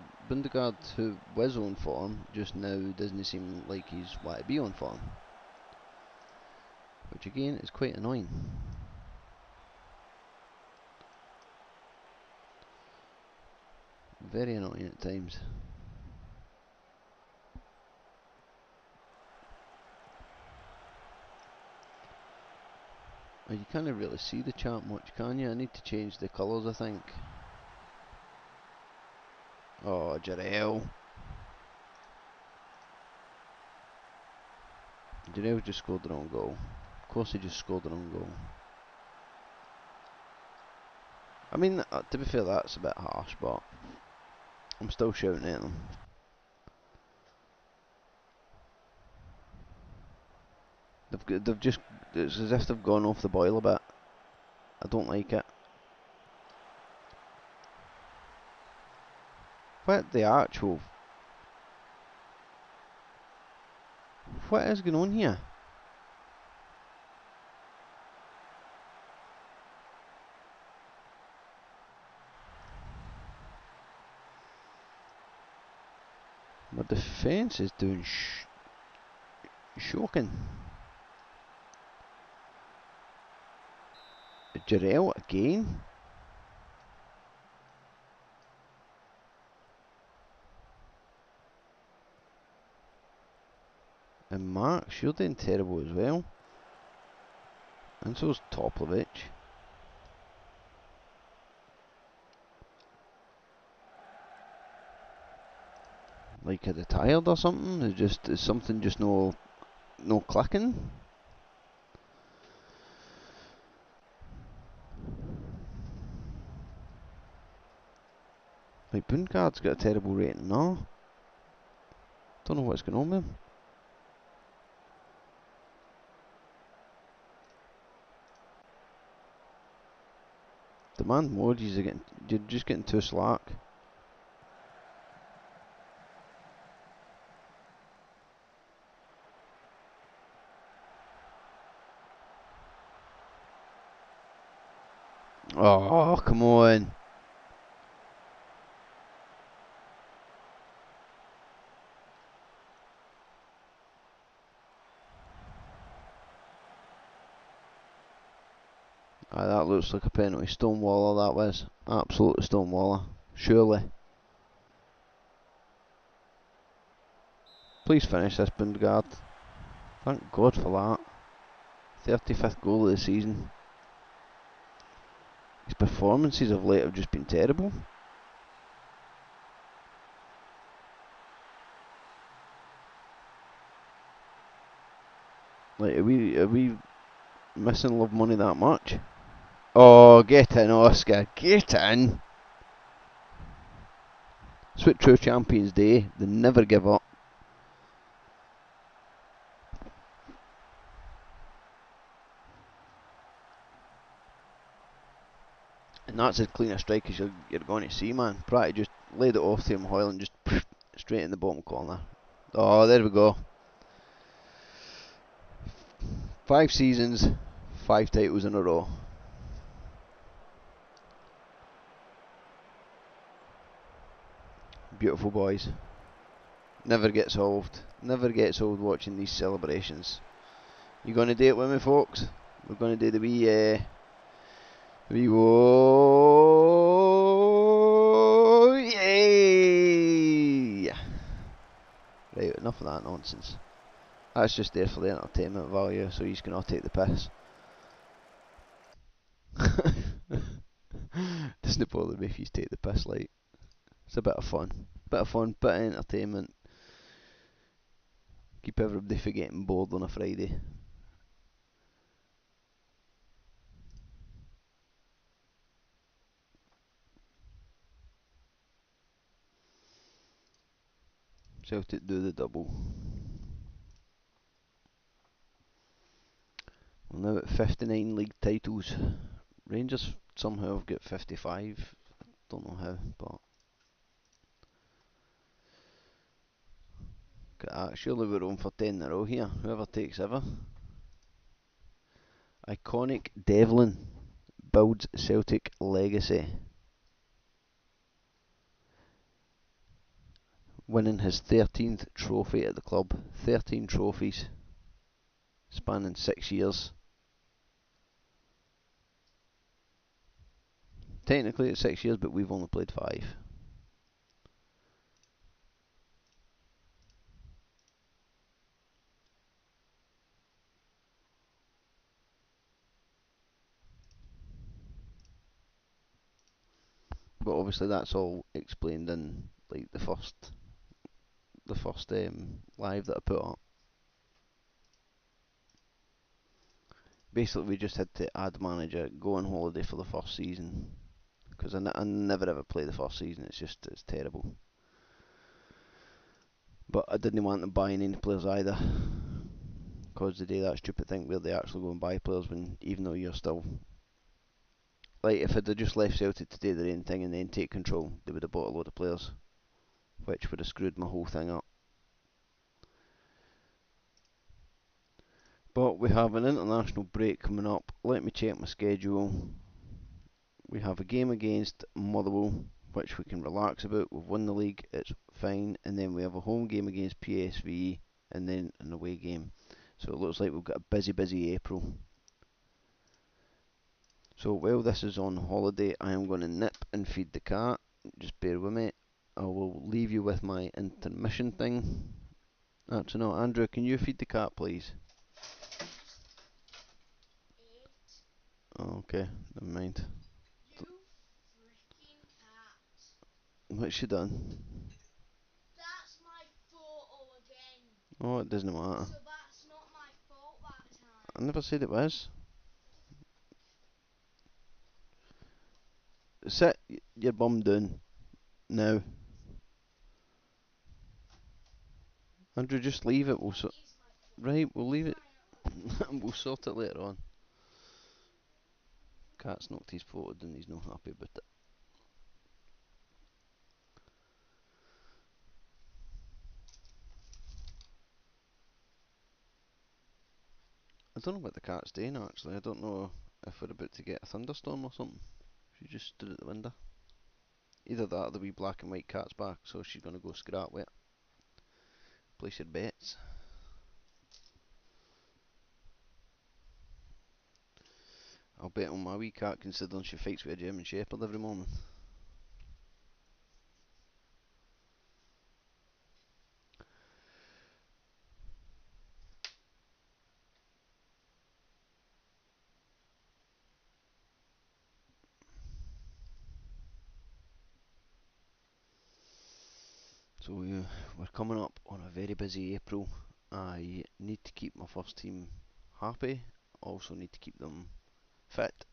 who was on form just now doesn't seem like he's what to be on form, which again is quite annoying. Very annoying at times. You can't really see the chat much, can you? I need to change the colours, I think. Oh, Jarell. Jarell just scored their own goal. Of course he just scored their own goal. I mean, to be fair, that's a bit harsh, but I'm still shouting at them. They've just, it's as if they've gone off the boil a bit. I don't like it. What the actual... What is going on here? My defence is doing shocking. Jarell again? And Marks, you're doing terrible as well. And so's Toplovich. Like, are they tired or something? Is something just no clicking? Like, Bundegaard's got a terrible rating, no? Don't know what's going on with him. Demand more, you're just getting too slack. Oh, come on. That looks like a penalty. Stonewaller, that was. Absolute Stonewaller. Surely. Please finish this, Bundegaard. Thank God for that. 35th goal of the season. His performances of late have just been terrible. Like, are we missing love money that much? Oh, get in, Oscar. Get in. It's what true champions do. They never give up. And that's as clean a strike as you're going to see, man. Pratt just laid it off to him, Hoyland just straight in the bottom corner. Oh, there we go. 5 seasons, 5 titles in a row. Beautiful boys. Never gets old. Never gets old watching these celebrations. You gonna do it with me, folks? We're gonna do the wee whoa, yay! enough of that nonsense. That's just there for the entertainment value, so he's gonna take the piss. Doesn't bother me if he's take the piss, like. It's a bit of fun. Bit of fun, bit of entertainment. Keep everybody from getting bored on a Friday. Celtic do the double. We're now at 59 league titles. Rangers somehow have got 55. Don't know how, but surely we're on for 10 in a row here. Whoever takes ever. Iconic Devlin builds Celtic legacy. Winning his 13th trophy at the club. 13 trophies spanning 6 years. Technically it's 6 years, but we've only played 5. But obviously that's all explained in like the first live that I put up. Basically, we just had to add manager, go on holiday for the first season, because I never ever play the first season. It's terrible. But I didn't want them buying any players either, because they do that stupid thing where they actually go and buy players when even though you're still like if I'd have just left Celtic to do their own thing and then take control, they would have bought a load of players, which would have screwed my whole thing up. But we have an international break coming up. Let me check my schedule. We have a game against Motherwell, which we can relax about. We've won the league, it's fine. And then we have a home game against PSV, and then an away game. So it looks like we've got a busy April. So while this is on holiday, I am going to nip and feed the cat. Just bear with me. I will leave you with my intermission thing. Actually, no, Andrew, can you feed the cat, please? Oh, okay, never mind. What's she done? That's my photo again. Oh, it doesn't matter. So that's not my fault that I time. never said it was. Sit your bum down now. Andrew, just leave it. Right, we'll leave it. We'll sort it later on. Cat's knocked his photo down. He's not happy about it. I don't know what the cat's doing actually. I don't know if we're about to get a thunderstorm or something. She just stood at the window. Either that or the wee black and white cat's back, so she's gonna go scrap with it. Place your bets. I'll bet on my wee cat considering she fights with a German Shepherd every morning. So we're coming up on a very busy April. I need to keep my first team happy. Also need to keep them fit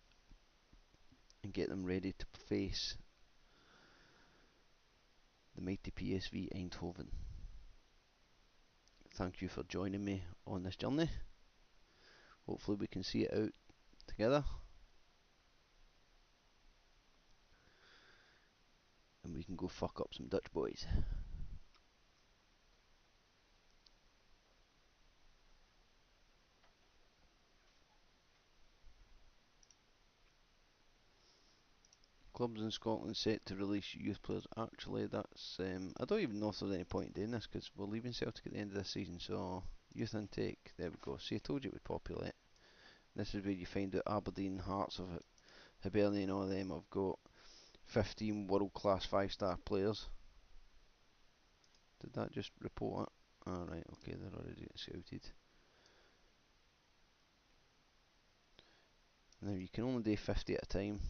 and get them ready to face the mighty PSV Eindhoven. Thank you for joining me on this journey. Hopefully we can see it out together and we can go fuck up some Dutch boys. Clubs in Scotland set to release youth players. Actually, that's I don't even know if there's any point in doing this because we're leaving Celtic at the end of this season. So youth intake. There we go. See, I told you it would populate. This is where you find out Aberdeen, Hearts of Hibernian, all of them have got 15 world class 5-star players. Did that just report it? Alright, okay, they're already getting scouted. Now you can only do 50 at a time.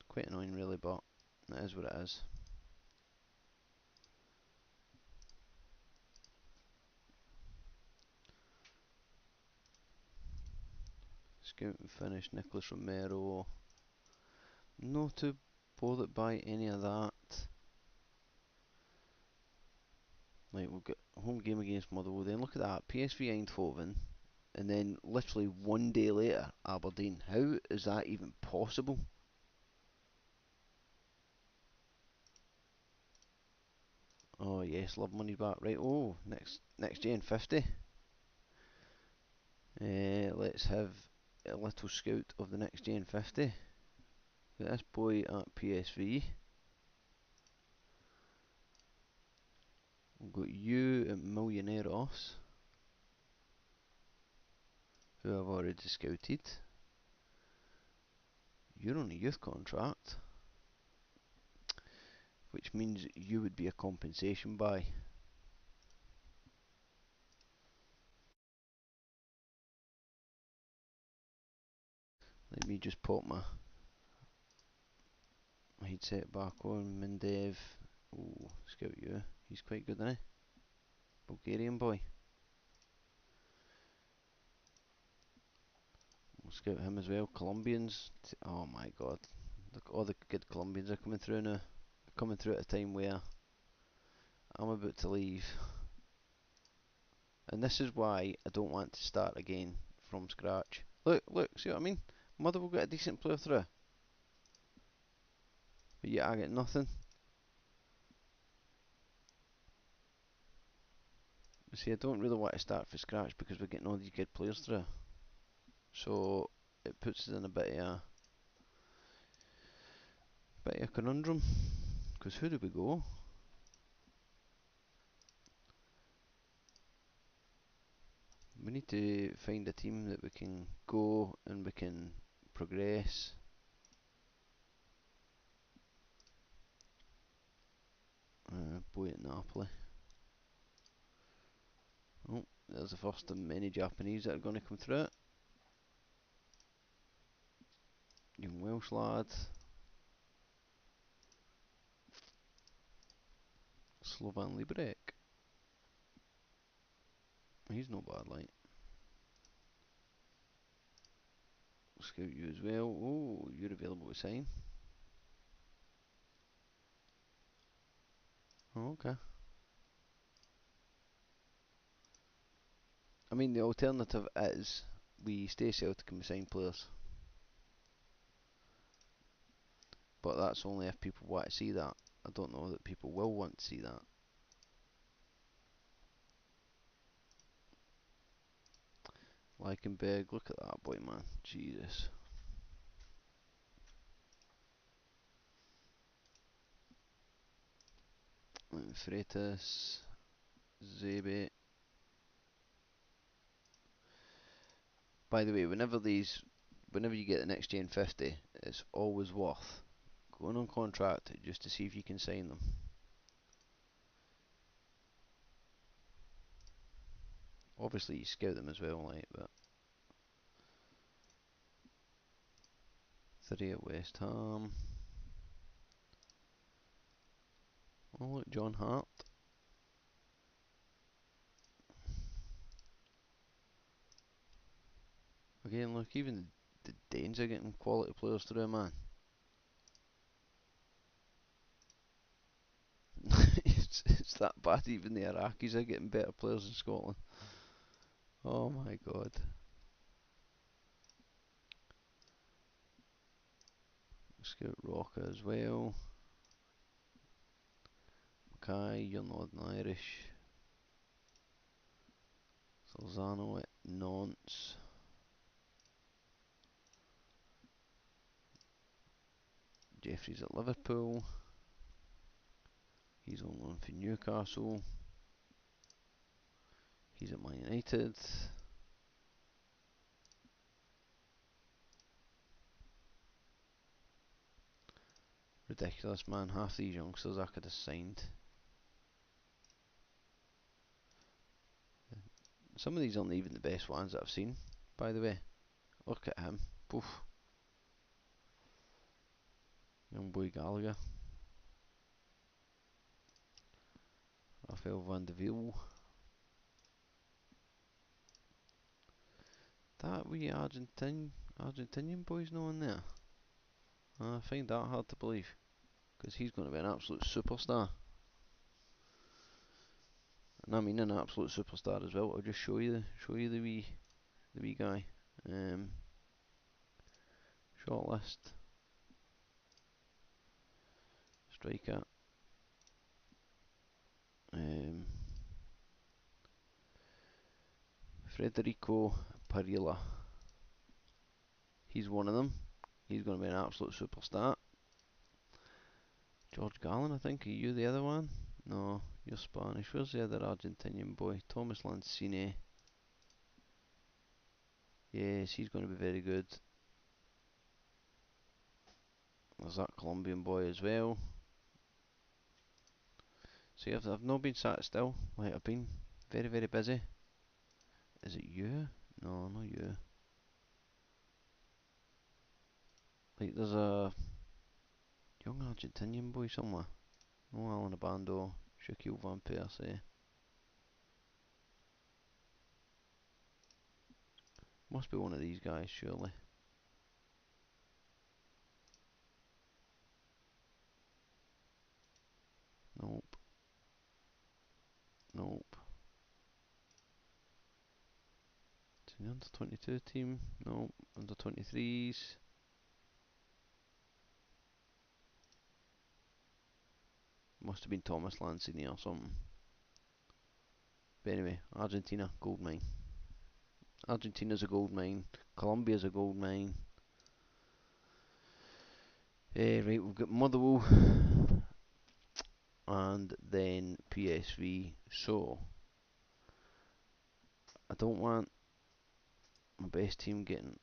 Quite annoying really, but it is what it is. Scout and finish, Nicholas Romero. Not too bothered by any of that. Right, we'll get a home game against Motherwell. Then look at that, PSV Eindhoven, and then literally one day later, Aberdeen. How is that even possible? Oh yes, love money back. Right, oh, next gen 50. Let's have a little scout of the next gen 50. This boy at PSV. We've got you at Millonarios, who I've already scouted. You're on a youth contract, which means you would be a compensation buy. Let me just pop my headset back on. Mindev. Ooh, scout you. He's quite good, isn't he? Bulgarian boy. We'll scout him as well. Colombians. Oh my god. Look, all the good Colombians are coming through now. Coming through at a time where I'm about to leave. And this is why I don't want to start again from scratch. Look, see what I mean? Mother will get a decent player through. But yeah, I get nothing. See, I don't really want to start from scratch because we're getting all these good players through. So it puts us in a bit of a conundrum. Because who do we go? We need to find a team that we can go and we can progress. Boy at Napoli. Oh, there's the first of many Japanese that are going to come through it. Young Welsh lad. Slovan Liberec. He's no bad, like. Scout you as well. Oh, you're available to sign. Oh, okay. I mean, the alternative is we stay Celtic and we sign players. But that's only if people want to see that. I don't know that people will want to see that. Leichenberg, look at that boy, man. Jesus. Freitas, Zebe. By the way, whenever you get the next gen 50, it's always worth going on contract just to see if you can sign them. Obviously, you scout them as well, like, but 3 at West Ham. Oh, look, John Hart. Again, look, even the Danes are getting quality players through, man. It's that bad. Even the Iraqis are getting better players in Scotland. Oh my god. Scout Rocker as well. Mackay, you're Northern Irish. Salzano at Nantes. Jeffries at Liverpool. He's on loan for Newcastle. He's at Man United. Ridiculous, man. Half these youngsters I could have signed. Some of these aren't even the best ones that I've seen, by the way. Look at him. Poof. Young boy Gallagher. Rafael van de Wiel. That wee Argentinian boy's not in there. I find that hard to believe, because he's going to be an absolute superstar. And I mean an absolute superstar as well. I'll just show you the wee guy. Shortlist. Striker. Federico Parilla. He's one of them. He's going to be an absolute superstar. George Gallen, I think. Are you the other one? No, you're Spanish. Where's the other Argentinian boy? Thomas Lancini. Yes, he's going to be very good. There's that Colombian boy as well. See, I've not been sat still. Like, I've been very, very busy. Is it you? No, not you. Like, there's a young Argentinian boy somewhere. No Alan Abando, Shaquille Van Persie. Must be one of these guys, surely. Nope. Nope. It's the under 22 team. Nope. Under 23s. Must have been Thomas Lancini or something. But anyway, Argentina, gold mine. Argentina's a gold mine. Colombia's a gold mine. Right, we've got Motherwell and then PSV. So, I don't want my best team getting.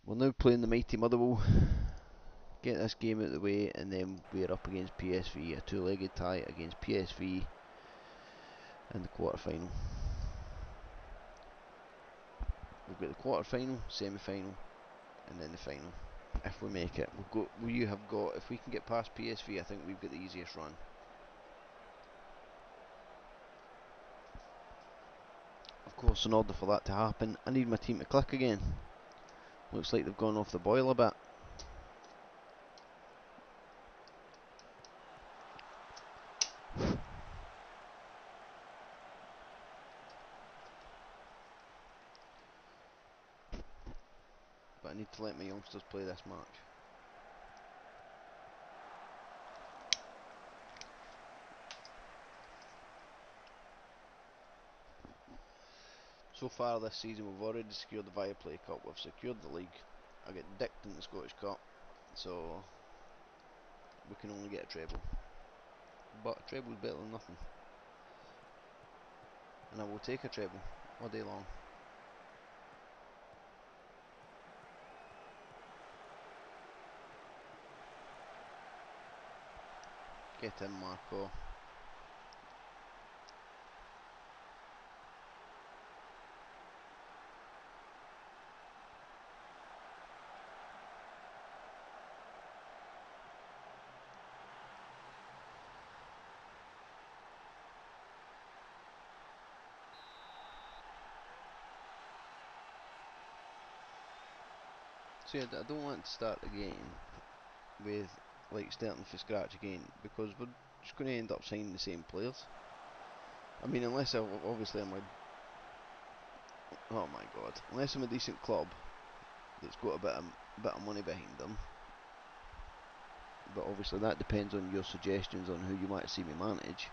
We're now playing the mighty Motherwell. Get this game out of the way, and then we're up against PSV, a two-legged tie against PSV in the quarter-final. We've got the quarter-final, semi-final, and then the final. If we make it, you have got. If we can get past PSV, I think we've got the easiest run. Of course, in order for that to happen, I need my team to click again. Looks like they've gone off the boil a bit. But I need to let my youngsters play this match. So far this season we've already secured the Viaplay Cup, we've secured the league. I get dicked in the Scottish Cup, so we can only get a treble. But a treble is better than nothing. And I will take a treble all day long. Get in, Marco. See, I don't want to start again with like starting from scratch again because we're just going to end up signing the same players. I mean, unless obviously I'm a oh my god, unless I'm a decent club that's got a bit of money behind them. But obviously that depends on your suggestions on who you might see me manage.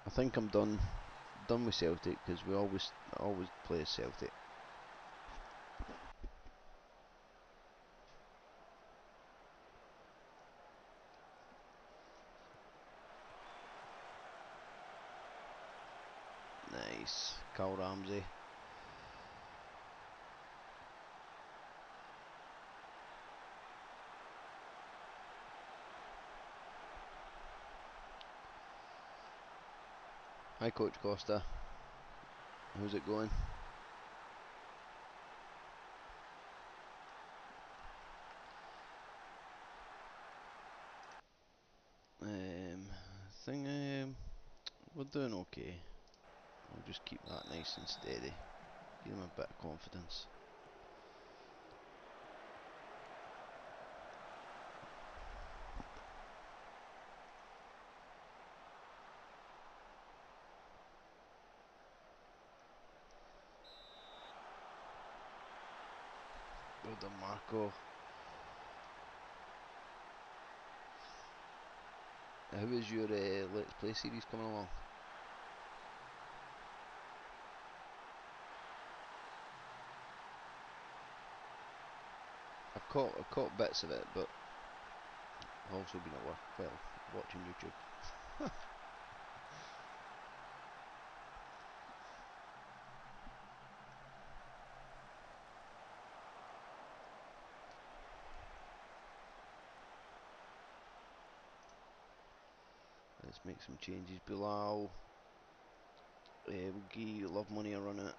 I think I'm done with Celtic because we always play as Celtic. Nice, Carl Ramsey. Hi, Coach Costa. How's it going? Thing, we're doing okay. I'll just keep that nice and steady. Give them a bit of confidence. Well done, Marco. How is your Let's Play series coming along? I've caught bits of it, but I've also been at work, well, watching YouTube. Let's make some changes. Bilal, we'll give you Love Money a run at.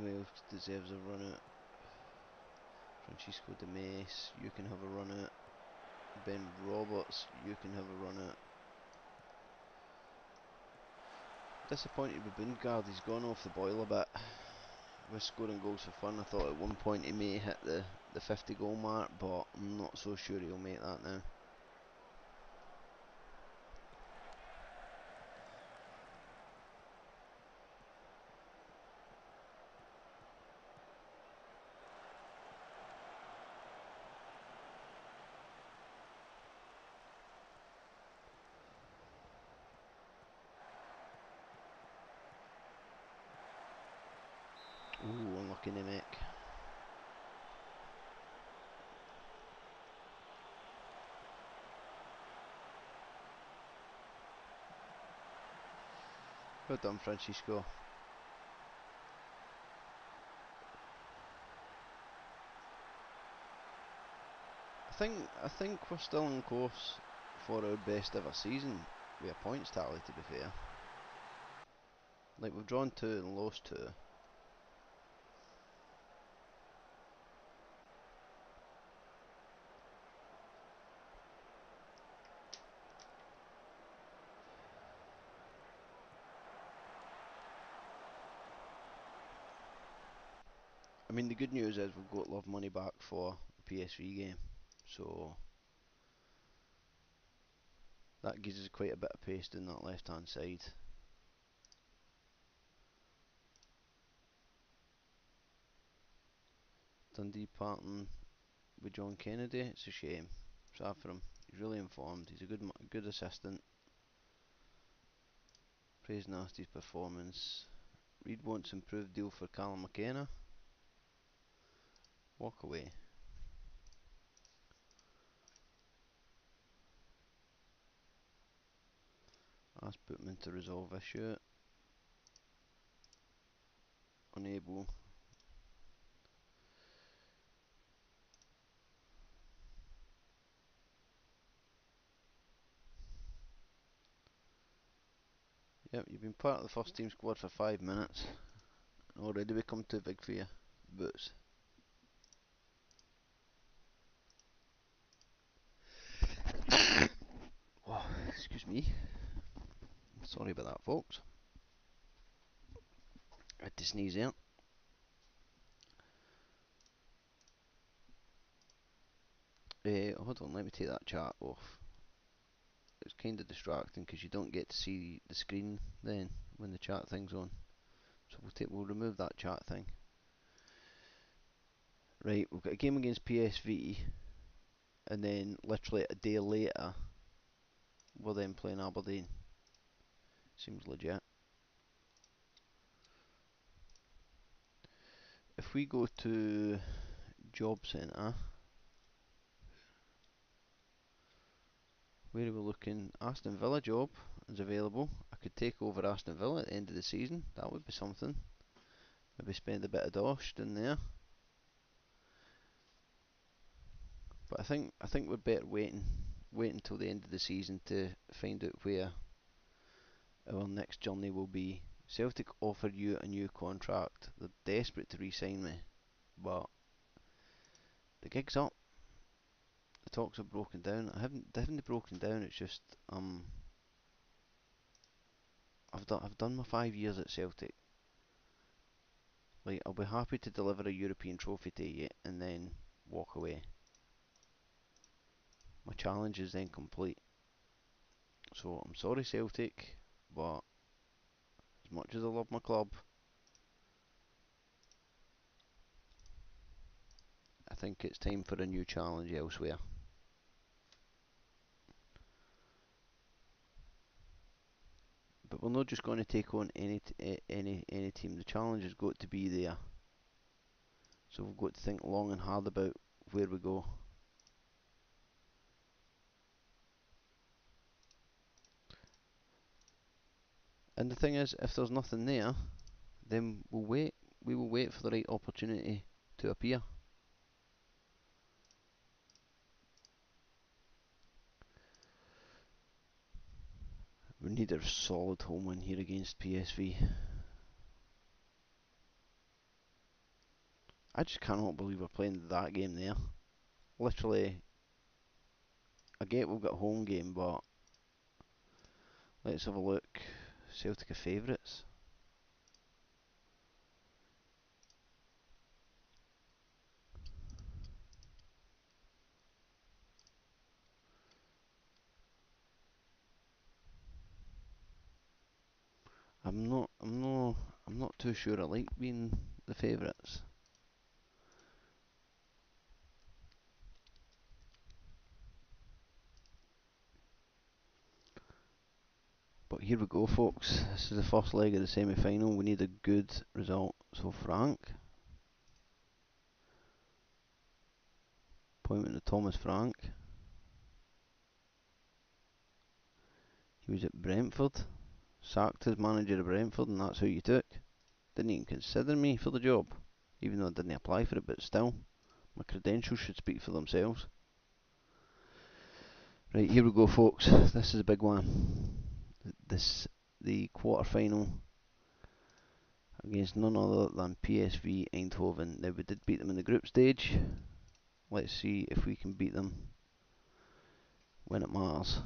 Who else deserves a run at? Francisco de Mes, you can have a run at. Ben Roberts, you can have a run at. Disappointed with Bundgaard, he's gone off the boil a bit. With scoring goals for fun, I thought at one point he may hit the 50 goal mark, but I'm not so sure he'll make that now. Ooh, unlucky Nemec. Well done, Francisco. I think we're still on course for our best ever season with a points tally, to be fair. Like, we've drawn 2 and lost 2. I mean, the good news is we've got Love Money back for the PSV game, so that gives us quite a bit of pace in that left hand side. Dundee parting with John Kennedy, it's a shame. Sad for him. He's really informed. He's a good assistant. Praise Nasty's performance. Reid wants improved deal for Callum McKenna. Walk away. Ask Bootman to resolve issue. Unable. Yep, you've been part of the first team squad for 5 minutes. Already become too big for you. Boots. Oh, excuse me. Sorry about that, folks. I had to sneeze there. Hold on, let me take that chat off. It's kind of distracting because you don't get to see the screen then when the chat thing's on. So we'll remove that chat thing. Right, we've got a game against PSV, and then literally a day later, we're then playing Aberdeen. Seems legit. If we go to Job Centre, where are we looking? Aston Villa job is available. I could take over Aston Villa at the end of the season. That would be something. Maybe spend a bit of dosh in there. But I think we're better wait until the end of the season to find out where our next journey will be. Celtic offer you a new contract. They're desperate to re-sign me, but the gig's up. The talks are broken down. They haven't broken down. It's just I've done my 5 years at Celtic. Like, I'll be happy to deliver a European trophy to you and then walk away. My challenge is then complete. So I'm sorry, Celtic, but as much as I love my club, I think it's time for a new challenge elsewhere. But we're not just going to take on any team. The challenge has got to be there. So we've got to think long and hard about where we go. And the thing is, if there's nothing there, then we'll wait. We will wait for the right opportunity to appear. We need a solid home win here against PSV. I just cannot believe we're playing that game there. Literally, I get we've got a home game, but let's have a look. Celtic are favourites. I'm not. I'm not. I'm not too sure I like being the favourites. But here we go, folks. This is the first leg of the semi-final. We need a good result. So Frank, appointment of Thomas Frank. He was at Brentford, sacked as manager of Brentford, and that's who you took. Didn't even consider me for the job, even though I didn't apply for it. But still, my credentials should speak for themselves. Right, here we go, folks. This is a big one. The quarter-final against none other than PSV Eindhoven. Now, we did beat them in the group stage. Let's see if we can beat them when it matters.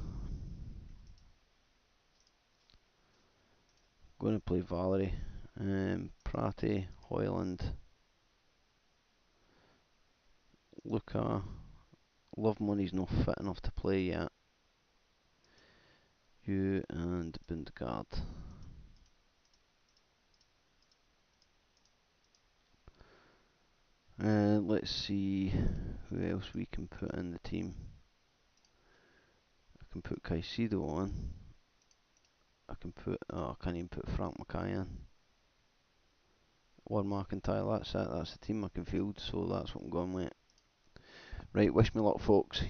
Going to play Valerie, Prate, Hoyland, Luca. Love Money's not fit enough to play yet. You and Bundgaard. Let's see who else we can put in the team. I can put Caicedo on. I can put. Oh, I can't even put Frank Mackay in. Or McIntyre. That's it. That's the team I can field. So that's what I'm going with. Right. Wish me luck, folks.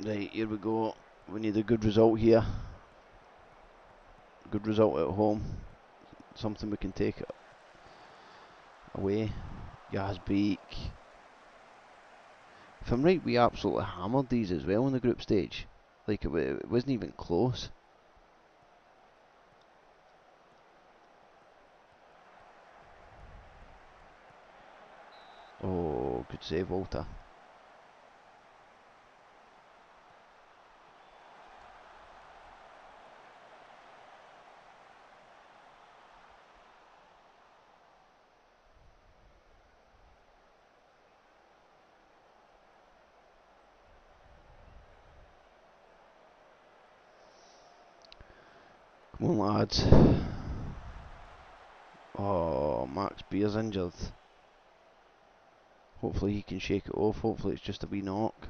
Right. Here we go. We need a good result here. Good result at home. Something we can take away. Yazbeek. If I'm right, we absolutely hammered these as well in the group stage. Like, it wasn't even close. Good save, Walter. Come on, lads. Oh, Max Beer's injured. Hopefully he can shake it off. Hopefully it's just a wee knock.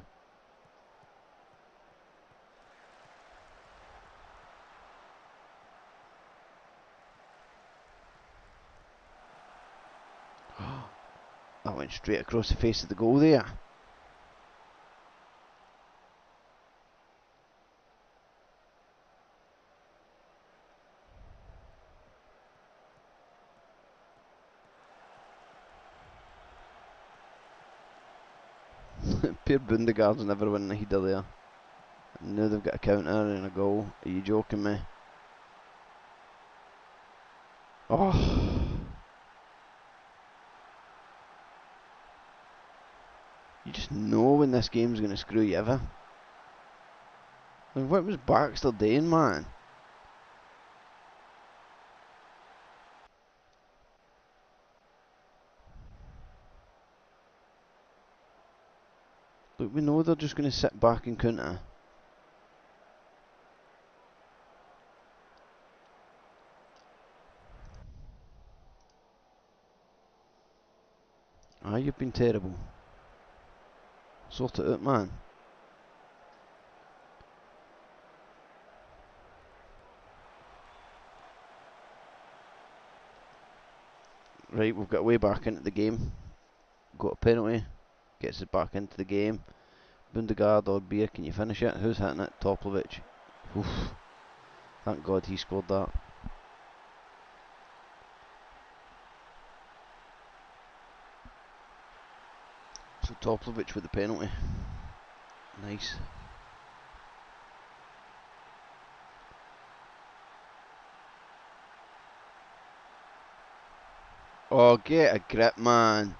That went straight across the face of the goal there. Pierre Bundegaard's never winning a header there. Now they've got a counter and a goal. Are you joking me? Oh. You just know when this game's going to screw you over. Like, what was Baxter doing, man? Look, we know they're just going to sit back and counter. Ah, you've been terrible. Sort it out, man. Right, we've got way back into the game. Got a penalty. Gets us back into the game. Bundegaard or Beer, can you finish it? Who's hitting it? Toplovic. Oof. Thank God he scored that. So Toplovic with the penalty. Nice. Oh, get a grip, man.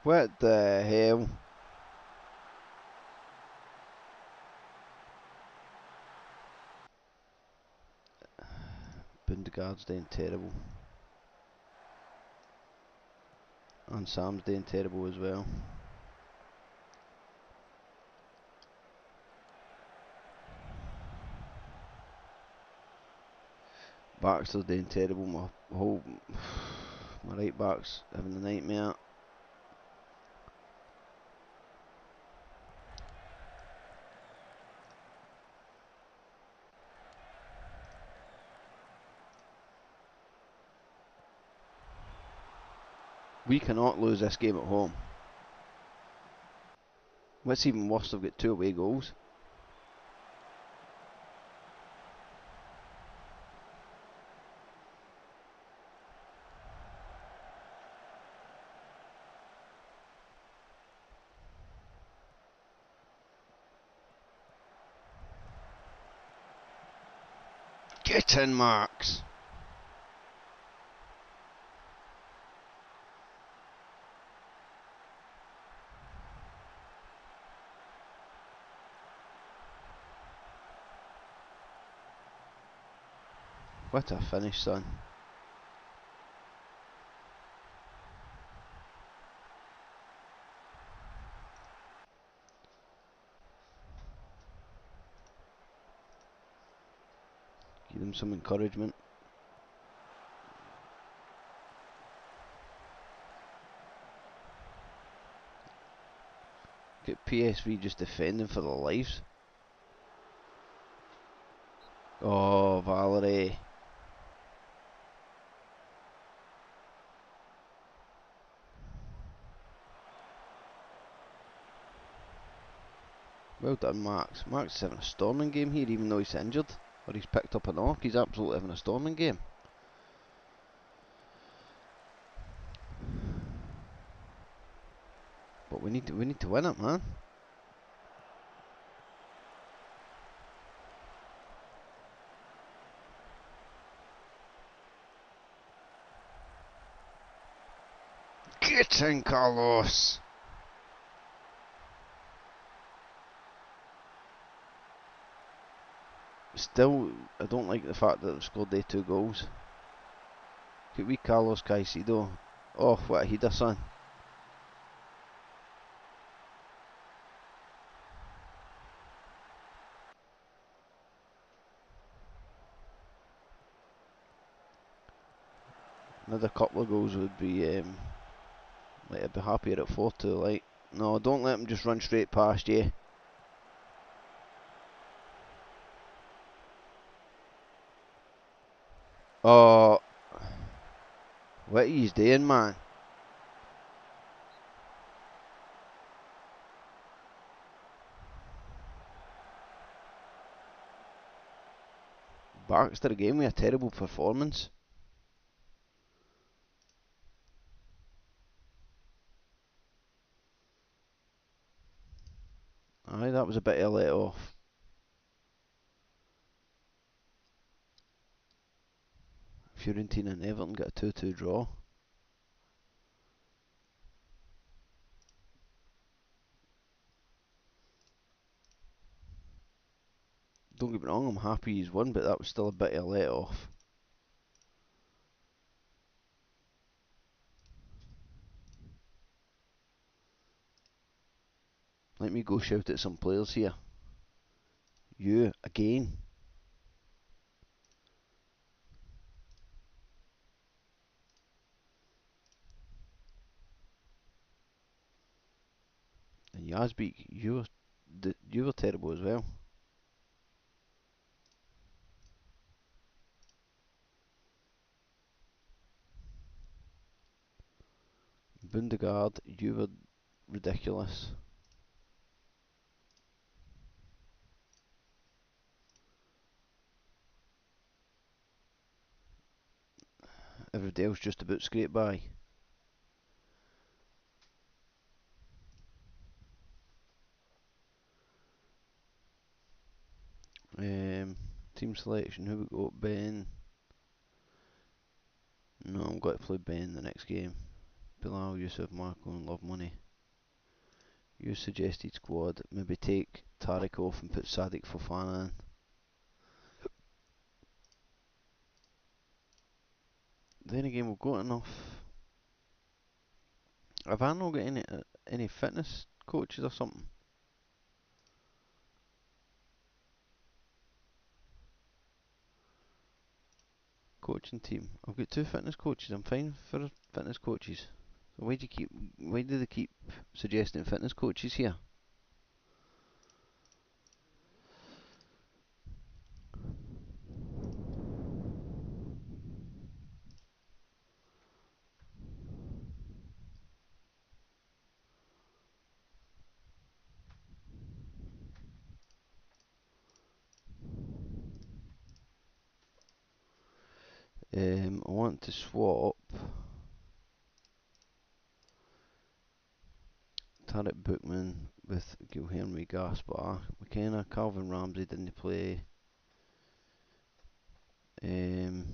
What the hell? Bundegaard's doing terrible. And Sam's doing terrible as well. Baxter's doing terrible. My right back's having a nightmare. We cannot lose this game at home. What's even worse, they've got 2 away goals. Get in, Max! What a finish, son. Give them some encouragement. Get PSV just defending for their lives. Oh, Valerie. Well done, Max. Max is having a storming game here, even though he's injured. Or he's picked up a knock. He's absolutely having a storming game. But we need to win it, man. in, Carlos. Still, I don't like the fact that they've scored their 2 goals. Could we Carlos Caicedo? Oh, what a header, son. Another couple of goals would be, like, I'd be happier at 4-2, like. No, don't let him just run straight past you. Oh, what he's doing, man. Baxter again with a terrible performance. Aye, that was a bit of a let off. Fiorentina and Everton got a 2-2 draw. Don't get me wrong, I'm happy he's won, but that was still a bit of a let off. Let me go shout at some players here. You, again. And Yazbeek, you were terrible as well. Bundegaard, you were ridiculous. Everybody else just about scraped by. Team selection, who we got? Ben. No, I'm going to play Ben the next game. Bilal, Yusuf, Marco and Love Money. You suggested squad, maybe take Tariq off and put Sadiq Fofana in. Then again, we've got enough. Have I not got any fitness coaches or something? Coaching team. I've got 2 fitness coaches. I'm fine for fitness coaches. So why do they keep suggesting fitness coaches here? I want to swap Tarek Bookman with Gilhenry Gaspar. McKenna, Calvin Ramsey didn't play. Um,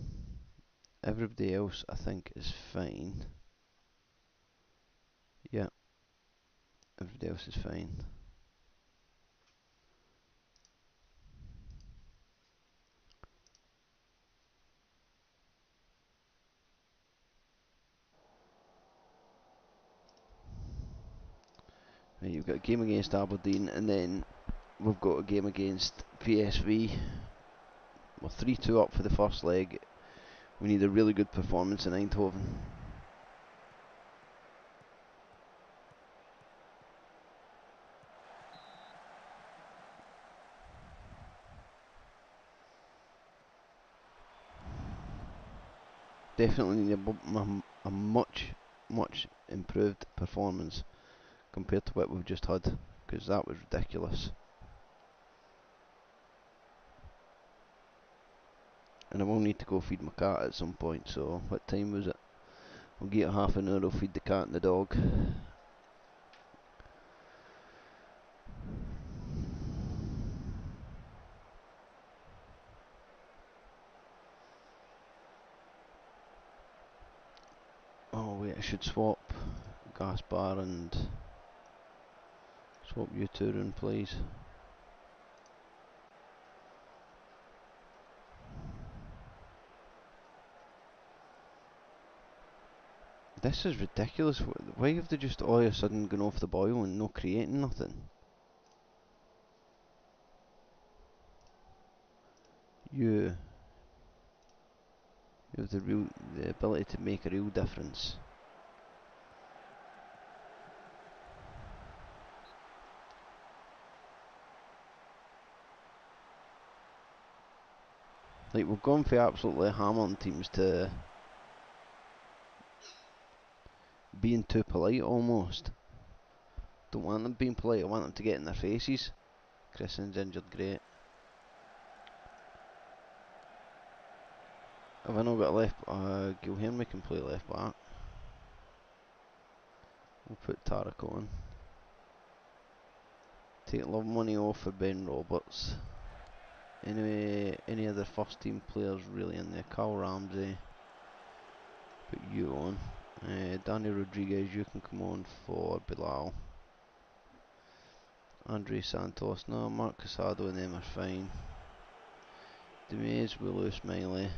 Everybody else I think is fine. Yeah, everybody else is fine. Right, you've got a game against Aberdeen and then we've got a game against PSV. We're 3-2 up for the first leg. We need a really good performance in Eindhoven. Definitely need a much improved performance compared to what we've just had, because that was ridiculous. And I will need to go feed my cat at some point, so what time was it? We'll get half an hour, I'll feed the cat and the dog. Oh wait, I should swap gas bar and swap you two in, please. This is ridiculous. Why have they just all of a sudden gone off the boil and no creating nothing? You have the ability to make a real difference. Like, we've gone for absolutely hammering teams to being too polite almost. Don't want them being polite, I want them to get in their faces. Christen's injured, great. Have I not got a left? Gilhenry can play left back. We'll put Tarek on. Take a lot of money off for Ben Roberts. Anyway, any other first team players really in there? Carl Ramsey. Put you on. Danny Rodriguez, you can come on for Bilal. Andre Santos, no. Mark Casado and them are fine. Demaze, Willow, Smiley.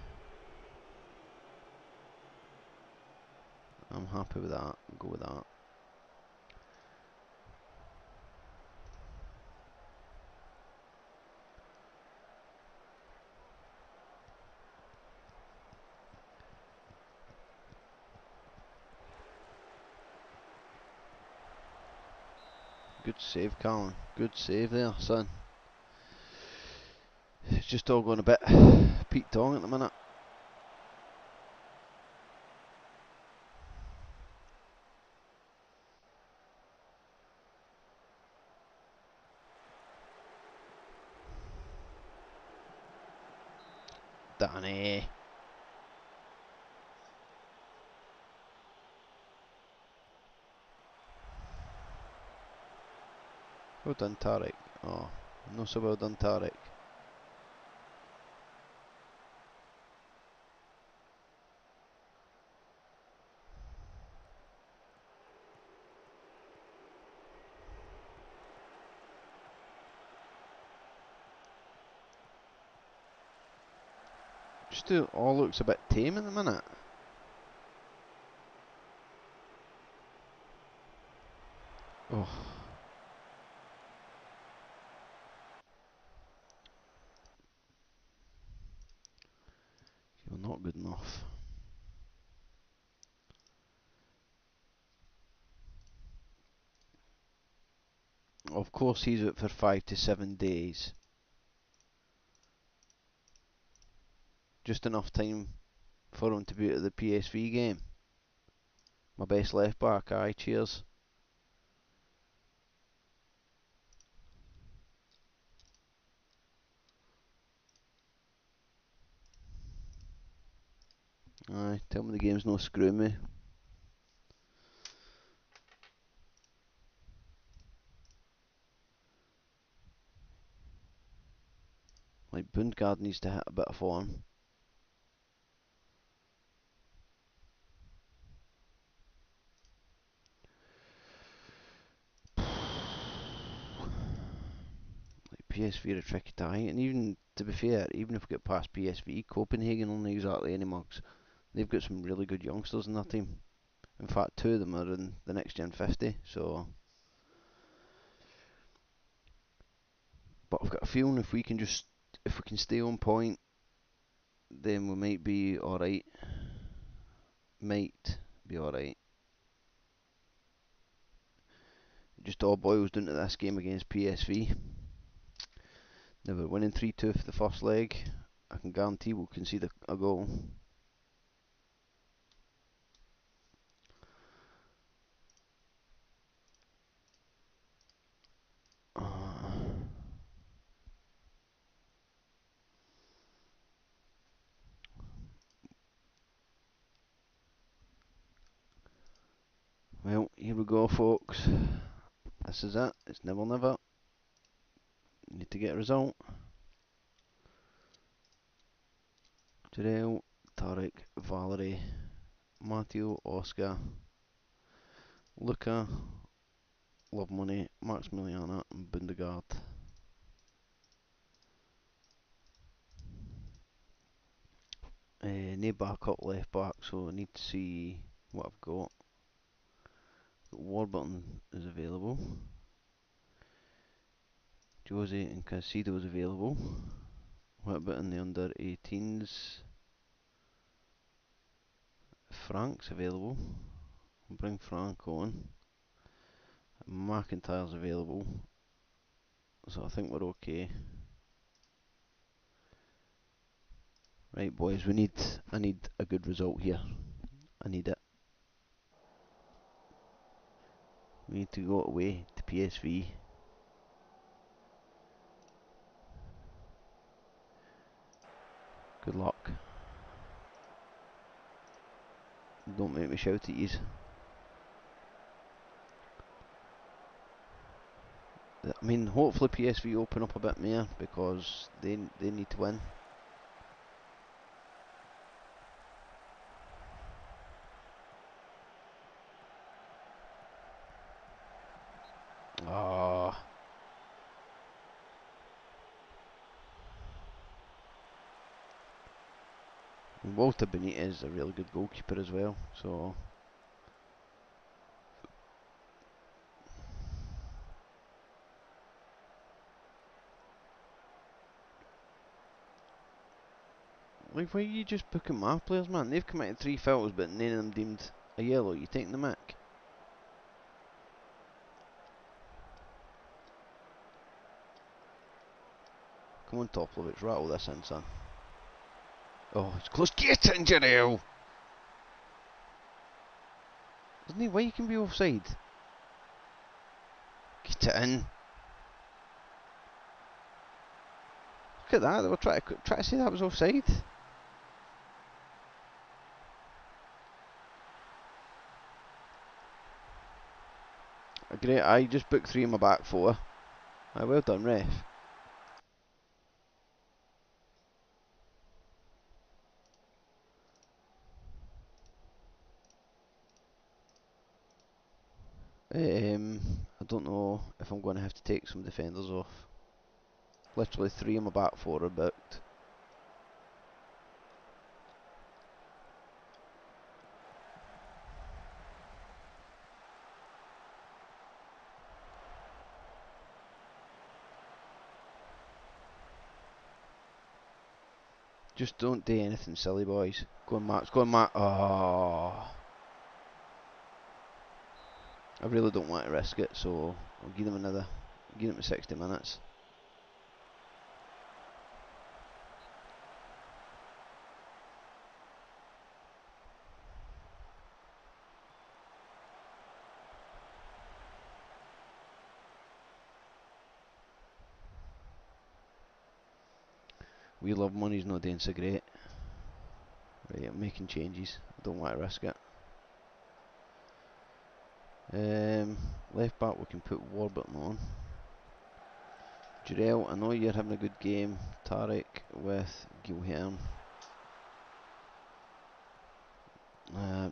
I'm happy with that. We'll go with that. Good save, Colin. Good save there, son. It's just all going a bit Pete Tong at the minute. Danny. Well done, Tarek. Oh, not so well done, Tarek. Just all looks a bit tame at the minute. Oh. You're not good enough. Of course he's out for 5 to 7 days. Just enough time for him to be at the PSV game. My best left back, aye, cheers. Aye, tell me the game's no screw me. Like, Bundgaard needs to hit a bit of form. Like, PSV are a tricky tie, and even, to be fair, even if we get past PSV, Copenhagen aren't exactly any mugs. They've got some really good youngsters in their team. In fact, two of them are in the next gen 50, so... But I've got a feeling if we can stay on point, then we might be alright. Might be alright. It just all boils down to this game against PSV. Now we're winning 3-2 for the first leg. I can guarantee we'll concede a goal. Well, here we go, folks. This is it. It's never never. Need to get a result. Jarell, Tarek, Valerie, Matthew, Oscar, Luca, Love Money, Maximiliana, and Bundegaard. No backup left back, so I need to see what I've got. Warburton is available. Jose and Casido is available. What about in the under 18s? Frank's available. I'll bring Frank on. McIntyre's available. So I think we're okay. Right, boys, I need a good result here. I need it. We need to go away to PSV. Good luck. Don't make me shout at yous. I mean, hopefully PSV open up a bit more because they need to win. Ah. Walter Benitez is a really good goalkeeper as well, so like, why are you just booking my players, man? They've committed 3 fouls, but none of them deemed a yellow. You taking the mick? Come on, Toplovic, rattle this in, son. Oh, it's close. Get in, Janelle! Isn't he? Why you can be offside? Get it in. Look at that. They were trying to say that was offside. Great. I just booked 3 in my back 4. Well done, ref. I don't know if I'm going to have to take some defenders off. Literally 3 in my back 4 are booked. Just don't do anything silly, boys. Go on, Max. Go on, Max. Oh. I really don't want to risk it, so I'll give them another. Give them 60 minutes. We Love Money's not doing so great. Right, I'm making changes. I don't want to risk it. Left back, we can put Warburton on. Jarell, I know you're having a good game. Tarek with Gilherme.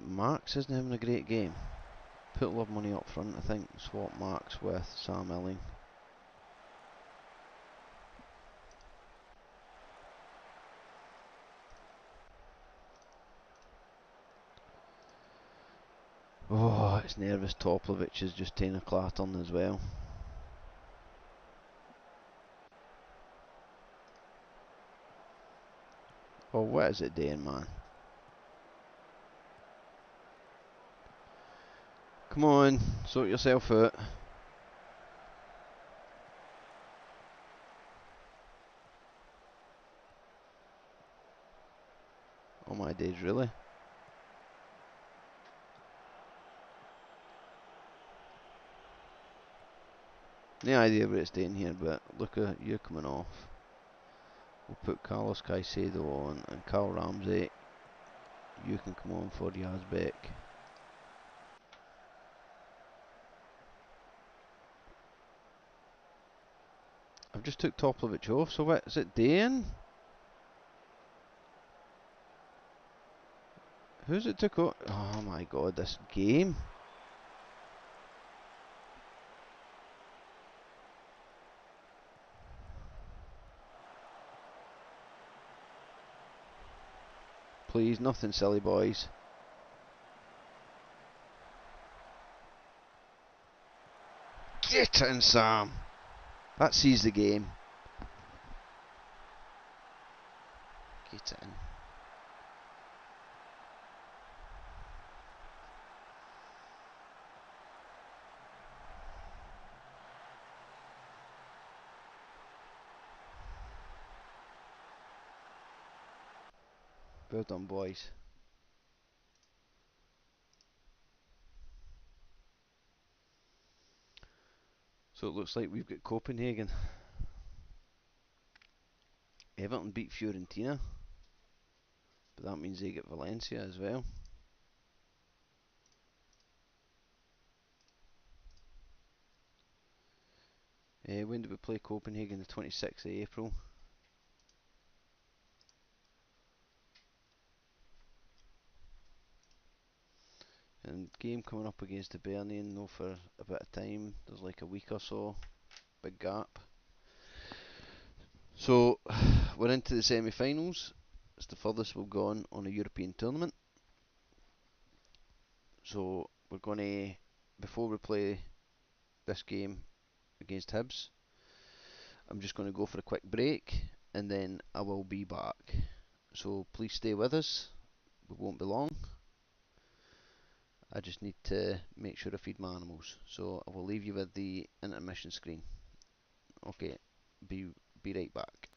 Marks isn't having a great game. Put Love Money up front, I think. Swap Marks with Sam Elling. Oh, it's nervous. Toplovic is just taking a Clattern as well. Oh, what is it doing, man? Come on, sort yourself out. Oh my days, really? No idea what it's doing here, but look at you coming off. We'll put Carlos Caicedo on, and Carl Ramsey, you can come on for Yazbek. I've just took Toplovic off, so what is it doing? Who's it took off? Oh my god, this game. Please, nothing silly, boys. Get in, Sam. That sees the game. Get in. Well done, boys. So it looks like we've got Copenhagen. Everton beat Fiorentina, but that means they get Valencia as well. When do we play Copenhagen? The 26th of April. And game coming up against the Burnley, no, for a bit of time. There's like a week or so. Big gap. So we're into the semi-finals. It's the furthest we've gone on a European tournament. So we're going to, before we play this game against Hibs, I'm just going to go for a quick break and then I will be back. So please stay with us. We won't be long. I just need to make sure I feed my animals. So I will leave you with the intermission screen. Okay, be right back.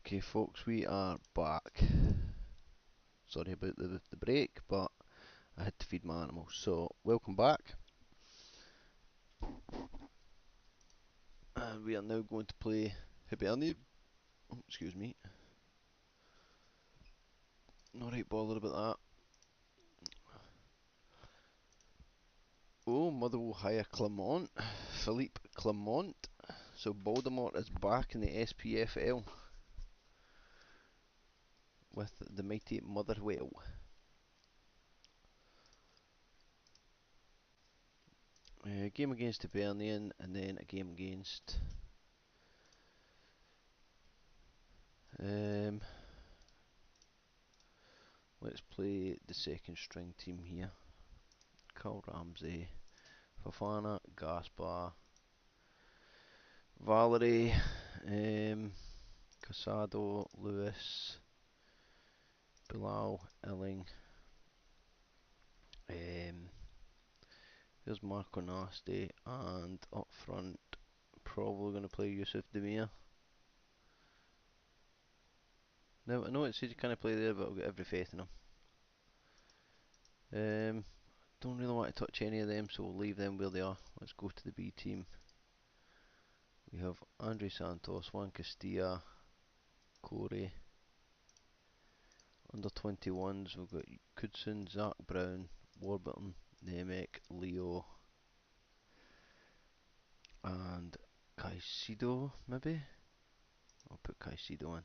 Okay, folks, we are back. Sorry about the break, but I had to feed my animals. So, welcome back. And we are now going to play Hibernian. Oh, excuse me. Not right bothered about that. Oh, Motherwell hire Clement. Philippe Clement. So, Baltimore is back in the SPFL with the mighty Motherwell. Game against Hibernian and then a game against um, let's play the second string team here. Carl Ramsey, Fofana, Gaspar, Valerie, Casado, Lewis, Bilal, Illing. There's Marco Nasty, and up front, probably going to play Yusuf Demir. Now, I know it says you can't play there, but I've got every faith in him. Don't really want to touch any of them, so we'll leave them where they are. Let's go to the B team. We have Andre Santos, Juan Castilla, Corey. Under 21s, we've got Kudson, Zach Brown, Warburton, Nemec, Leo, and Caicedo, maybe? I'll put Caicedo in.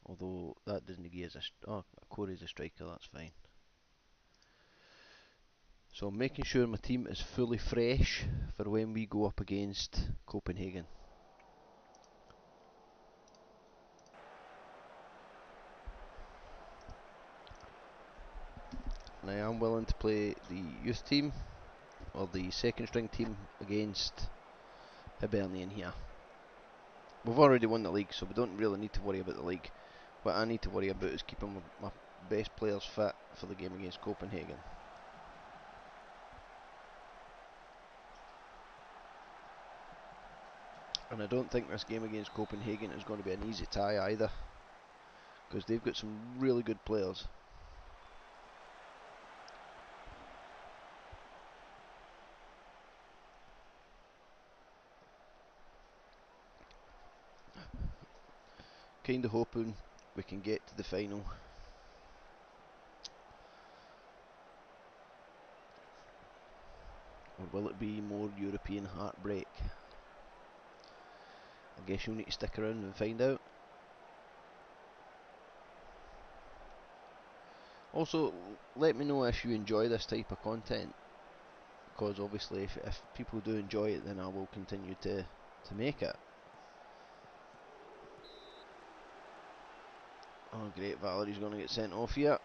Although that doesn't give us a. Oh, Corey's a striker, that's fine. So I'm making sure my team is fully fresh for when we go up against Copenhagen. And I am willing to play the youth team or the second string team against Hibernian here. We've already won the league, so we don't really need to worry about the league. What I need to worry about is keeping my best players fit for the game against Copenhagen. And I don't think this game against Copenhagen is going to be an easy tie either, because they've got some really good players. Kind of hoping we can get to the final. Or will it be more European heartbreak? I guess you'll need to stick around and find out. Also, let me know if you enjoy this type of content, because obviously if people do enjoy it, then I will continue to make it. Oh great, Valerie's going to get sent off here.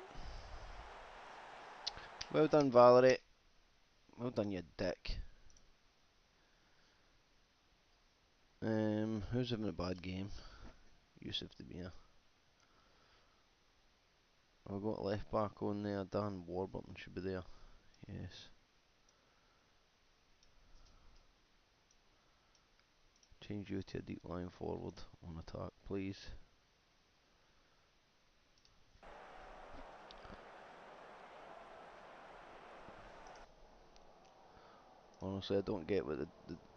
Well done, Valerie. Well done, you dick. Who's having a bad game? Yusuf Demir. I've got left back on there. Dan Warburton should be there. Yes. Change you to a deep line forward on attack, please. Honestly, I don't get what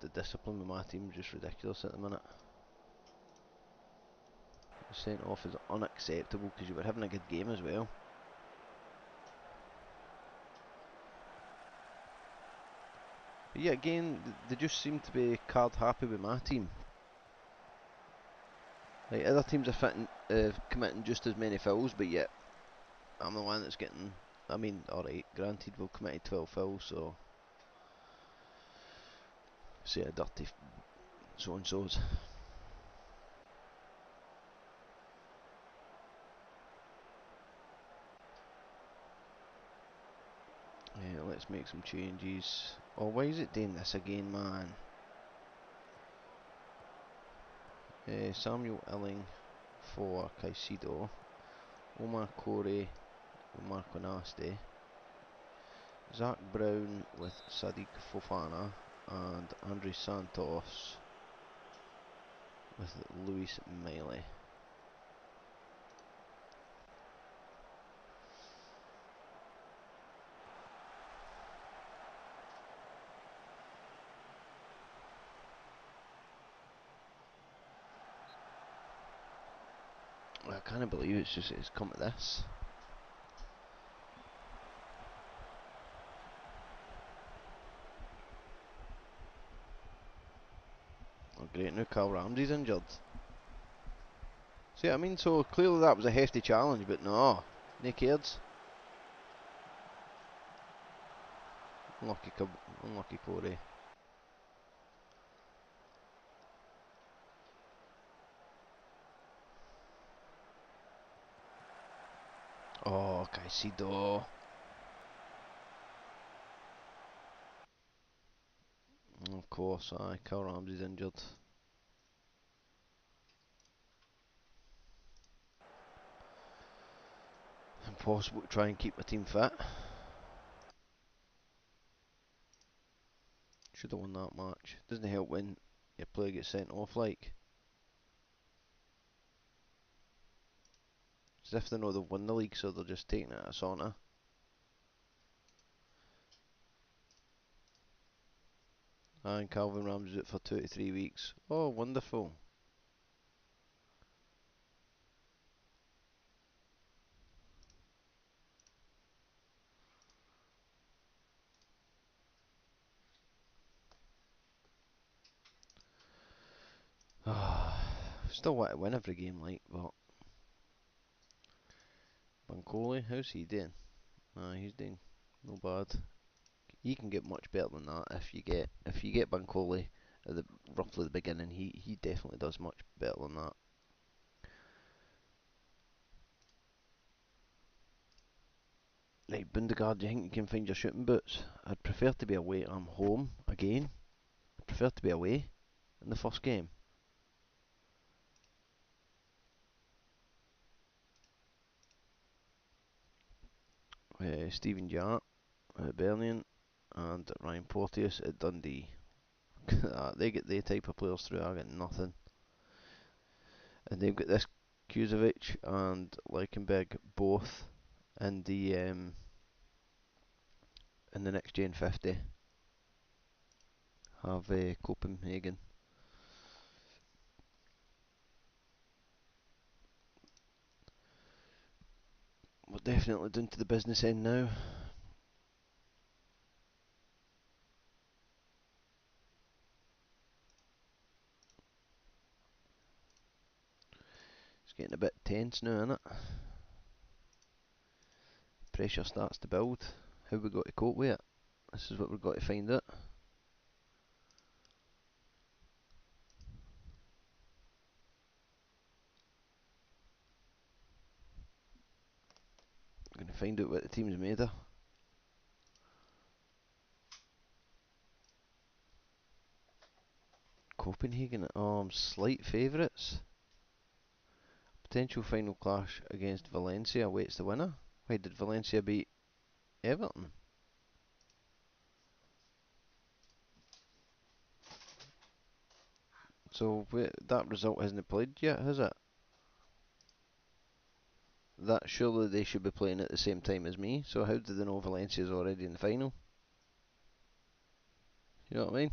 the discipline with my team is just ridiculous at the minute. The sent off is unacceptable because you were having a good game as well. But yeah, again, they just seem to be card happy with my team. Like other teams are committing just as many fouls, but yet I'm the one that's getting. I mean, alright, granted we've committed 12 fouls, so say a dirty so and so's. Yeah, let's make some changes. Oh, why is it doing this again, man? Samuel Illing for Caicedo, Omar Corey with Marco Nasti, Zach Brown with Sadiq Fofana, and Andre Santos with Luis Meili. I can't believe it's come to this. Oh, great, now Carl Ramsey's injured. See what I mean? So clearly that was a hefty challenge, but no, no cares. Unlucky Corey. Oh, Caicedo. Of course, Carl Ramsey's injured. Impossible to try and keep my team fit. Should have won that match. Doesn't help when your player gets sent off like. As if they know they've won the league, so they're just taking it at a sauna. And Calvin Ramsey's out for 2 to 3 weeks. Oh, wonderful. Still want to win every game, like, but Bancoli, how's he doing? He's doing no bad. He can get much better than that if you get Bancoli at the roughly the beginning. He definitely does much better than that. Right, Bundegaard, do you think you can find your shooting boots? I'd prefer to be away. I'm home again. I'd prefer to be away in the first game. Steven Gerrard at Berlin and Ryan Porteous at Dundee. They get the type of players through. I get nothing. And they've got this Kuzovic and Leichenberg both in the next Gen 50 have Copenhagen. We're definitely down to the business end now. It's getting a bit tense now, isn't it? Pressure starts to build. How we got to cope with it? This is what we've got to find out. We're going to find out what the team's made of. Copenhagen at slight favourites. Potential final clash against Valencia awaits the winner. Why did Valencia beat Everton? So that result hasn't played yet, has it? That surely they should be playing at the same time as me. So how do they know Valencia's already in the final? You know what I mean?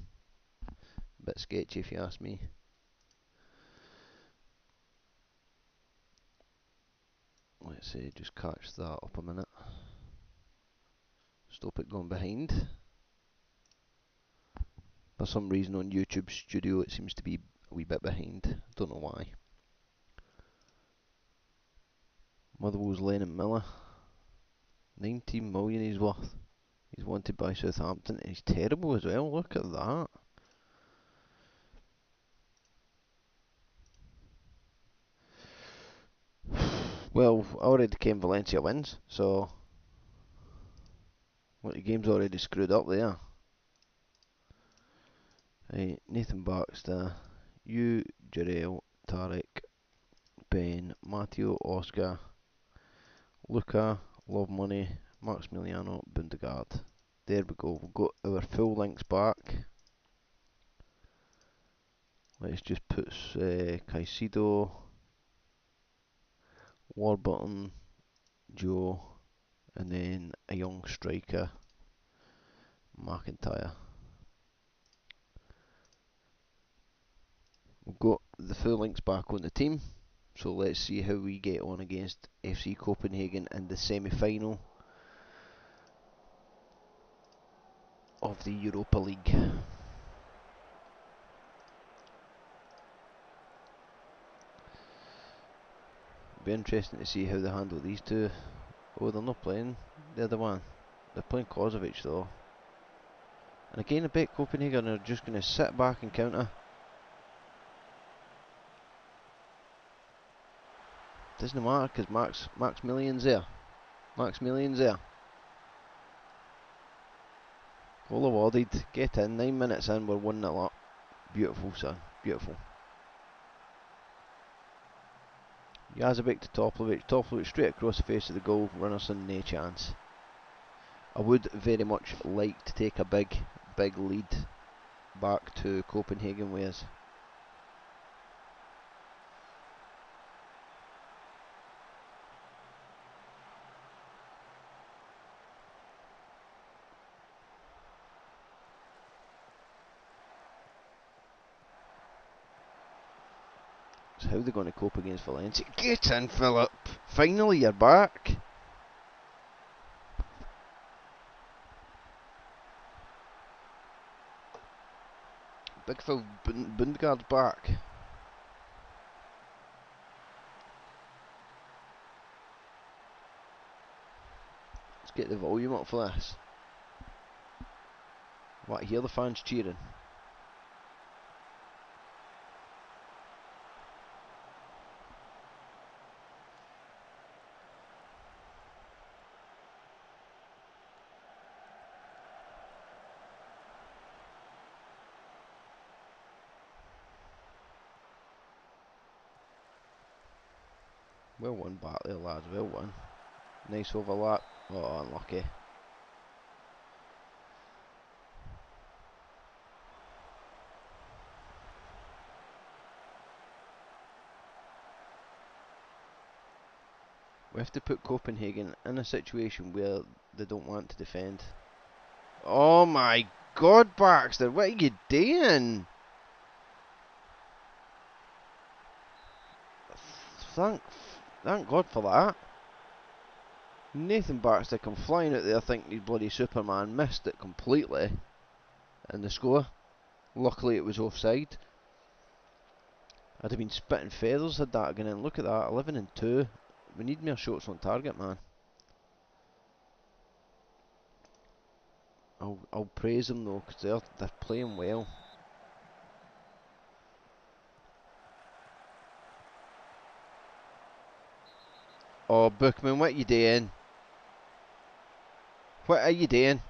A bit sketchy if you ask me. Let's see, just catch that up a minute. Stop it going behind. For some reason on YouTube Studio it seems to be a wee bit behind. Don't know why. Motherwell's Lennon Miller. 19 million he's worth. He's wanted by Southampton and he's terrible as well. Look at that. Well, I already came Valencia wins, so the game's already screwed up there. Right, Nathan Baxter, you, Jarell, Tarek, Ben, Matteo, Oscar, Luca, Love Money, Maximiliano, Bundegaard. There we go. We've got our full links back. Let's just put Caicedo, Warburton, Joe, and then a young striker, McIntyre. We've got the full links back on the team. So let's see how we get on against FC Copenhagen in the semi-final of the Europa League. Be interesting to see how they handle these two. Oh, they're not playing the other one. They're playing Kozovic though. And again, I bet Copenhagen are just going to sit back and counter. Doesn't matter because Maximilian's there. Maximilian's there. Goal awarded. Get in. 9 minutes in. We're 1-0 up. Beautiful, son. Beautiful. Jazovic to Toplovic. Toplovic straight across the face of the goal. Runnerson, no chance. I would very much like to take a big lead back to Copenhagen with us. So how are they going to cope against Valencia? Get in, Philip! Finally, you're back! Big Phil Bundegaard's back. Let's get the volume up for this. What, hear the fans cheering? Well won back there, lads, well won. Nice overlap. Oh, unlucky. We have to put Copenhagen in a situation where they don't want to defend. Oh my god, Baxter, what are you doing? Thank, thank God for that. Nathan Baxter come flying out there thinking he's bloody Superman, missed it completely in the score. Luckily it was offside. I'd have been spitting feathers had that gone in. Look at that, 11 and 2. We need more shots on target, man. I'll praise them though, because they're playing well. Oh, Bookman, what are you doing? What are you doing?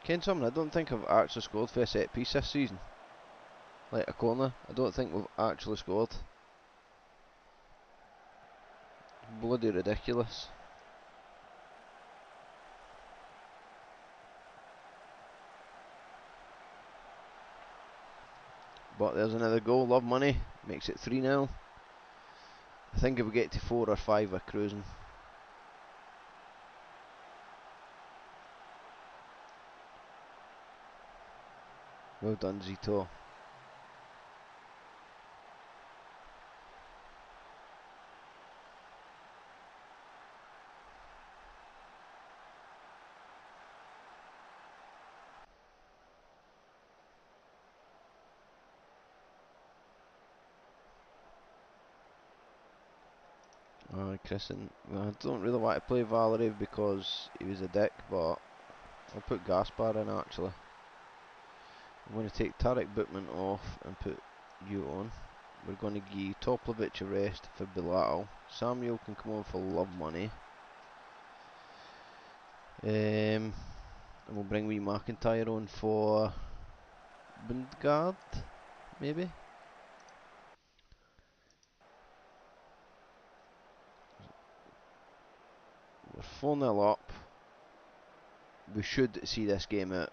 Ken something, I don't think I've actually scored for a set piece this season. Like a corner, I don't think we've actually scored. Bloody ridiculous. But there's another goal, love money, makes it 3-0. I think if we get to 4 or 5 we're cruising. Well done, Zito. Christen, I don't really want to play Valerie because he was a dick, but I'll put Gaspar in actually. I'm going to take Tarek Bookman off and put you on. We're going to give Toplovic a rest for Bilal. Samuel can come on for love money. And we'll bring wee McIntyre on for Bundgaard, maybe? We're 4-0 up. We should see this game out.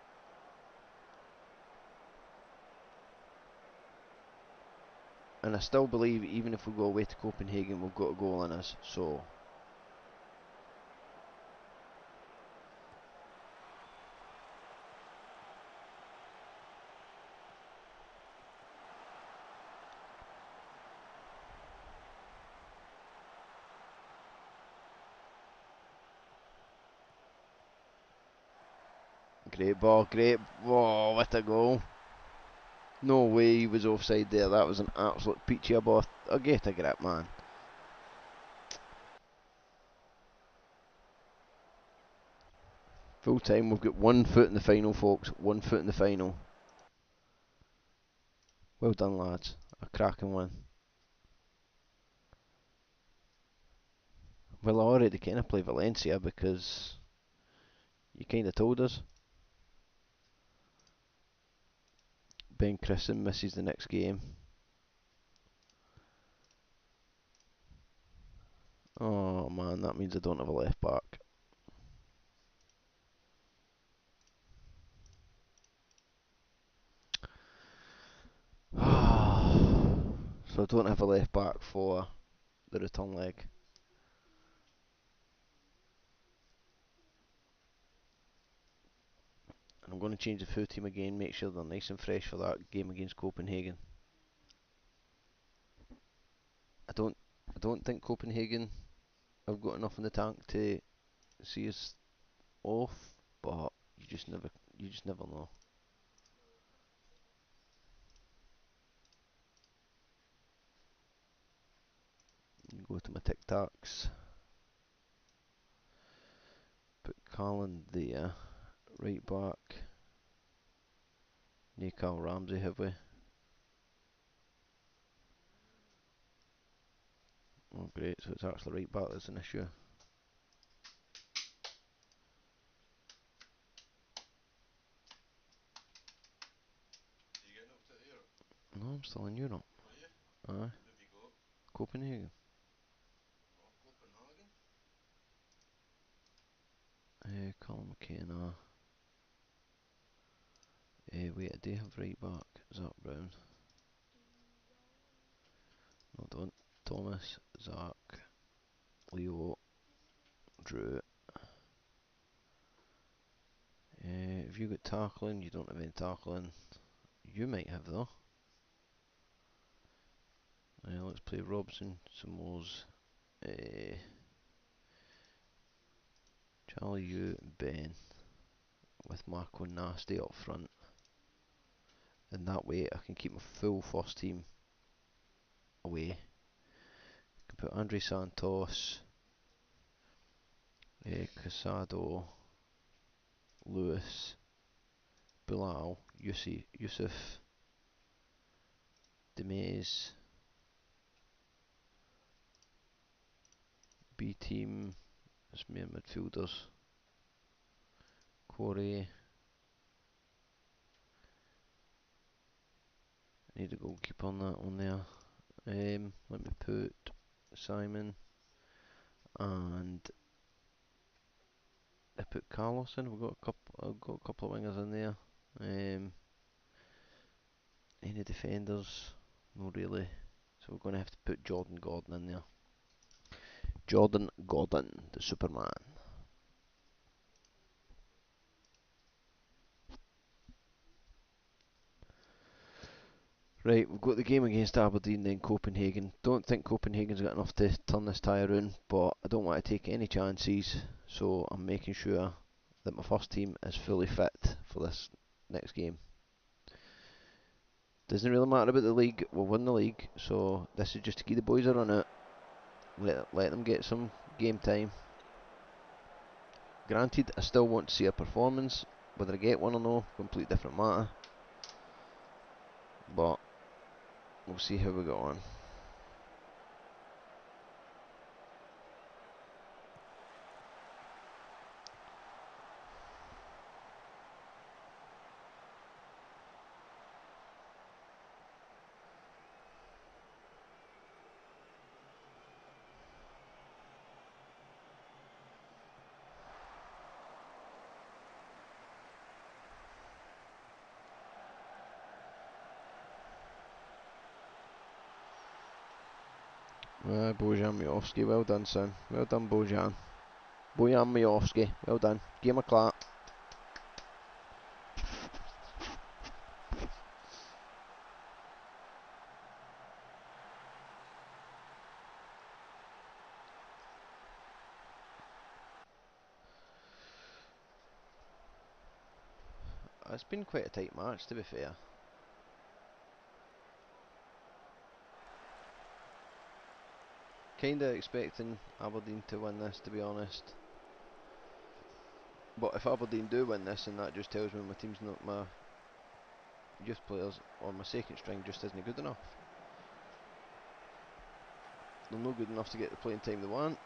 And I still believe even if we go away to Copenhagen, we've got a goal in us. So great ball, great. Whoa, what a goal! No way he was offside there. That was an absolute peachy ball. I'll get a grip, man. Full time. We've got 1 foot in the final, folks. 1 foot in the final. Well done, lads. A cracking one. Well, I already kind of play Valencia because you kind of told us. Ben Christen misses the next game. Oh man, that means I don't have a left back. So I don't have a left back for the return leg. And I'm going to change the full team again, make sure they're nice and fresh for that game against Copenhagen. I don't I don't think Copenhagen have got enough in the tank to see us off, but you just never know. Go to my Tic Tacs. Put Carlin there. Right back. No Carl Ramsey, have we? Oh, great. So it's actually right back that's an issue. No, I'm still in Europe. Aye. Copenhagen. Colin McKenna. Wait, I do have right back. Zach Brown. No, don't. Thomas, Zach, Leo, Drew. If you got tackling, you don't have any tackling. You might have though. Let's play Robson, Samoes, Charlie, you, Ben, with Marco Nasty up front. And that way I can keep my full first team away. I can put Andre Santos, Casado, Lewis, Bilal, Yusuf, Demez, B team, that's me midfielders, Corey, I need a goalkeeper on that one there. Let me put Simon and I put Carlos in. I've got a couple of wingers in there. Any defenders? No really. So we're going to have to put Jordan Gordon in there. Jordan Gordon, the Superman. Right, we've got the game against Aberdeen, then Copenhagen. Don't think Copenhagen's got enough to turn this tie around, but I don't want to take any chances, so I'm making sure that my first team is fully fit for this next game. Doesn't really matter about the league, we'll win the league, so this is just to keep the boys a run out. Let them get some game time. Granted, I still want to see a performance. Whether I get one or no, completely different matter. But we'll see how we go on. Bojan Miovski, well done, son. Well done, Bojan. Bojan Miovski, well done. Give him a clap. It's been quite a tight match, to be fair. Kinda expecting Aberdeen to win this, to be honest. But if Aberdeen do win this, and that just tells me my team's not, my youth players or my second string just isn't good enough. They're not good enough to get the playing time they want.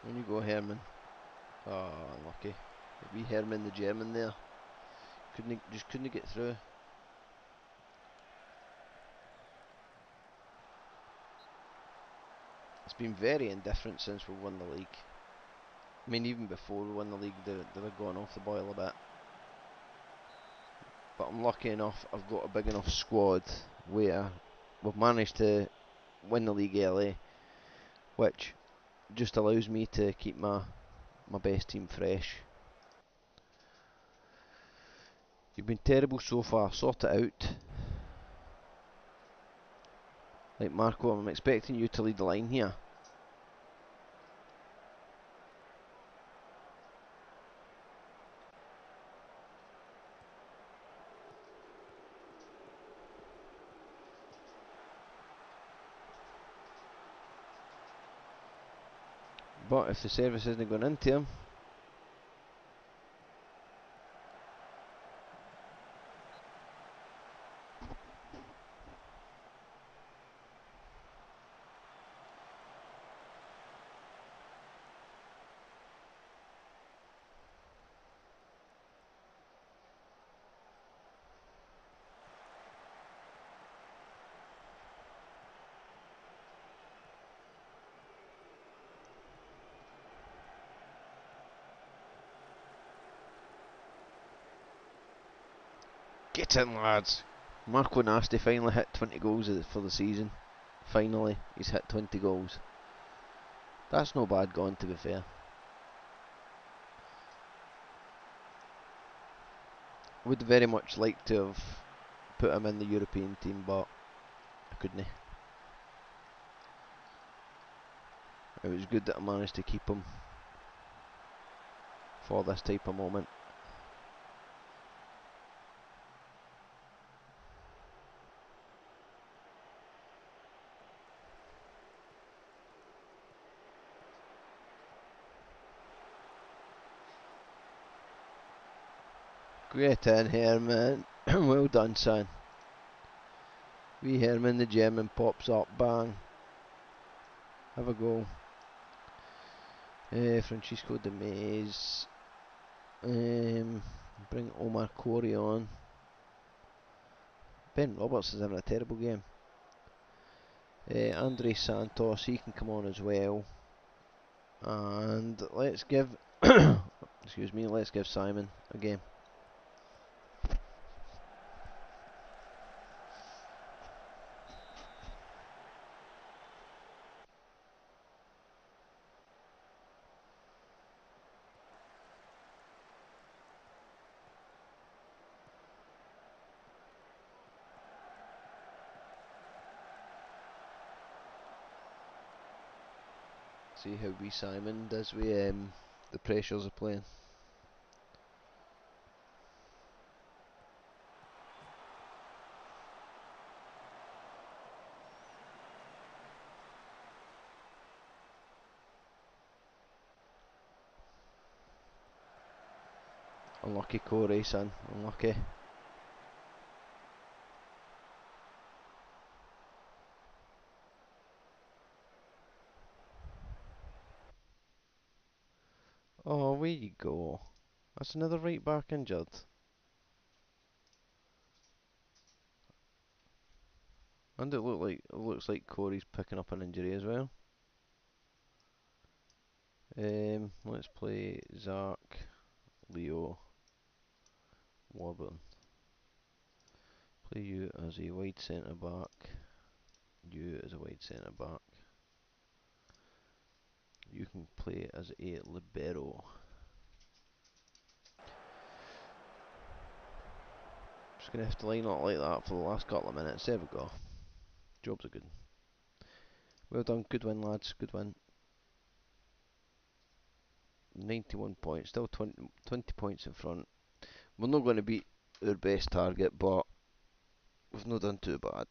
When you go Herman. Oh, unlucky. Wee Herman the German there. Just couldn't get through. It's been very indifferent since we won the league. I mean, even before we won the league, they were going off the boil a bit. But I'm lucky enough, I've got a big enough squad where we've managed to win the league early, which just allows me to keep my best team fresh. You've been terrible so far, sort it out. Like Marco, I'm expecting you to lead the line here. But if the service isn't going into him, get in, lads. Marco Nasty finally hit 20 goals for the season. Finally, he's hit 20 goals. That's no bad going, to be fair. Would very much like to have put him in the European team, but I couldn't. It was good that I managed to keep him for this type of moment. Great in, Herman. Well done, son. Wee Herman, the German, pops up. Bang. Have a goal. Francisco de Mays. Bring Omar Corey on. Ben Roberts is having a terrible game. Andre Santos, he can come on as well. And let's give excuse me, let's give Simon a game. See how wee Simon does with the pressures of playing. Unlucky Corey, son. Unlucky. Oh, where you go? That's another right back injured. And it looks like Corey's picking up an injury as well. Let's play Zach, Leo, Warburton. Play you as a wide centre back. You as a wide centre back. You can play as a libero. Just gonna have to line up like that for the last couple of minutes. There we go. Job's a good. Well done. Good win, lads. Good win. 91 points. Still 20 points in front. We're not going to beat our best target, but we've not done too bad.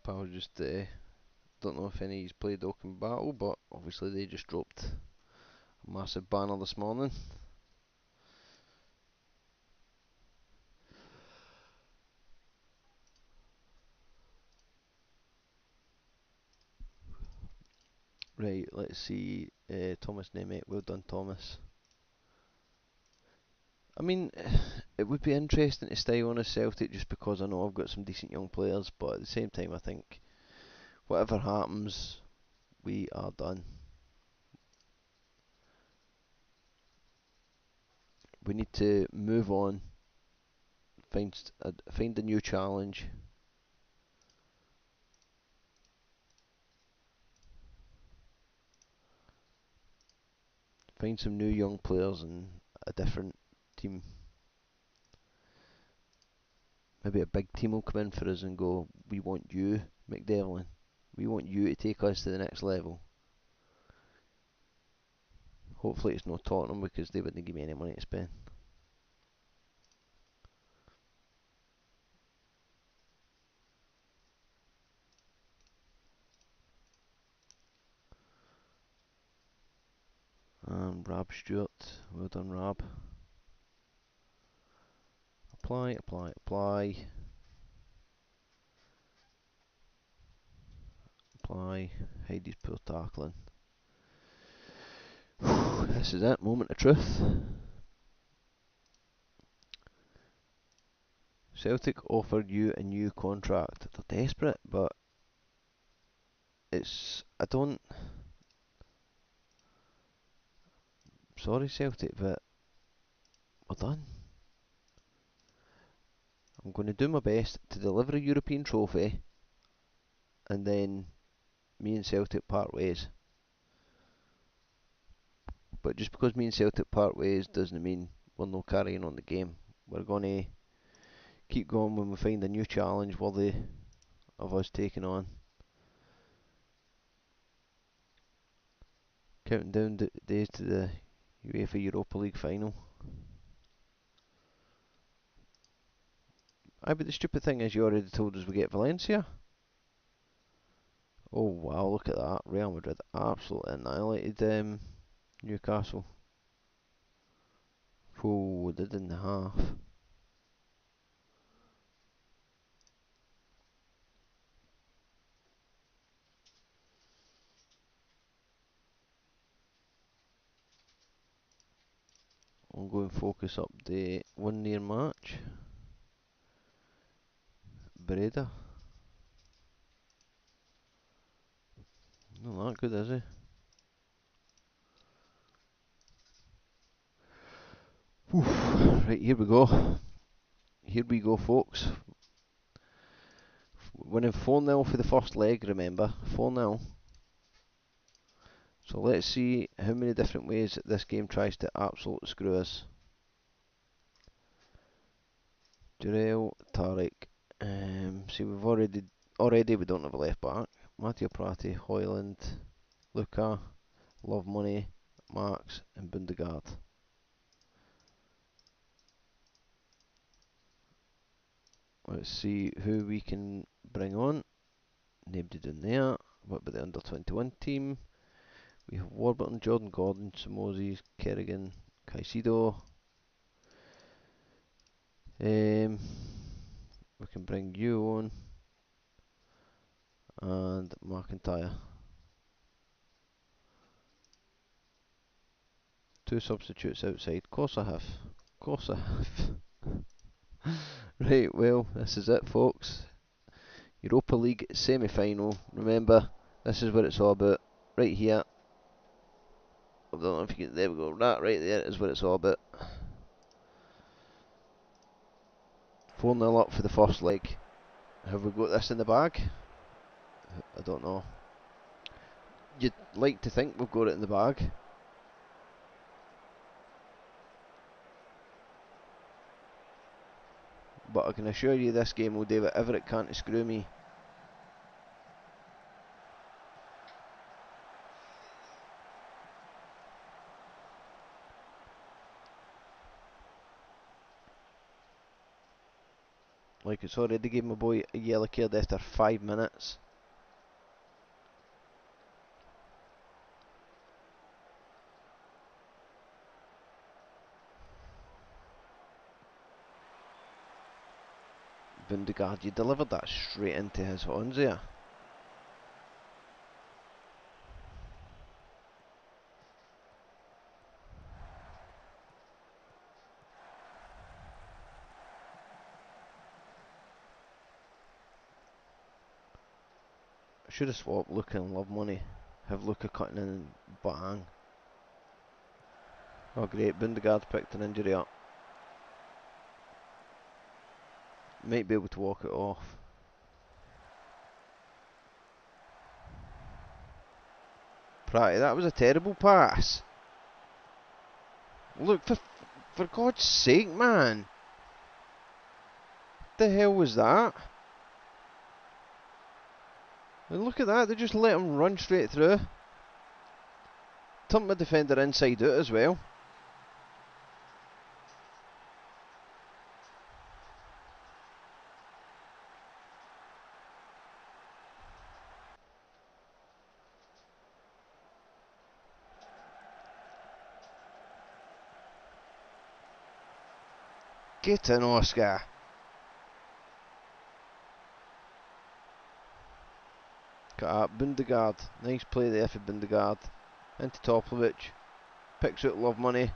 Pal just don't know if any of you's played Oaken Battle, but obviously they just dropped a massive banner this morning. Right, let's see. Thomas Nemeth, well done, Thomas. I mean, it would be interesting to stay on as Celtic just because I know I've got some decent young players, but at the same time, I think whatever happens, we are done. We need to move on, find a new challenge. Find some new young players and a different team. Maybe a big team will come in for us and go, we want you, McDevlin. We want you to take us to the next level. Hopefully it's not Tottenham because they wouldn't give me any money to spend. Rab Stewart, well done Rab. Apply, apply, apply. Apply. Heidi's poor tackling. This is it, moment of truth. Celtic offered you a new contract. They're desperate, but I don't. Sorry, Celtic, but we're done. I'm going to do my best to deliver a European trophy, and then me and Celtic part ways. But just because me and Celtic part ways doesn't mean we're not carrying on the game. We're going to keep going when we find a new challenge worthy of us taking on. Counting down days to the UEFA Europa League final. Aye, but the stupid thing is you already told us we get Valencia. Oh wow, look at that. Real Madrid absolutely annihilated Newcastle. Oh, did in the half. Ongoing focus update. One near match. Breda. Not that good, is he? Oof. Right, here we go. Here we go, folks. Winning 4-0 for the first leg, remember? 4-0. So let's see how many different ways that this game tries to absolutely screw us. Durrell, Tarek. See, already we don't have a left back. Matteo Prati, Hoyland, Luca, Love Money, Marks, and Bundegaard. Let's see who we can bring on. Nobody down there. What about the under 21 team? We have Warburton, Jordan Gordon, Samozis, Kerrigan, Caicedo. We can bring you on and McIntyre. Two substitutes outside. Of course I have. Of course I have. Right, well, this is it, folks. Europa League semi-final. Remember, this is what it's all about. Right here. I don't know if you can. There we go. That right there is what it's all about. 4-0 up for the first leg. Have we got this in the bag? I don't know. You'd like to think we've got it in the bag. But I can assure you this game will do whatever it can to screw me. Like it's already gave my boy a yellow card after 5 minutes. Bundegaard, you delivered that straight into his hands there. I should have swapped Luca and Love Money. Have Luca cutting in and bang. Oh great, Bundegaard picked an injury up. Might be able to walk it off. Pratty, that was a terrible pass. Look, for God's sake, man. What the hell was that? And look at that, they just let him run straight through. Turned my defender inside out as well. Get in, Oscar. Got that, Bundegaard. Nice play there for Bundegaard. Into Toplivic. Picks out Love Money.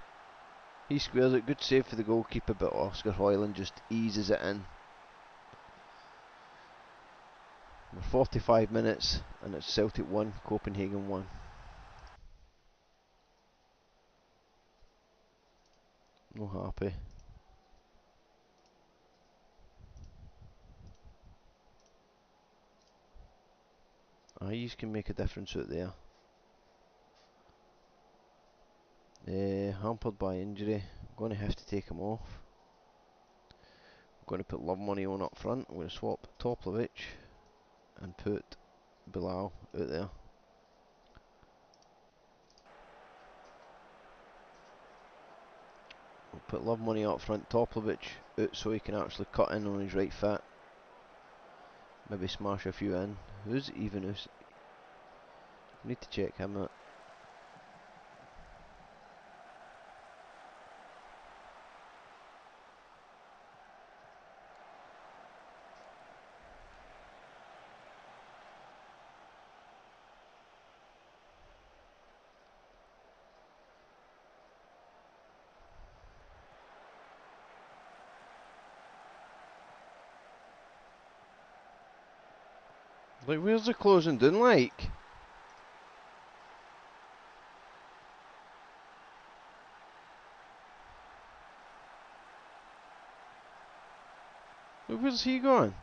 He squares it. Good save for the goalkeeper, but Oscar Hoyland just eases it in. We're 45 minutes, and it's Celtic 1, Copenhagen 1. No happy. Eyes can make a difference out there. Hampered by injury. I'm going to have to take him off. I'm going to put Love Money on up front. I'm going to swap Toplivic and put Bilal out there. We'll put Love Money up front, Toplivic out so he can actually cut in on his right foot. Maybe smash a few in. Who's even who's? Need to check him out. Like, where's the closing down like? Like, where's he going?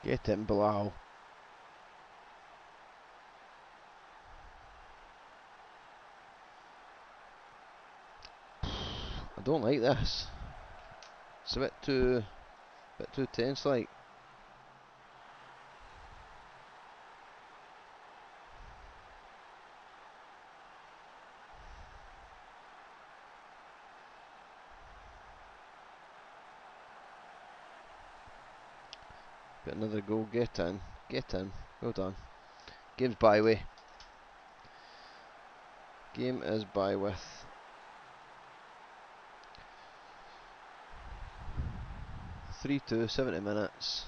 Get in, Bilal. I don't like this. It's a bit too tense, like. Got another goal. Get in. Get in. Well done. Game's byway. Game is by with 3-2, 70 minutes.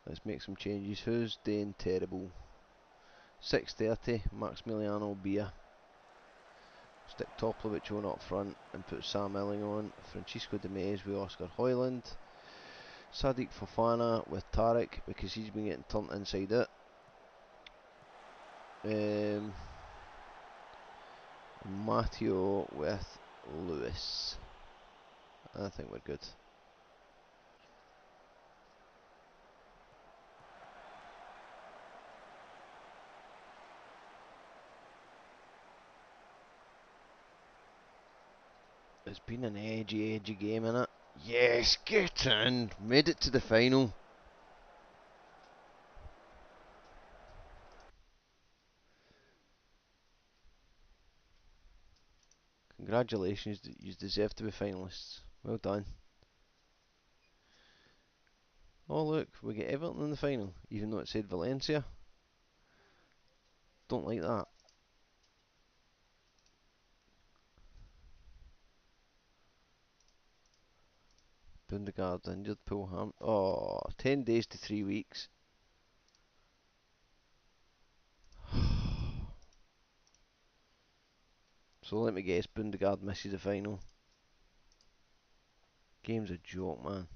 Let's make some changes. Who's doing terrible? 6:30, Maximiliano Bia. Stick Toplivic on up front and put Sam Elling on. Francisco de Mays with Oscar Hoyland. Sadiq Fofana with Tarek because he's been getting turned inside it. Matteo with Lewis. I think we're good. It's been an edgy game, innit? Yes, get in! Made it to the final. Congratulations, you deserve to be finalists. Well done. Oh look, we get Everton in the final, even though it said Valencia. Don't like that. Bundegaard injured, Fulham. Oh, 10 days to 3 weeks. So let me guess, Bundegard misses the final. Game's a joke, man.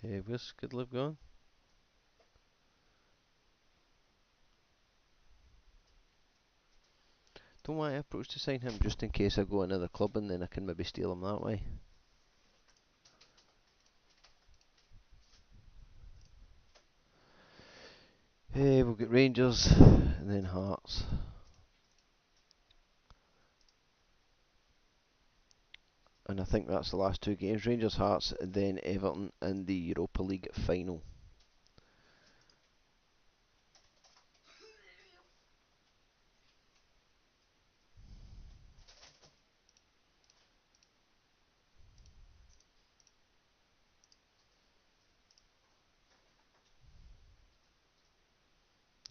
Where's Skidliv gone? Don't want to approach to sign him just in case I go another club and then I can maybe steal him that way. We'll get Rangers and then Hearts. And I think that's the last two games. Rangers, Hearts, and then Everton in the Europa League final.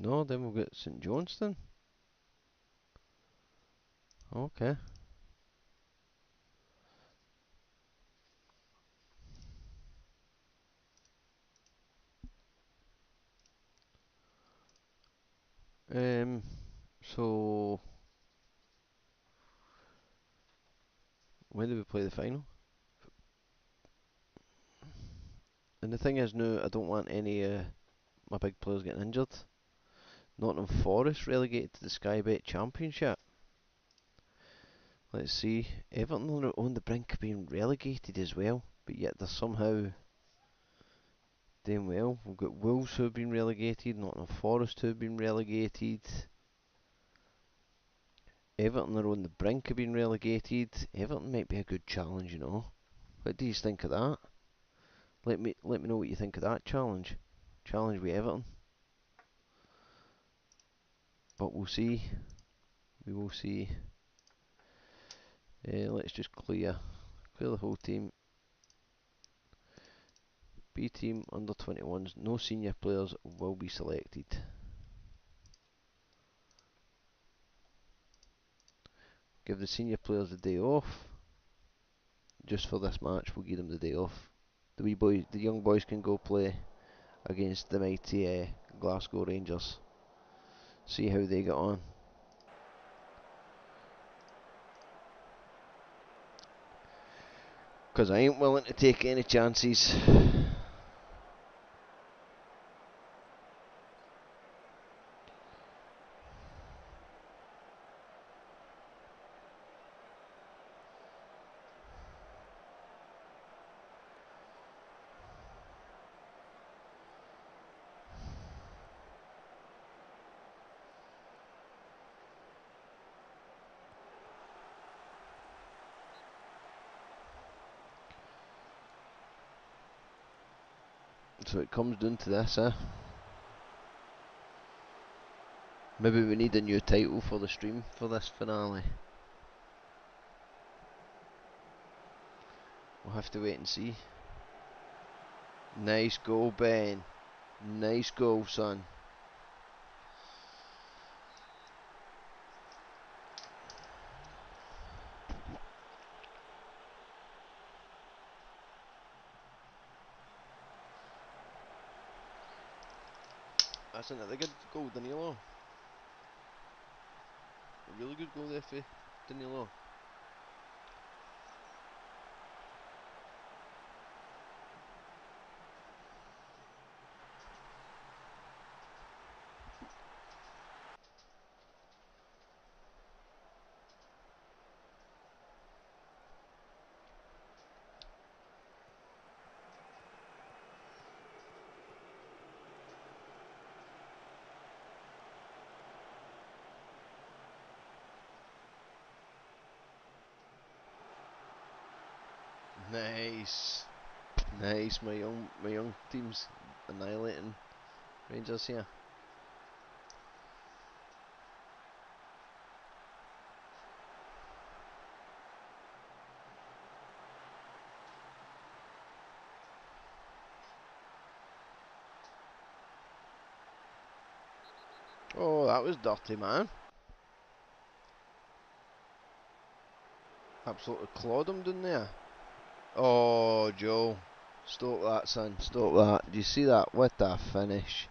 No, then we'll get St Johnstone. Okay. So when do we play the final? And the thing is now, I don't want any my big players getting injured. Nottingham Forest relegated to the Sky Bet Championship. Let's see. Everton are on the brink of being relegated as well, but yet they're somehow doing well. We've got Wolves who have been relegated, Nottingham Forest who have been relegated. Everton are on the brink of being relegated. Everton might be a good challenge, you know. What do you think of that? Let me know what you think of that challenge. Challenge with Everton. But we'll see. We will see. Let's just clear the whole team. B team under 21s. No senior players will be selected. Give the senior players the day off. Just for this match, we'll give them the day off. The young boys can go play against the mighty Glasgow Rangers. See how they get on. Because I ain't willing to take any chances. So it comes down to this, Maybe we need a new title for the stream for this finale. We'll have to wait and see. Nice goal, Ben. Nice goal, son. That's another good goal, Danilo. A really good goal there for Danilo. Nice. Nice, my young team's annihilating Rangers here. Oh, that was dirty, man. Absolutely clawed him down there. Oh, Joe. Stop that, son. Stop that. Do you see that? What a finish.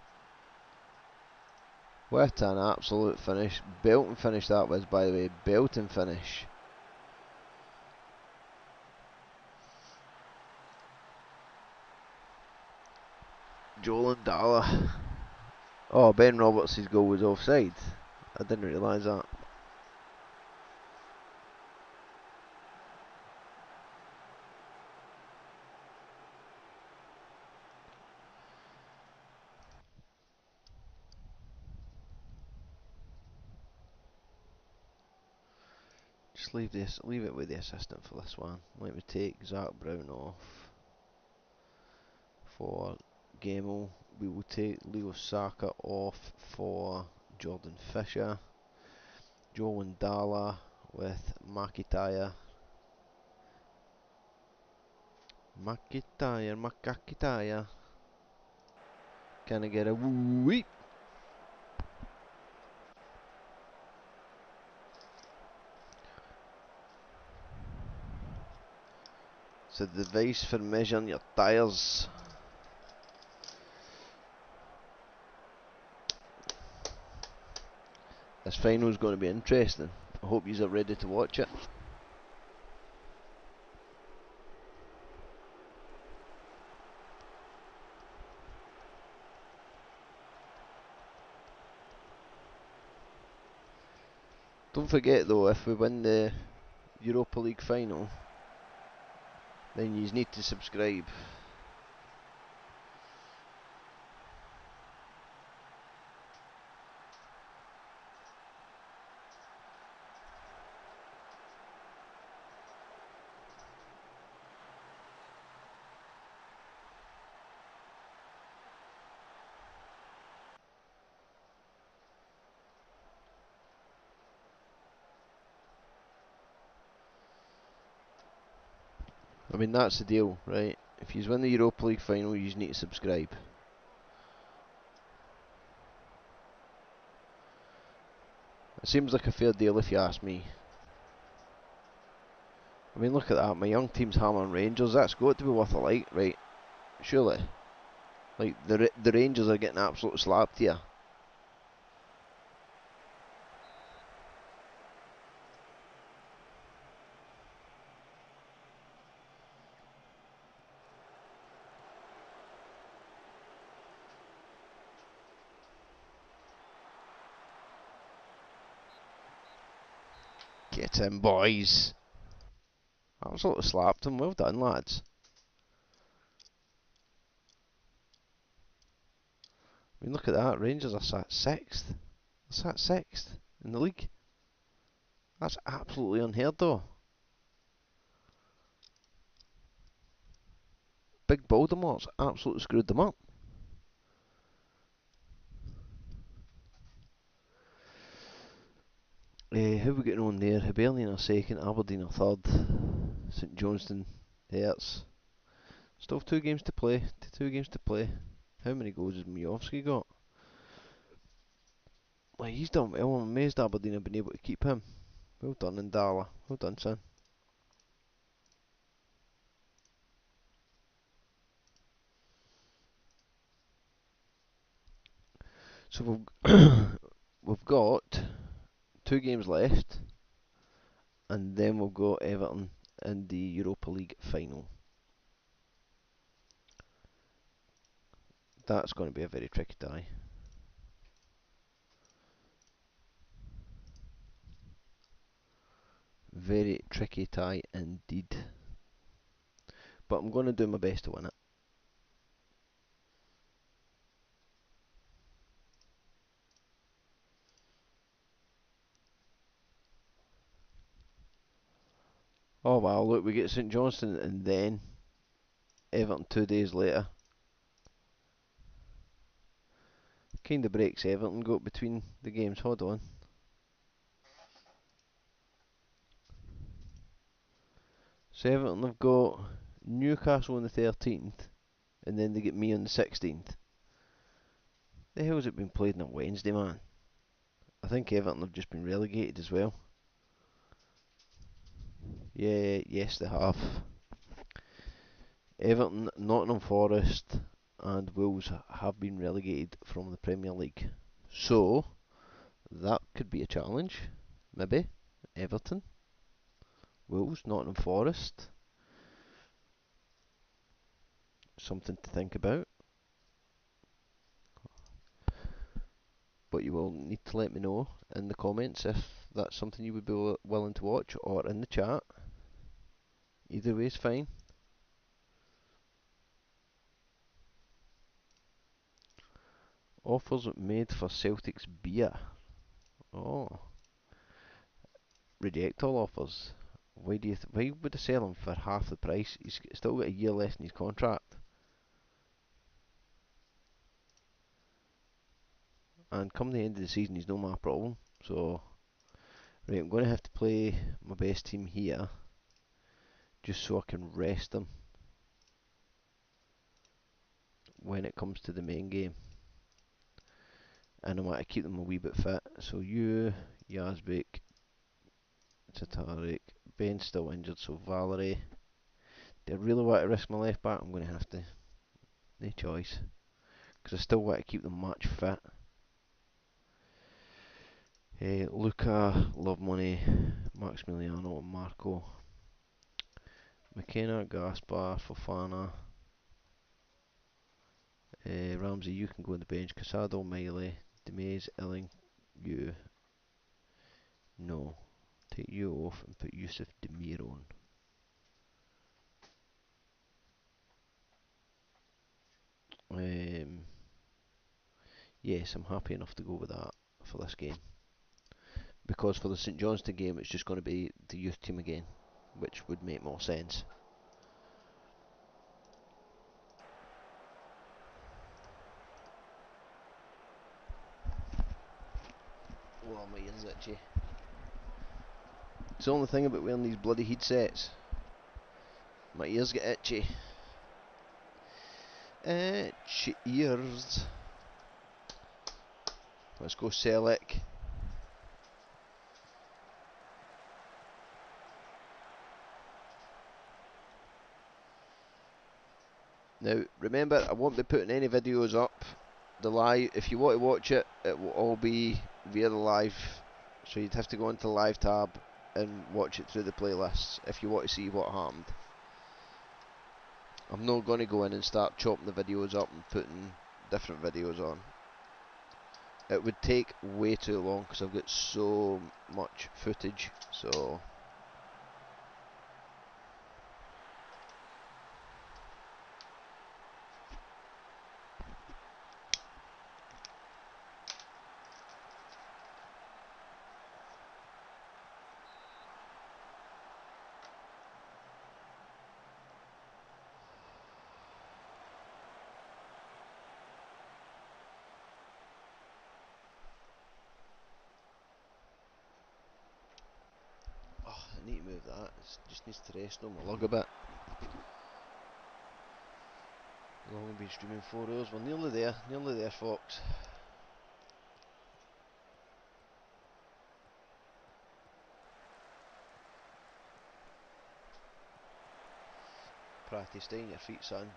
What an absolute finish. Belting finish that was, by the way. Belting finish. Joel and Dalla. Oh, Ben Roberts' goal was offside. I didn't realise that. Just leave it with the assistant for this one. Let me take Zach Brown off for Gamel. We will take Leo Saka off for Jordan Fisher. Joe and Dalla with Makitaya. Makakitaya. Can I get a wee? It's a device for measuring your tyres. This final's going to be interesting. I hope you are ready to watch it. Don't forget though, if we win the Europa League final, then you need to subscribe. I mean, that's the deal, right? If you win the Europa League final, you need to subscribe. It seems like a fair deal if you ask me. I mean, look at that. My young team's hammering Rangers. That's got to be worth a like, right? Surely. Like, the Rangers are getting absolutely slapped here. Get in, boys. Absolutely slapped them. Well done, lads. I mean, look at that. Rangers are sat sixth. They're sat sixth in the league. That's absolutely unheard of. Big Baltimore's absolutely screwed them up. How are we getting on there? Hibernian are second, Aberdeen are third, St Johnstone, Hertz. Still 2 games to play. 2 games to play. How many goals has Miovski got? Like, he's done well. I'm amazed Aberdeen have been able to keep him. Well done, Ndala. Well done, son. So we've got 2 games left, and then we'll go Everton in the Europa League final. That's going to be a very tricky tie. Very tricky tie indeed. But I'm going to do my best to win it. Oh wow, look, we get St Johnstone and then Everton 2 days later. Kinda breaks Everton got between the games. Hold on. So Everton have got Newcastle on the 13th, and then they get me on the 16th. The hell's it been played on a Wednesday, man? I think Everton have just been relegated as well. Yeah, yes they have. Everton, Nottingham Forest, and Wolves have been relegated from the Premier League. So That could be a challenge. Maybe. Everton, Wolves, Nottingham Forest. Something to think about. But you will need to let me know in the comments if that's something you would be willing to watch, or in the chat. Either way is fine. Offers made for Celtic's beer. Oh, reject all offers. Why would I sell him for half the price? He's still got a year left in his contract. And come the end of the season, he's no my problem. So, right, I'm going to have to play my best team here, just so I can rest him when it comes to the main game. And I want to keep them a wee bit fit. So you, Yazbek, Tatarik, Ben's still injured, so Valerie. Do I really want to risk my left back? I'm going to have to. No choice. Because I still want to keep them match fit. Luca, Love Money, Maximiliano, Marco, McKenna, Gaspar, Fofana, Ramsey, you can go on the bench. Casado, Miley, Demaze, Elling, you. No. Take you off and put Yusuf Demir on. Yes, I'm happy enough to go with that for this game. Because for the St Johnstone game, it's just going to be the youth team again, which would make more sense. Oh, my ears itchy. It's the only thing about wearing these bloody headsets. My ears get itchy. Itchy ears. Let's go Celtic. Now, remember, I won't be putting any videos up. The live, if you want to watch it, it will all be via the live. So you'd have to go into the live tab and watch it through the playlists if you want to see what happened. I'm not going to go in and start chopping the videos up and putting different videos on. It would take way too long because I've got so much footage. So I need to move that. It just needs to rest on my lug a bit. Long we've been streaming 4 hours. We're nearly there, folks. Practice, stay on your feet, son.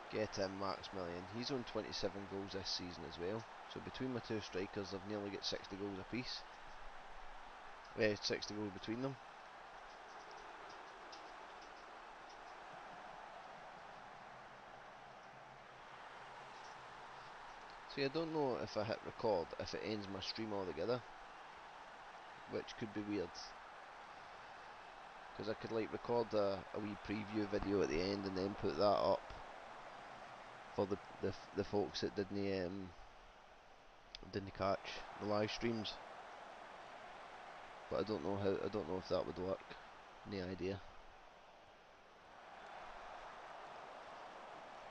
Get him, Maximilian. He's on 27 goals this season as well. So between my two strikers, they've nearly got 60 goals apiece. 60 goals between them. See, I don't know if I hit record, if it ends my stream altogether. Which could be weird. Because I could like record a wee preview video at the end and then put that up for the folks that didn't catch the live streams. But I don't know if that would work. No idea.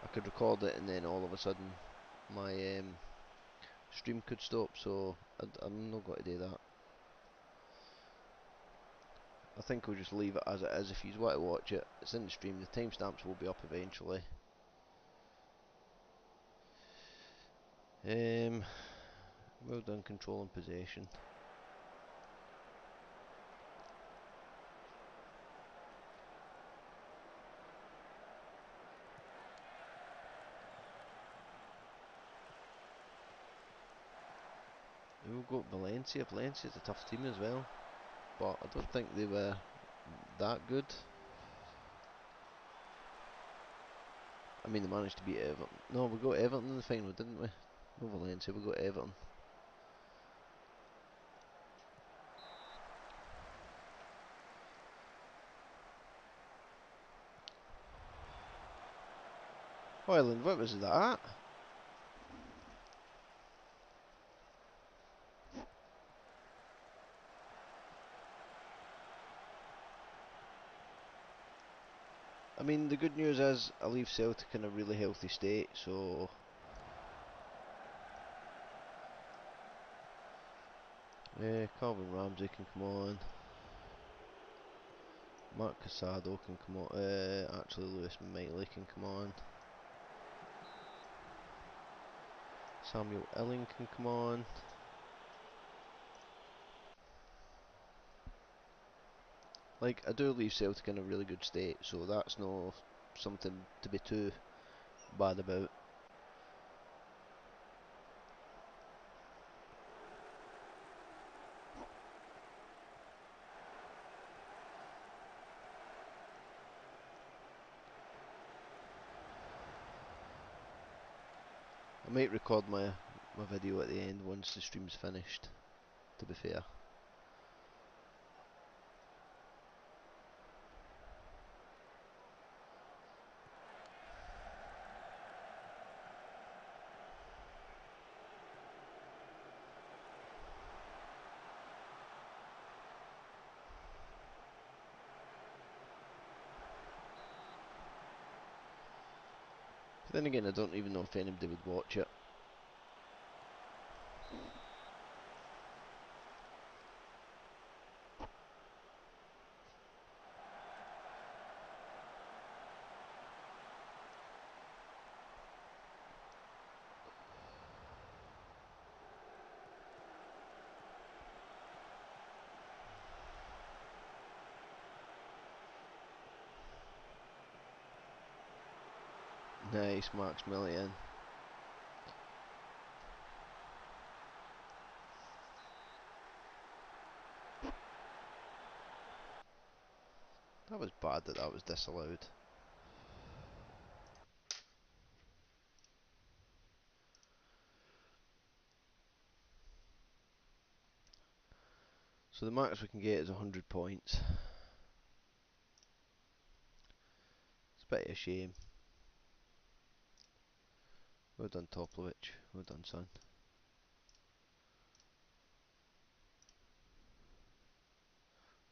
I could record it and then all of a sudden my stream could stop, so I'm not going to do that. I think we'll just leave it as it is. If you want to watch it, it's in the stream. The timestamps will be up eventually. Well done controlling possession. We'll go Valencia. Valencia's a tough team as well, but I don't think they were that good. I mean, they managed to beat Everton. No, we got Everton in the final, didn't we? No Valencia, we got Everton. Ireland, what was that? I mean, the good news is I leave Celtic in a really healthy state, so Calvin Ramsey can come on. Mark Casado can come on. Actually, Lewis Miley can come on. Samuel Illing can come on. Like, I do leave Celtic in a really good state, so that's no something to be too bad about. I might record my video at the end once the stream's finished, to be fair. But then again, I don't even know if anybody would watch it. Nice, Max Millian. That was bad that that was disallowed. So the max we can get is 100 points. It's a bit of a shame. Well done, Toplovich. Well done, son.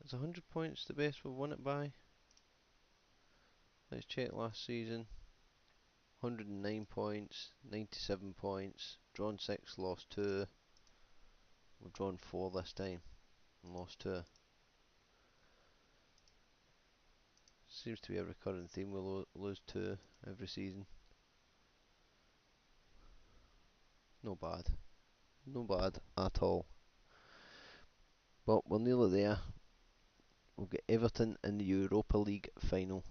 Is 100 points the best we've won it by? Let's check last season. 109 points, 97 points, drawn 6, lost 2. We've drawn 4 this time and lost 2. Seems to be a recurring theme, we'll lose 2 every season. No bad. No bad at all. But we're nearly there. We'll get Everton in the Europa League final.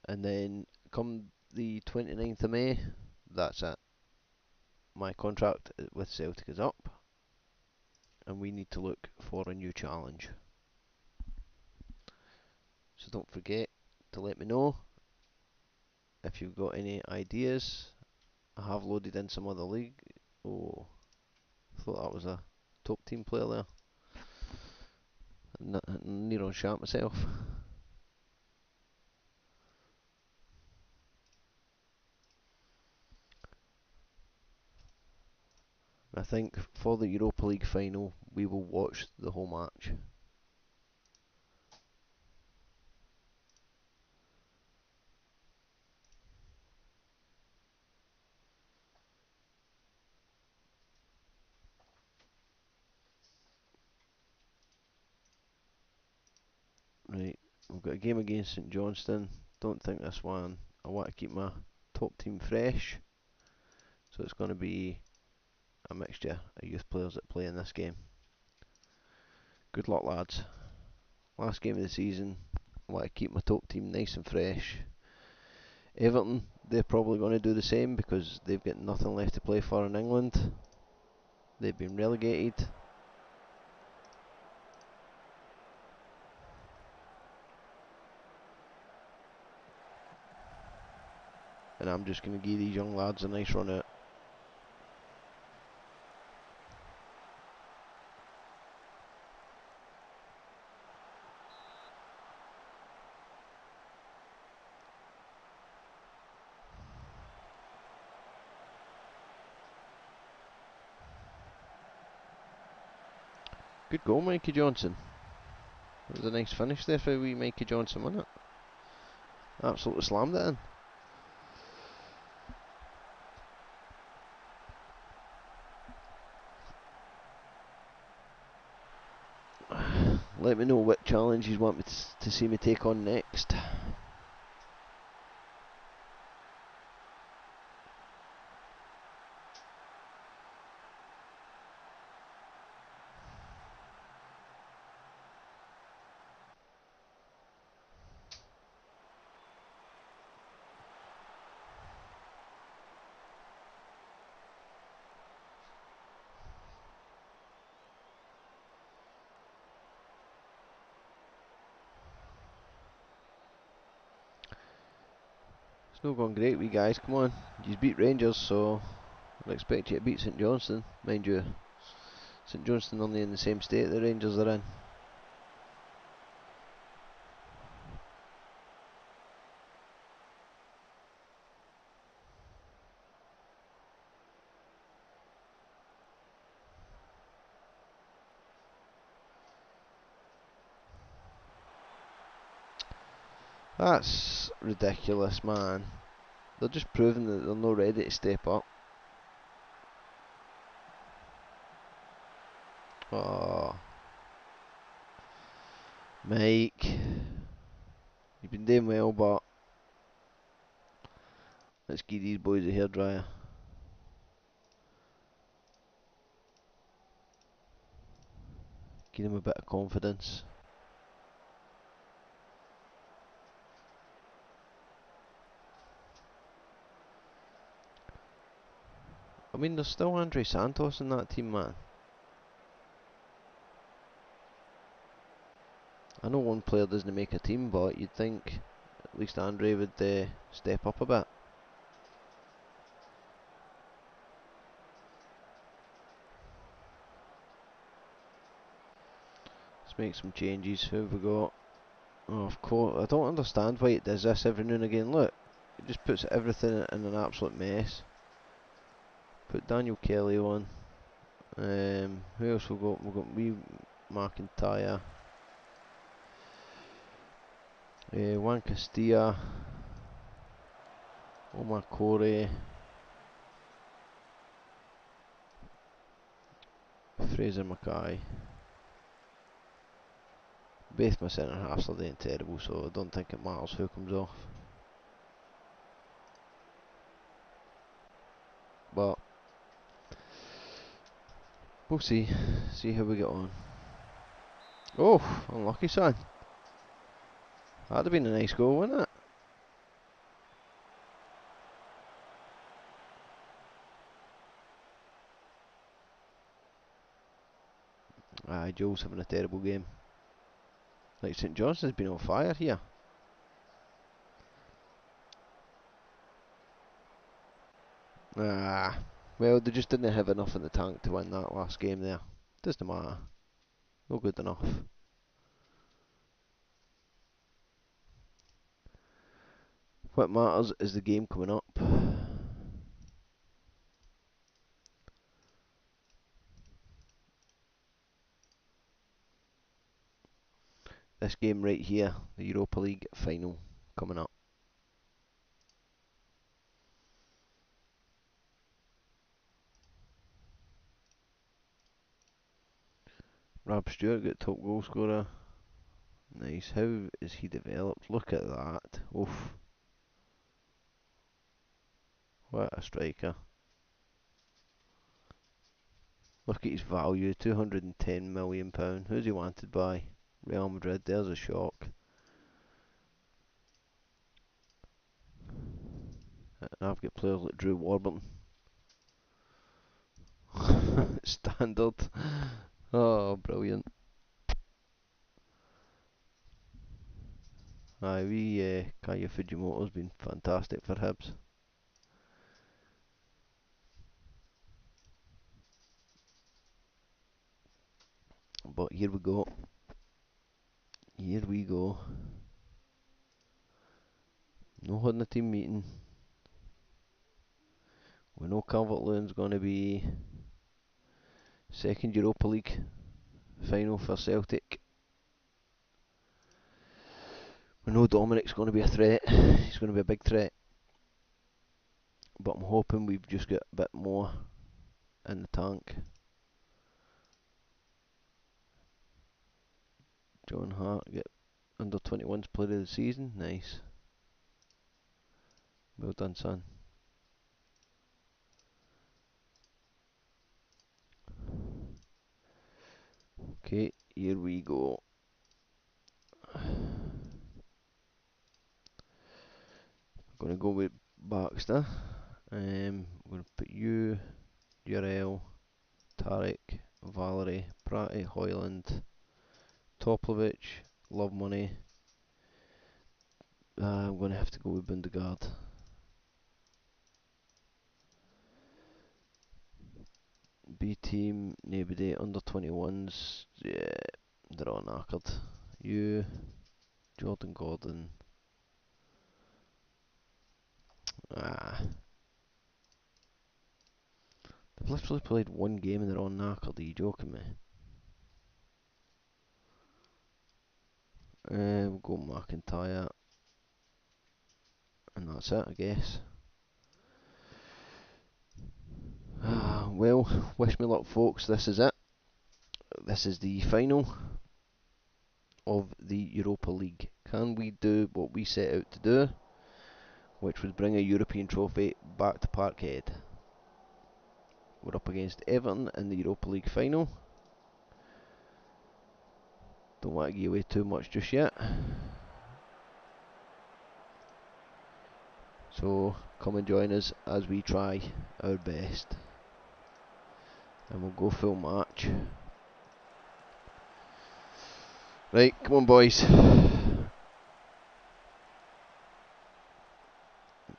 And then come the 29th of May, that's it. My contract with Celtic is up, and we need to look for a new challenge. So don't forget to let me know if you've got any ideas. I have loaded in some other league. Oh, thought that was a top team player there. Near on shat myself. I think for the Europa League final, we will watch the whole match. Right, we've got a game against St Johnstone. Don't think this one. I want to keep my top team fresh, so it's going to be a mixture of youth players that play in this game. Good luck, lads. Last game of the season. I want to keep my top team nice and fresh. Everton, they're probably going to do the same because they've got nothing left to play for in England. They've been relegated. And I'm just going to give these young lads a nice run out. Good goal, Mikey Johnson. It was a nice finish there for wee Mikey Johnson, wasn't it? Absolutely slammed it in. Let me know what challenge you want me to see me take on next. It's not going great, we guys. Come on, you beat Rangers, so I'd expect you to beat St Johnstone. Mind you, St Johnstone only in the same state the Rangers are in. That's ridiculous, man. They're just proving that they're not ready to step up. Oh, Mike, you've been doing well, but let's give these boys a hairdryer. Give them a bit of confidence. I mean, there's still Andre Santos in that team, man. I know one player doesn't make a team, but you'd think at least Andre would step up a bit. Let's make some changes. Who have we got? Oh, of course. I don't understand why it does this every now and again. Look, it just puts everything in an absolute mess. Put Daniel Kelly on. Who else we got? We've got wee McIntyre. Juan Castilla. Omar Corey. Fraser Mackay. Both my centre halves are doing terrible, so I don't think it matters who comes off. But we'll see. See how we get on. Oh, unlucky son. That'd have been a nice goal, wouldn't it? Aye, Joel's having a terrible game. Like St Johnstone's been on fire here. Ah, well, they just didn't have enough in the tank to win that last game there. Doesn't matter. No good enough. What matters is the game coming up. This game right here, the Europa League final coming up. Rob Stewart got top goal scorer. Nice. How is he developed? Look at that. Oof. What a striker. Look at his value, £210 million. Who's he wanted by? Real Madrid. There's a shock. And I've got players like Drew Warburton. Standard. Oh, brilliant. Aye, Kaya Fujimoto's been fantastic for Hibs. But here we go. Here we go. No holding a team meeting. We know Calvert-Lewin's going to be second Europa League final for Celtic. We know Dominic's going to be a threat. He's going to be a big threat. But I'm hoping we've just got a bit more in the tank. John Hart get under 21's player of the season. Nice. Well done, son. Okay, here we go. I'm going to go with Baxter. I'm going to put you, Jarell, Tarek, Valerie, Pratty, Hoyland, Toplovic, Love Money. I'm going to have to go with Bundegaard. B team, nobody under 21s. Yeah, they're all knackered. You, Jordan Gordon. Ah, they've literally played one game and they're all knackered. Are you joking me? We'll go McIntyre. And that's it, I guess. Well, wish me luck, folks. This is it. This is the final of the Europa League. Can we do what we set out to do, which was bring a European trophy back to Parkhead? We're up against Everton in the Europa League final. Don't want to give away too much just yet. So come and join us as we try our best. And we'll go full match. Right, come on boys.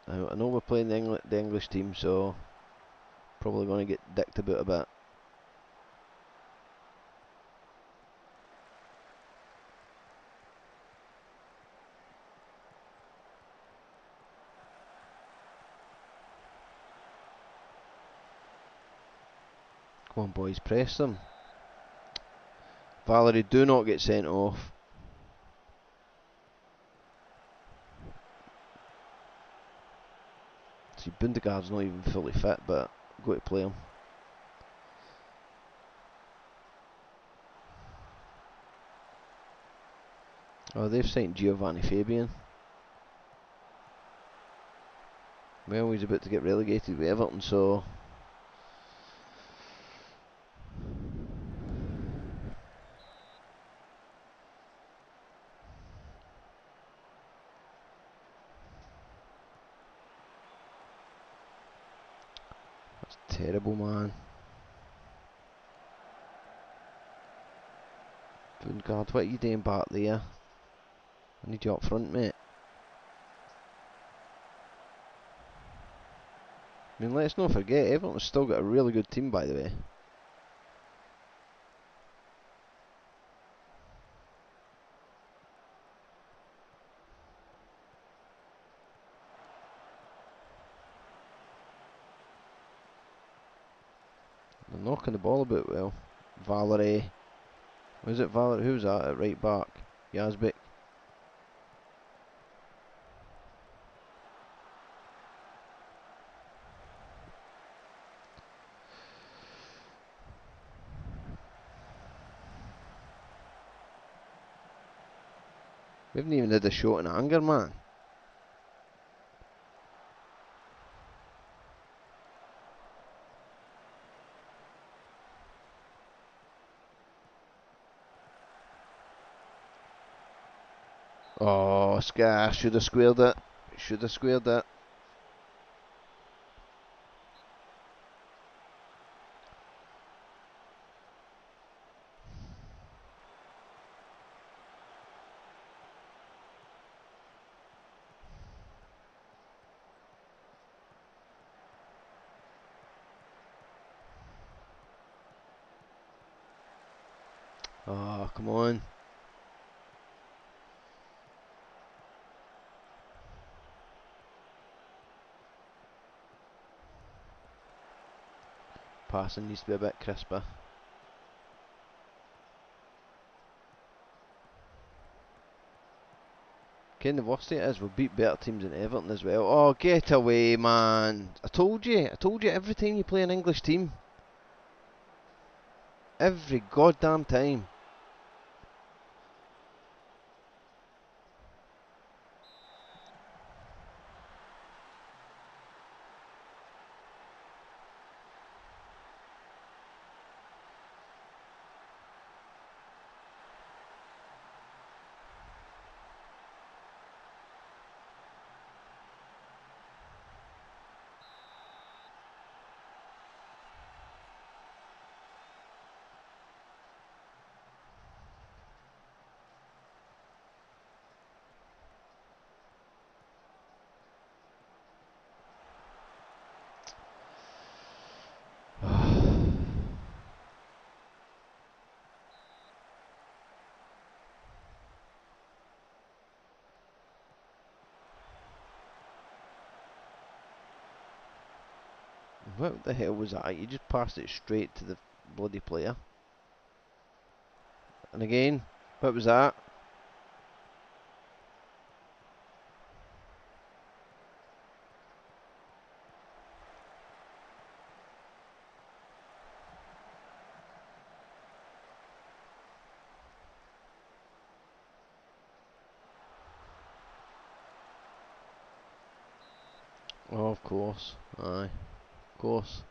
I know we're playing the English team, so probably going to get dicked about a bit. Come on boys, press them. Valerie, do not get sent off. See, Bundegaard's not even fully fit, but I've got to play him. Oh, they've signed Giovanni Fabian. Well, he's about to get relegated with Everton, so that's terrible, man. Bundegaard, what are you doing back there? I need you up front, mate. I mean, let's not forget, Everton's still got a really good team, by the way. They're knocking the ball about well. Valerie. Was it Valerie? Who's that at right back? Yazbek. We haven't even had a shot in anger, man. Oh, Scar should have squared it. Should have squared it. Oh, come on. Passing needs to be a bit crisper. Ken, the worst thing is we beat better teams than Everton as well. Oh, get away, man. I told you. I told you every time you play an English team. Every goddamn time. What the hell was that? You just passed it straight to the bloody player. And again, what was that? Oh, of course. Aye, of course.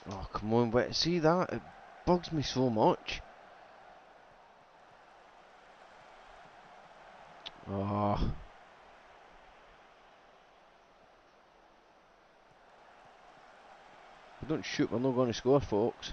Oh, come on. Wait, see that? It bugs me so much. Oh, we don't shoot, we're not going to score, folks.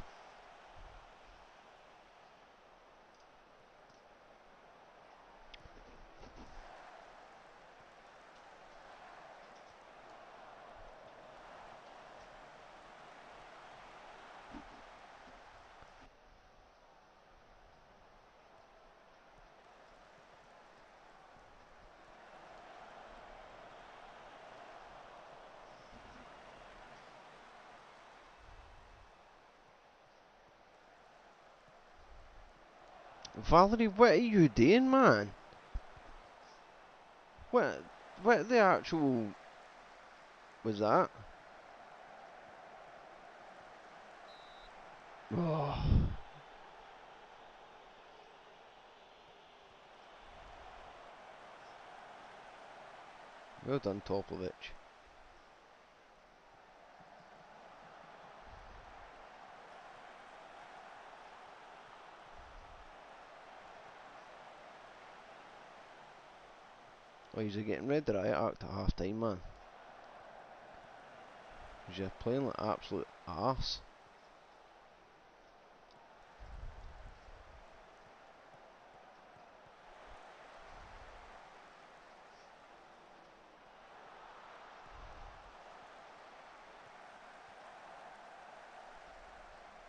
Valerie, what are you doing, man? What, what the actual was that? Oh, well done, Topovich. Oh, he's getting red riot act at half time, man. You're playing like absolute arse.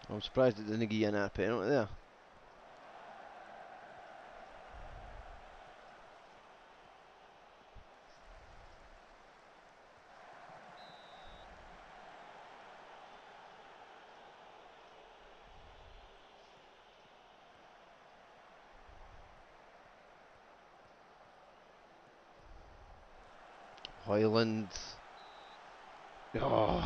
I'm surprised it didn't give you a penalty there. Hoyland. Oh.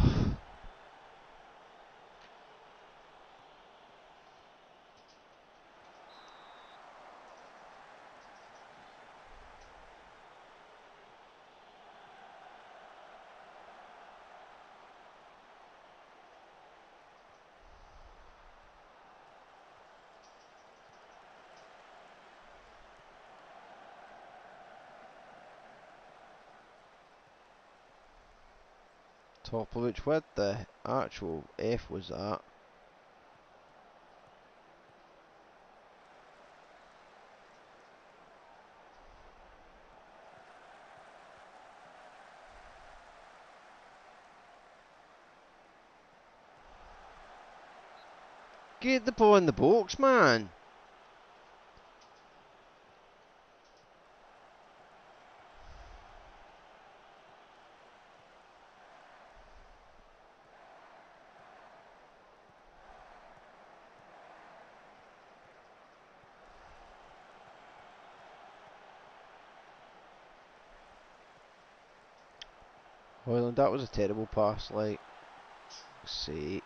Topovich, what the actual F was that? Get the ball in the box, man! Hoyland, that was a terrible pass, like, sake.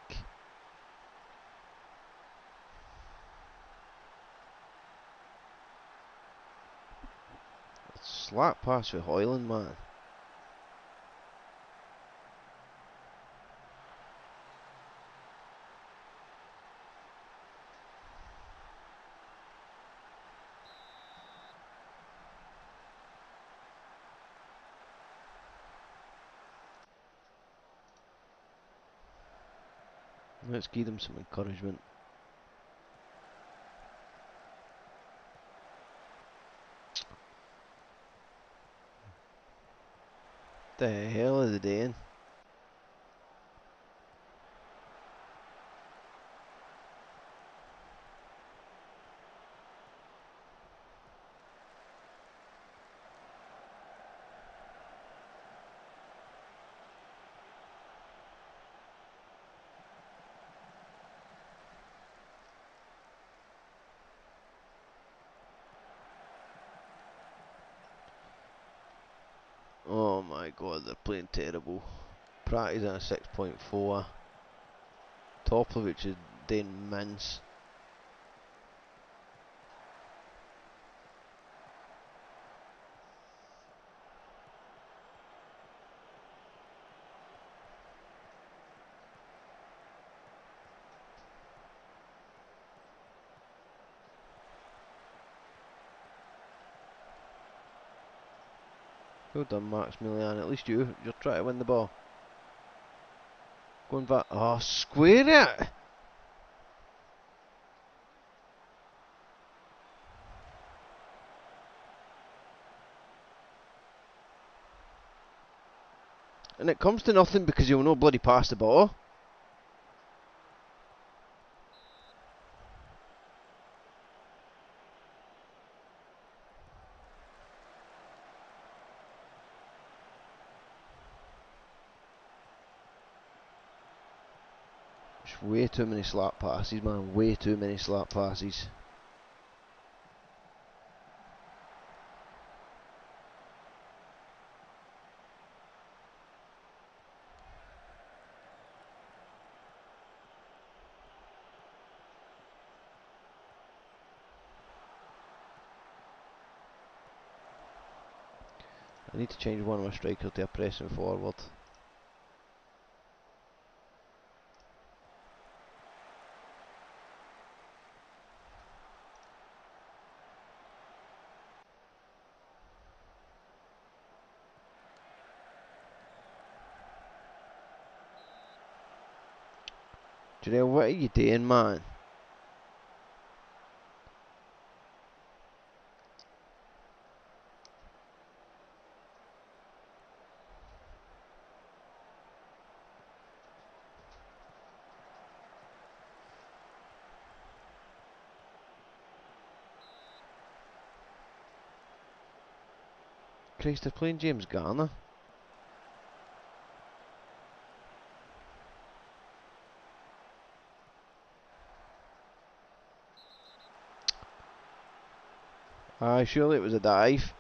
Slap pass for Hoyland, man. Let's give them some encouragement. The hell are they doing? Oh my god, they're playing terrible. Pratt is in a 6.4. Topovich is doing mince. Well done, Maximilian. At least you're trying to win the ball. Going back. Oh, square it! And it comes to nothing because you'll no bloody pass the ball. Just way too many slap passes, man. Way too many slap passes. I need to change one of my strikers to a pressing forward. Jarell, what are you doing, man? Christ, they're playing James Garner. Aye, surely it was a dive.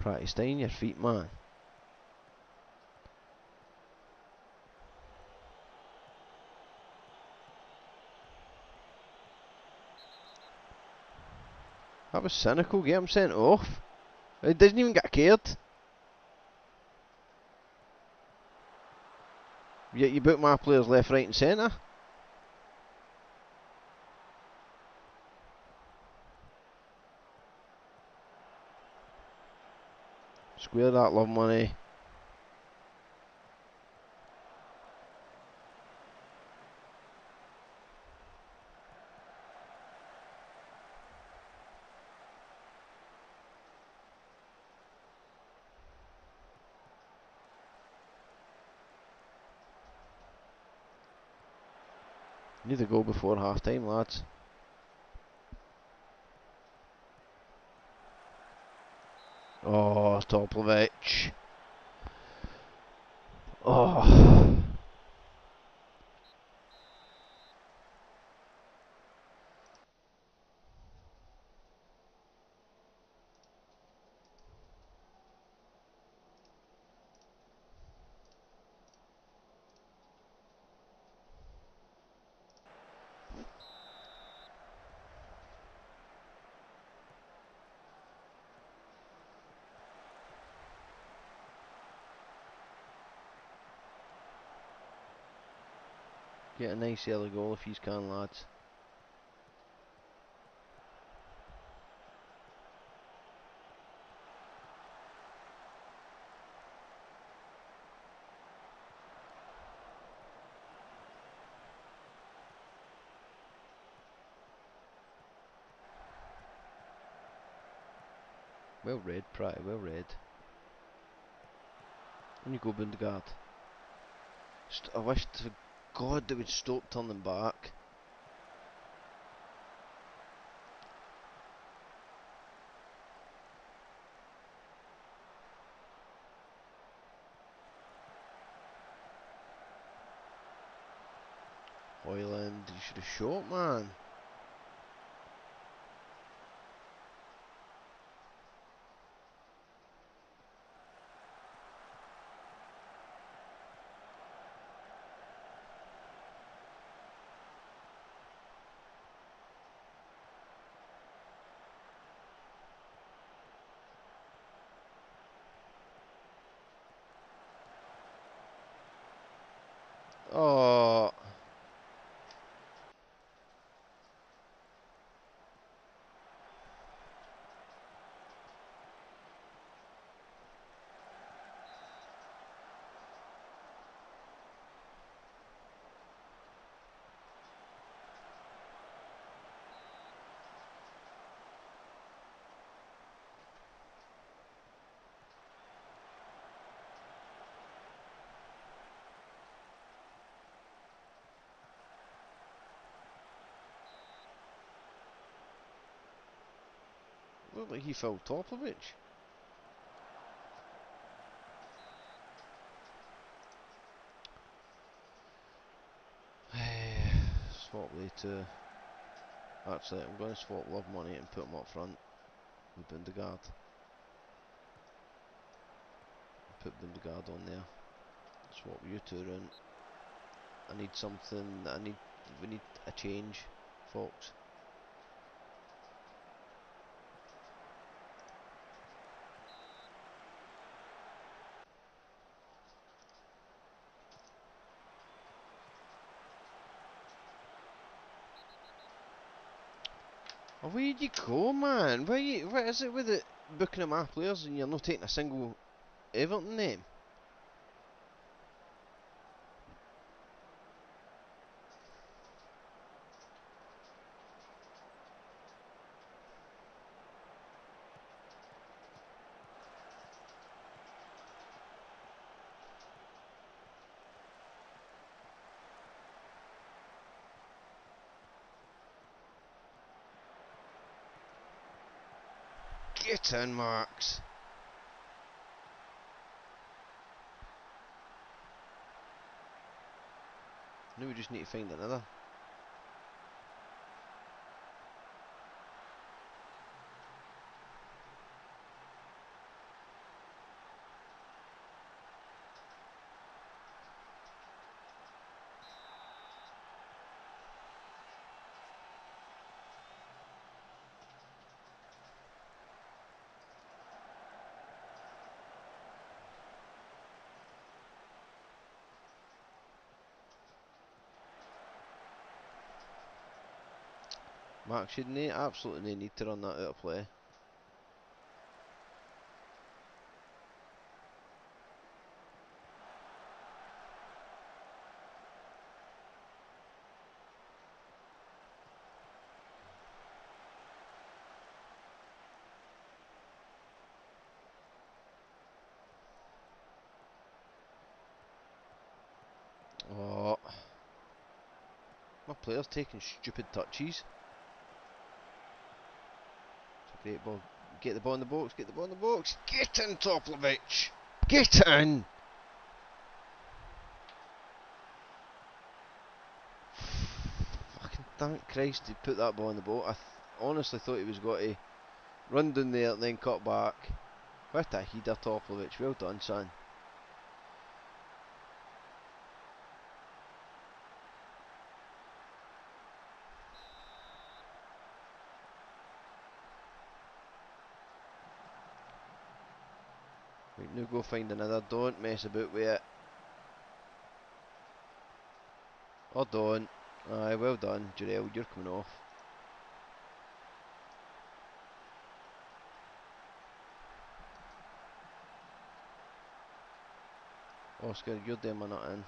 Pratty, stay on your feet, man. That was cynical. Get him sent off. He doesn't even get cared. Yet you book my players left, right, and centre. Square that love money. Need to go before half time, lads. Oh, Toplivic. Oh. Get a nice early goal if you can, lads. Well read, Pratty, well read. On you go, Bundegard. I wish to God they would stop turning back. Hoyland, you should have shot, man. Oh. Looked like he fouled Toplivic. Swap later. Actually, I'm going to swap love money and put him up front with Bundegard. Put Bundegard on there. Swap you two in. I need something. We need a change, Fox. Away you go, man. What is it with it booking of my players and you're not taking a single Everton name? Get in, Max. Now we just need to find another. Max, you absolutely no need to run that out of play. Oh, my player's taking stupid touches. It's a great ball. Get the ball in the box, get the ball in the box. Get in, Toplovic! Get in! Fucking thank Christ he put that ball in the box. I honestly thought he was going to run down there and then cut back. What a header, Toplovic. Well done, son. Right, now go find another. Don't mess about with it. Or don't. Aye, well done, Jarell. You're coming off. Oscar, you're doing my nut in.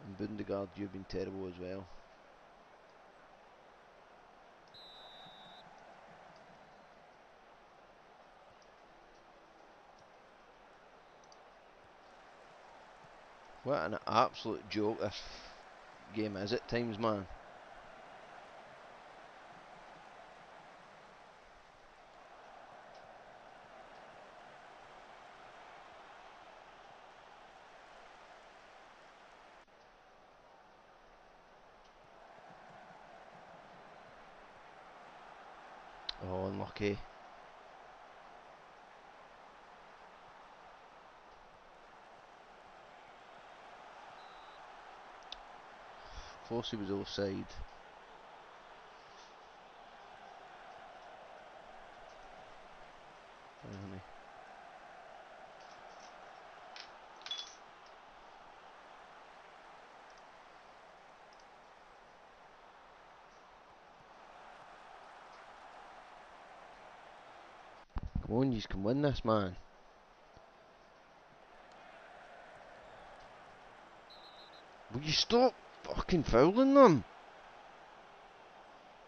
And Bundegaard, you've been terrible as well. What an absolute joke this game is at times, man. Oh, unlucky. Close he was offside. Honey. Come on, you can win this, man. Will you stop fucking fouling them?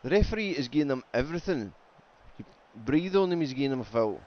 The referee is giving them everything. You breathe on him, he's giving them a foul.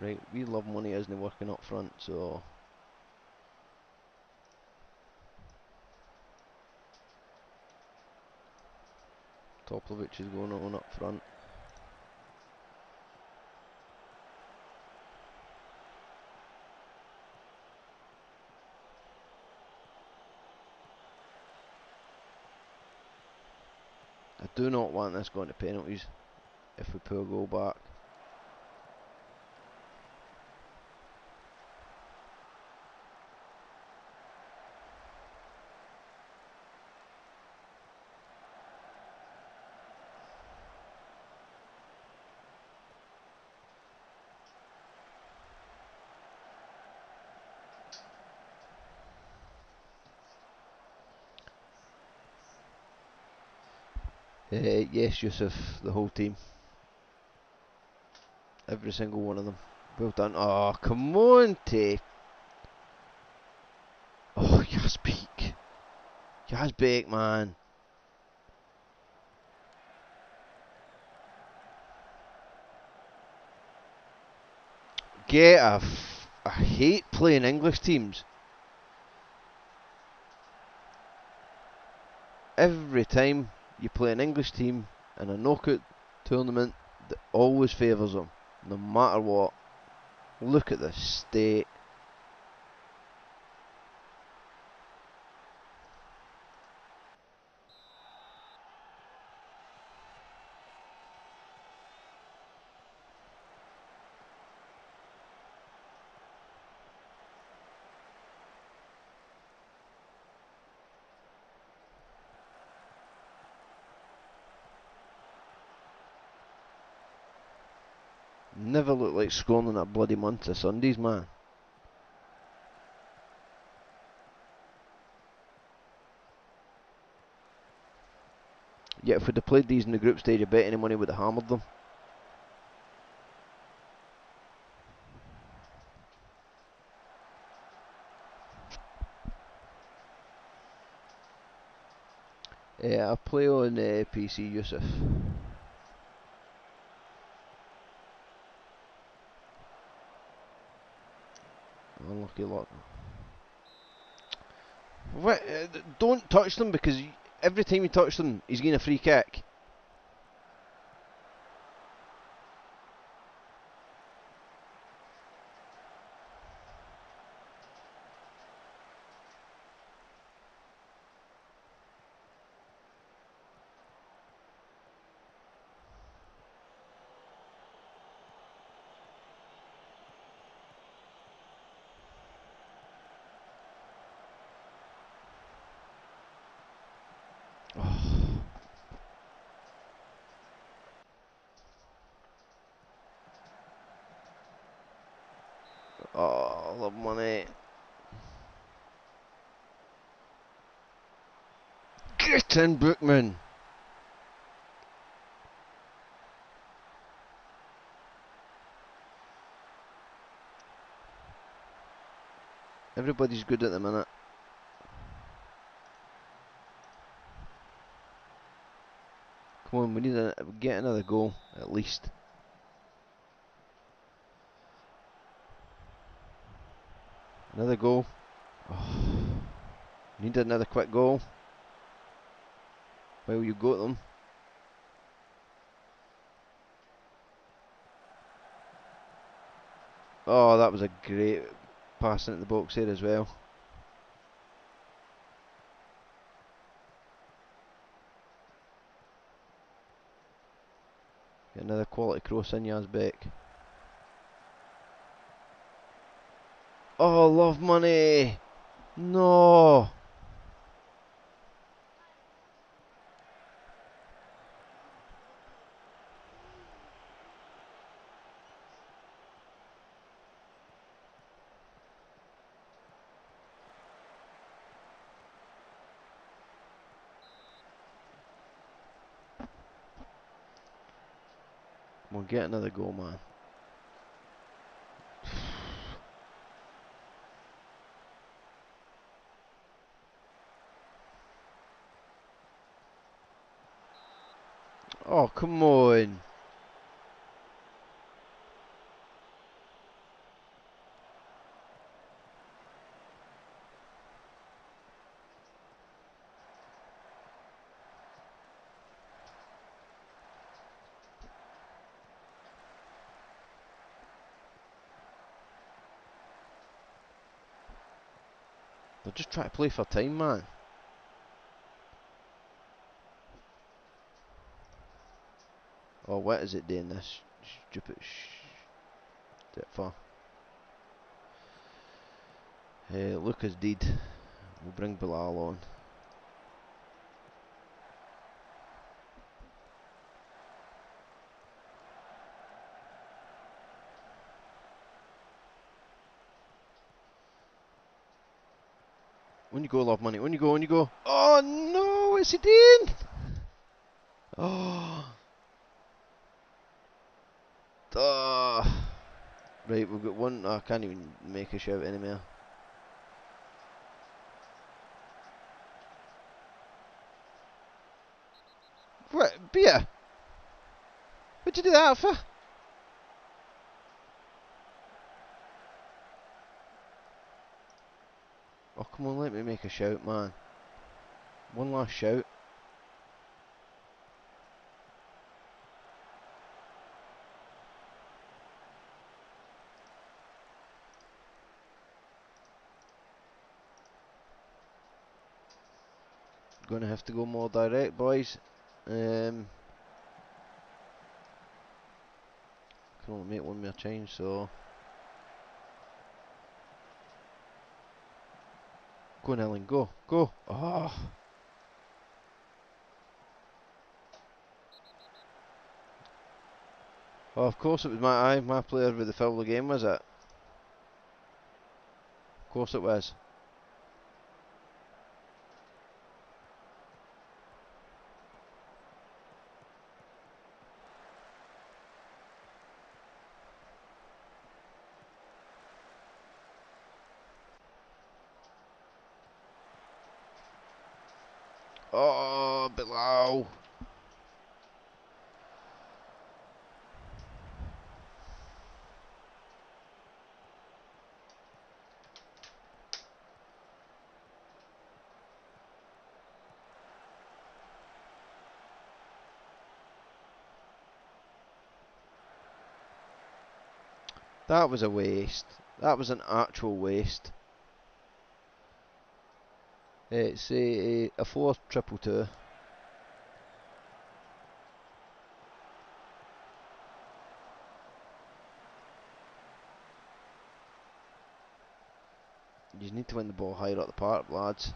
Right, we love money isn't working up front, so Toplovic is going on up front. I do not want this going to penalties if we pull a goal back. Yes, Yusuf, the whole team. Every single one of them. Well done. Oh, come on, Tay. Oh, yes, peak. Yes, Beck, man. Get a I hate playing English teams. Every time you play an English team in a knockout tournament, that always favours them, no matter what. Look at the state. Never look like scoring on a bloody month of Sundays, man. Yeah, if we'd have played these in the group stage, I bet any money would have hammered them. I play on PC, Yusuf. Unlucky lot. What? Don't touch them because every time you touch them, he's getting a free kick. Oh, love money. Get in, Bookman. Everybody's good at the minute. Come on, we need to get another goal, at least. Another goal. Oh, need another quick goal. While you got them. Oh, that was a great pass into the box there as well. Get another quality cross in Yazbek. Oh, love money. No. We'll get another goal, man. Oh, come on. They're just trying to play for time, man. Oh, what is it doing this? Stupid that far. Lucas did. We'll bring Bilal on. When you go, love money. When you go, when you go. Oh no, what's he doing? Oh. Oh. Right, we've got one. I can't even make a shout anymore. What? Beer? What'd you do that for? Oh, come on, let me make a shout, man. One last shout. Gonna have to go more direct, boys. Can only make one more change, so. Go on, Ellen, go. Go. Oh. Oh, of course it was my player with the foul of the game, was it? Of course it was. Oh, Bilal. That was a waste. That was an actual waste. It's a 4-2-2. You need to win the ball higher up the park, lads.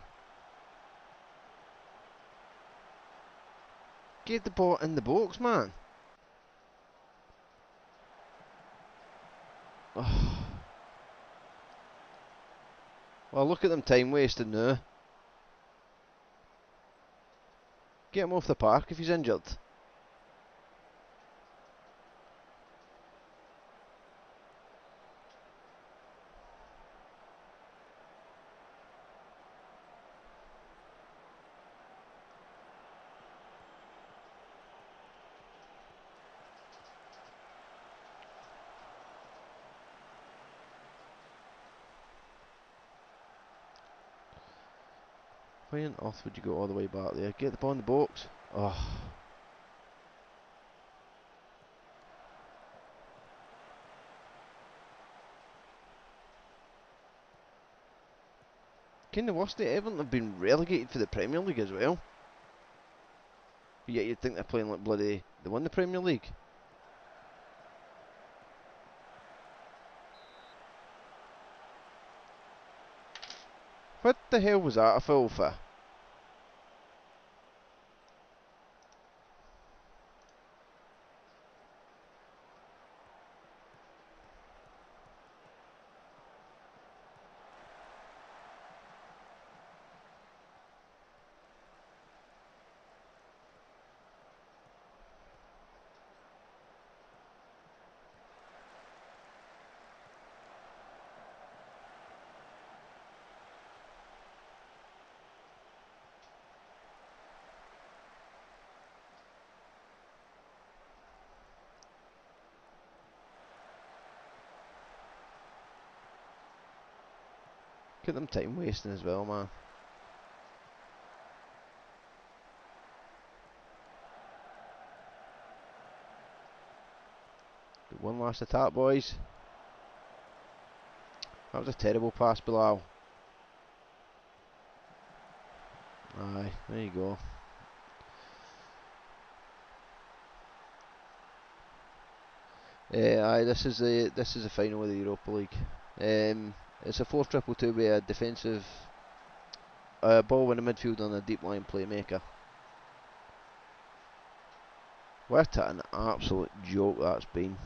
Get the ball in the box, man. Oh. Well, look at them time wasting now. Get him off the park if he's injured. Why on earth would you go all the way back there? Get the ball in the box. Oh. Kind of worst that Everton have been relegated for the Premier League as well. Yet you'd think they're playing like bloody. They won the Premier League. What the hell was that a foul for? Get them time wasting as well, man. Got one last attack, boys. That was a terrible pass, Bilal. Aye, there you go. Aye, this is the final of the Europa League. It's a 4-2-2 with a defensive ball in the midfield and a deep line playmaker. What an absolute joke that's been.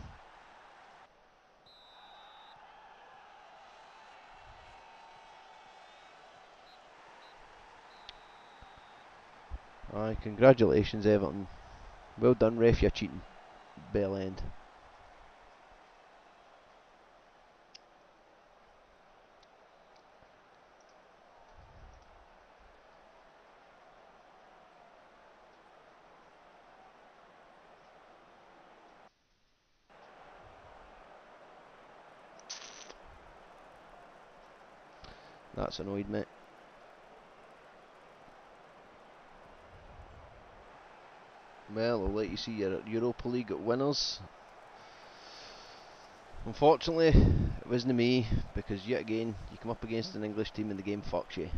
Aye, congratulations, Everton. Well done, ref, you cheating bell end. That's annoyed me. Well, I'll let you see your Europa League winners. Unfortunately, it wasn't me, because yet again, you come up against an English team and the game fucks you.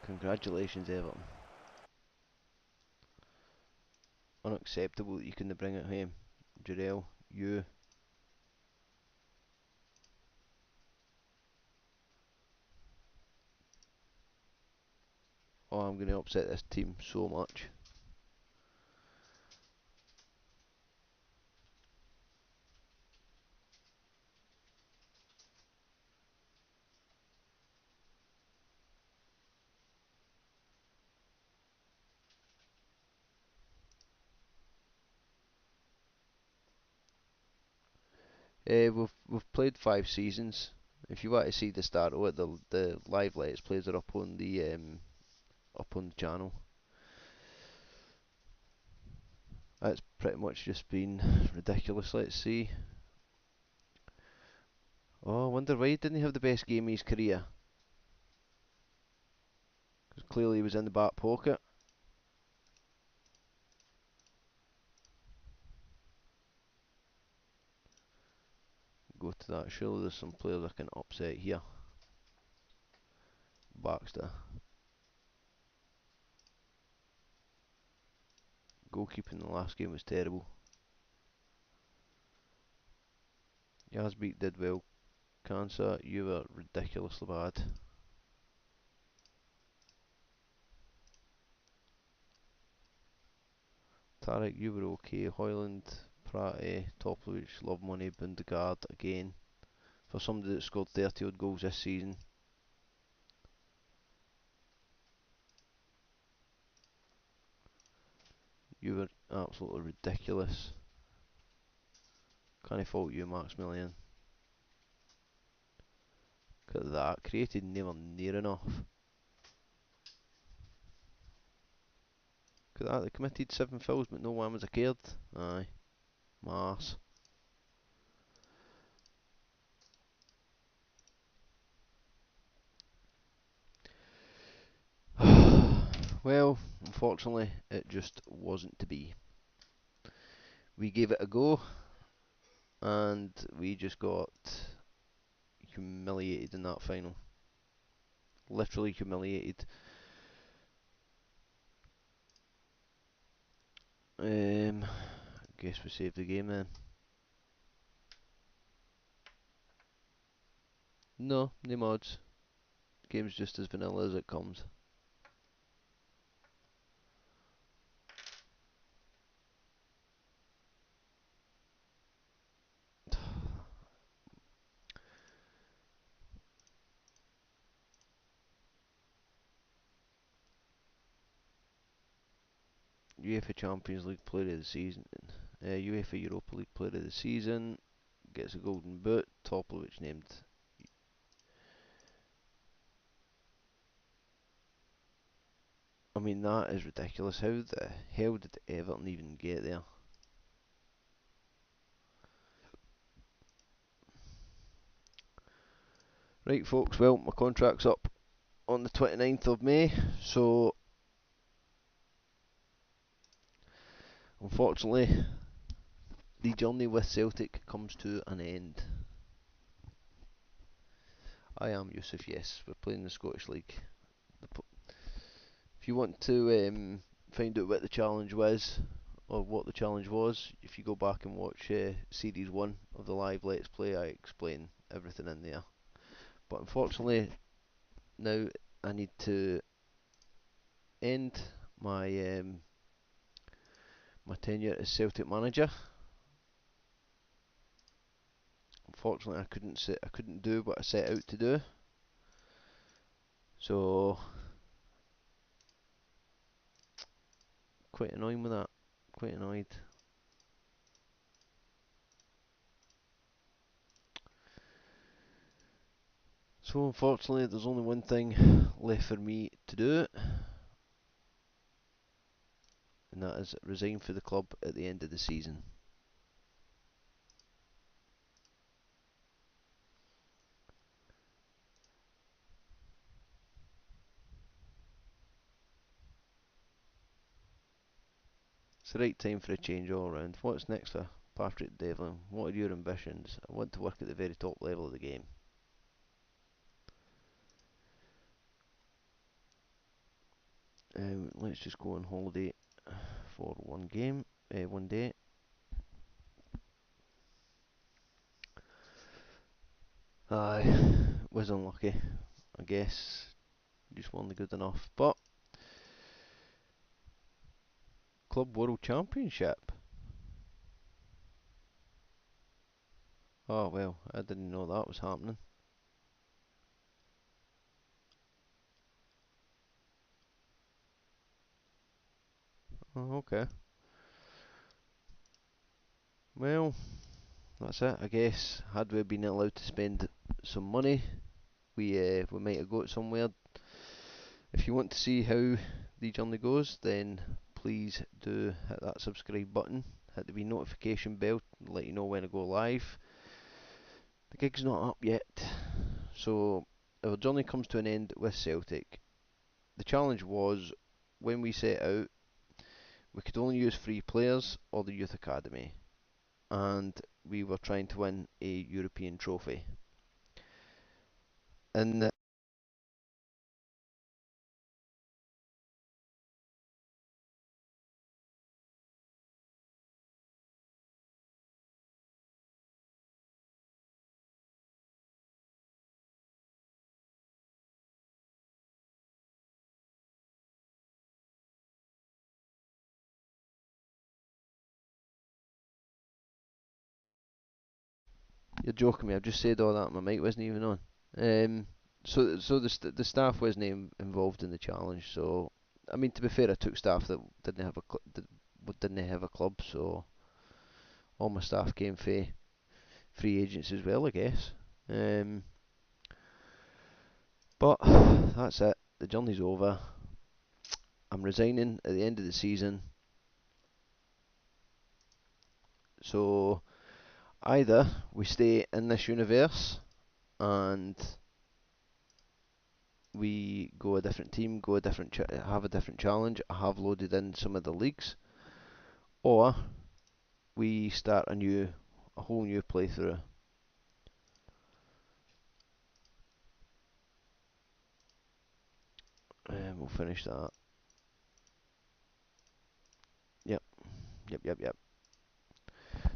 Congratulations, Everton. Unacceptable that you couldn't bring it home. Jarell, you. Oh, I'm going to upset this team so much. We've played 5 seasons. If you want to see the start of it, the live let's plays are up on the channel. That's pretty much just been ridiculous. Let's see. Oh, I wonder why he didn't have the best game of his career. Because clearly he was in the back pocket. Go to that. Surely there's some players I can upset here. Baxter. Goalkeeping in the last game was terrible. Yazbeek did well. Cancer, you were ridiculously bad. Tarek, you were okay. Hoyland, Prati, Toplic, Love Money, Bundegaard again. For somebody that scored 30 odd goals this season, you were absolutely ridiculous. Can't fault you, Maximilian. Look at that. Created never near enough. Look at that. They committed 7 fouls, but no one was cared. Aye. Mars. Well, unfortunately, it just wasn't to be. We gave it a go, and we just got humiliated in that final. Literally humiliated. I guess we saved the game then. No, no mods. Game's just as vanilla as it comes. UEFA Champions League Player of the Season. UEFA Europa League Player of the Season. Gets a golden boot. Toplic named. I mean, that is ridiculous. How the hell did Everton even get there? Right, folks, well, my contract's up on the 29th of May, so unfortunately, the journey with Celtic comes to an end. I am Yusuf, yes, we're playing the Scottish League. If you want to find out what the challenge was, or what the challenge was, if you go back and watch Series 1 of the live Let's Play, I explain everything in there. But unfortunately, now I need to end my tenure as Celtic manager. Unfortunately, I couldn't do what I set out to do. So quite annoying with that. Quite annoyed. So unfortunately, there's only one thing left for me to do, and that is resign for the club at the end of the season. It's the right time for a change all round. What's next for Patrick Devlin? What are your ambitions? I want to work at the very top level of the game. Let's just go on holiday for one day. Aye, was unlucky, I guess. Just wasn't good enough. But Club World Championship. Oh well, I didn't know that was happening. Oh, okay. Well, that's it, I guess. Had we been allowed to spend some money, we might have got somewhere. If you want to see how the journey goes, then please do hit that subscribe button, hit the wee notification bell to let you know when I go live. The gig's not up yet, so our journey comes to an end with Celtic. The challenge was, when we set out, we could only use free players or the youth academy, and we were trying to win a European trophy. And you're joking me, I've just said all that, my mic wasn't even on. Um, so the staff wasn't involved in the challenge. So I mean, to be fair, I took staff that didn't have a club, so all my staff came free agents as well, I guess. Um, but that's it. The journey's over. I'm resigning at the end of the season. So either we stay in this universe and we go a different team, go a different have a different challenge. I have loaded in some of the leagues, or we start a whole new playthrough. We'll finish that. Yep, yep.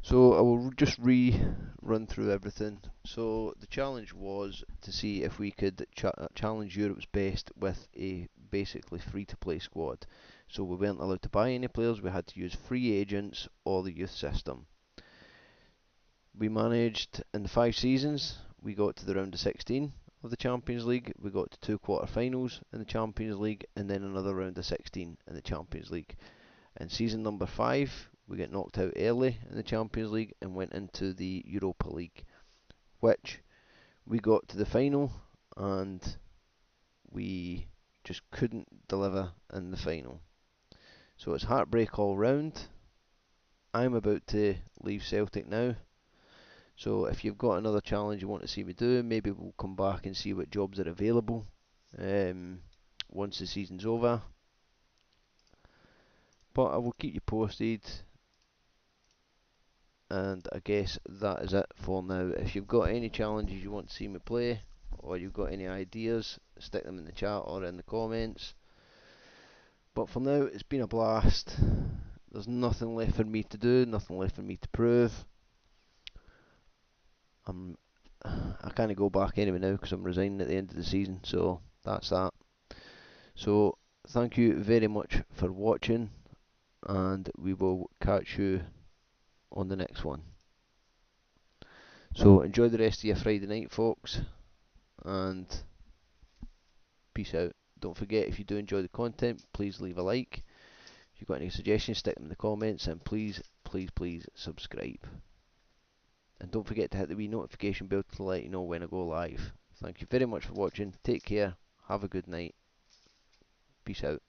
So I will just run through everything. So the challenge was to see if we could challenge Europe's best with a basically free-to-play squad. So we weren't allowed to buy any players. We had to use free agents or the youth system. We managed in the 5 seasons. We got to the round of 16 of the Champions League. We got to two quarter-finals in the Champions League, and then another round of 16 in the Champions League. In season number 5, we got knocked out early in the Champions League and went into the Europa League, which we got to the final and we just couldn't deliver in the final. So it's heartbreak all round. I'm about to leave Celtic now. So if you've got another challenge you want to see me do, maybe we'll come back and see what jobs are available um, once the season's over. But I will keep you posted, and I guess that is it for now. If you've got any challenges you want to see me play, or you've got any ideas, stick them in the chat or in the comments. But for now, it's been a blast. There's nothing left for me to do, nothing left for me to prove. I'm, I can't go back anyway now because I'm resigning at the end of the season, so that's that. So thank you very much for watching, and we will catch you on the next one. So enjoy the rest of your Friday night, folks, and peace out. Don't forget, if you do enjoy the content, please leave a like. If you've got any suggestions, stick them in the comments, and please subscribe. And don't forget to hit the wee notification bell to let you know when I go live. Thank you very much for watching. Take care. Have a good night. Peace out.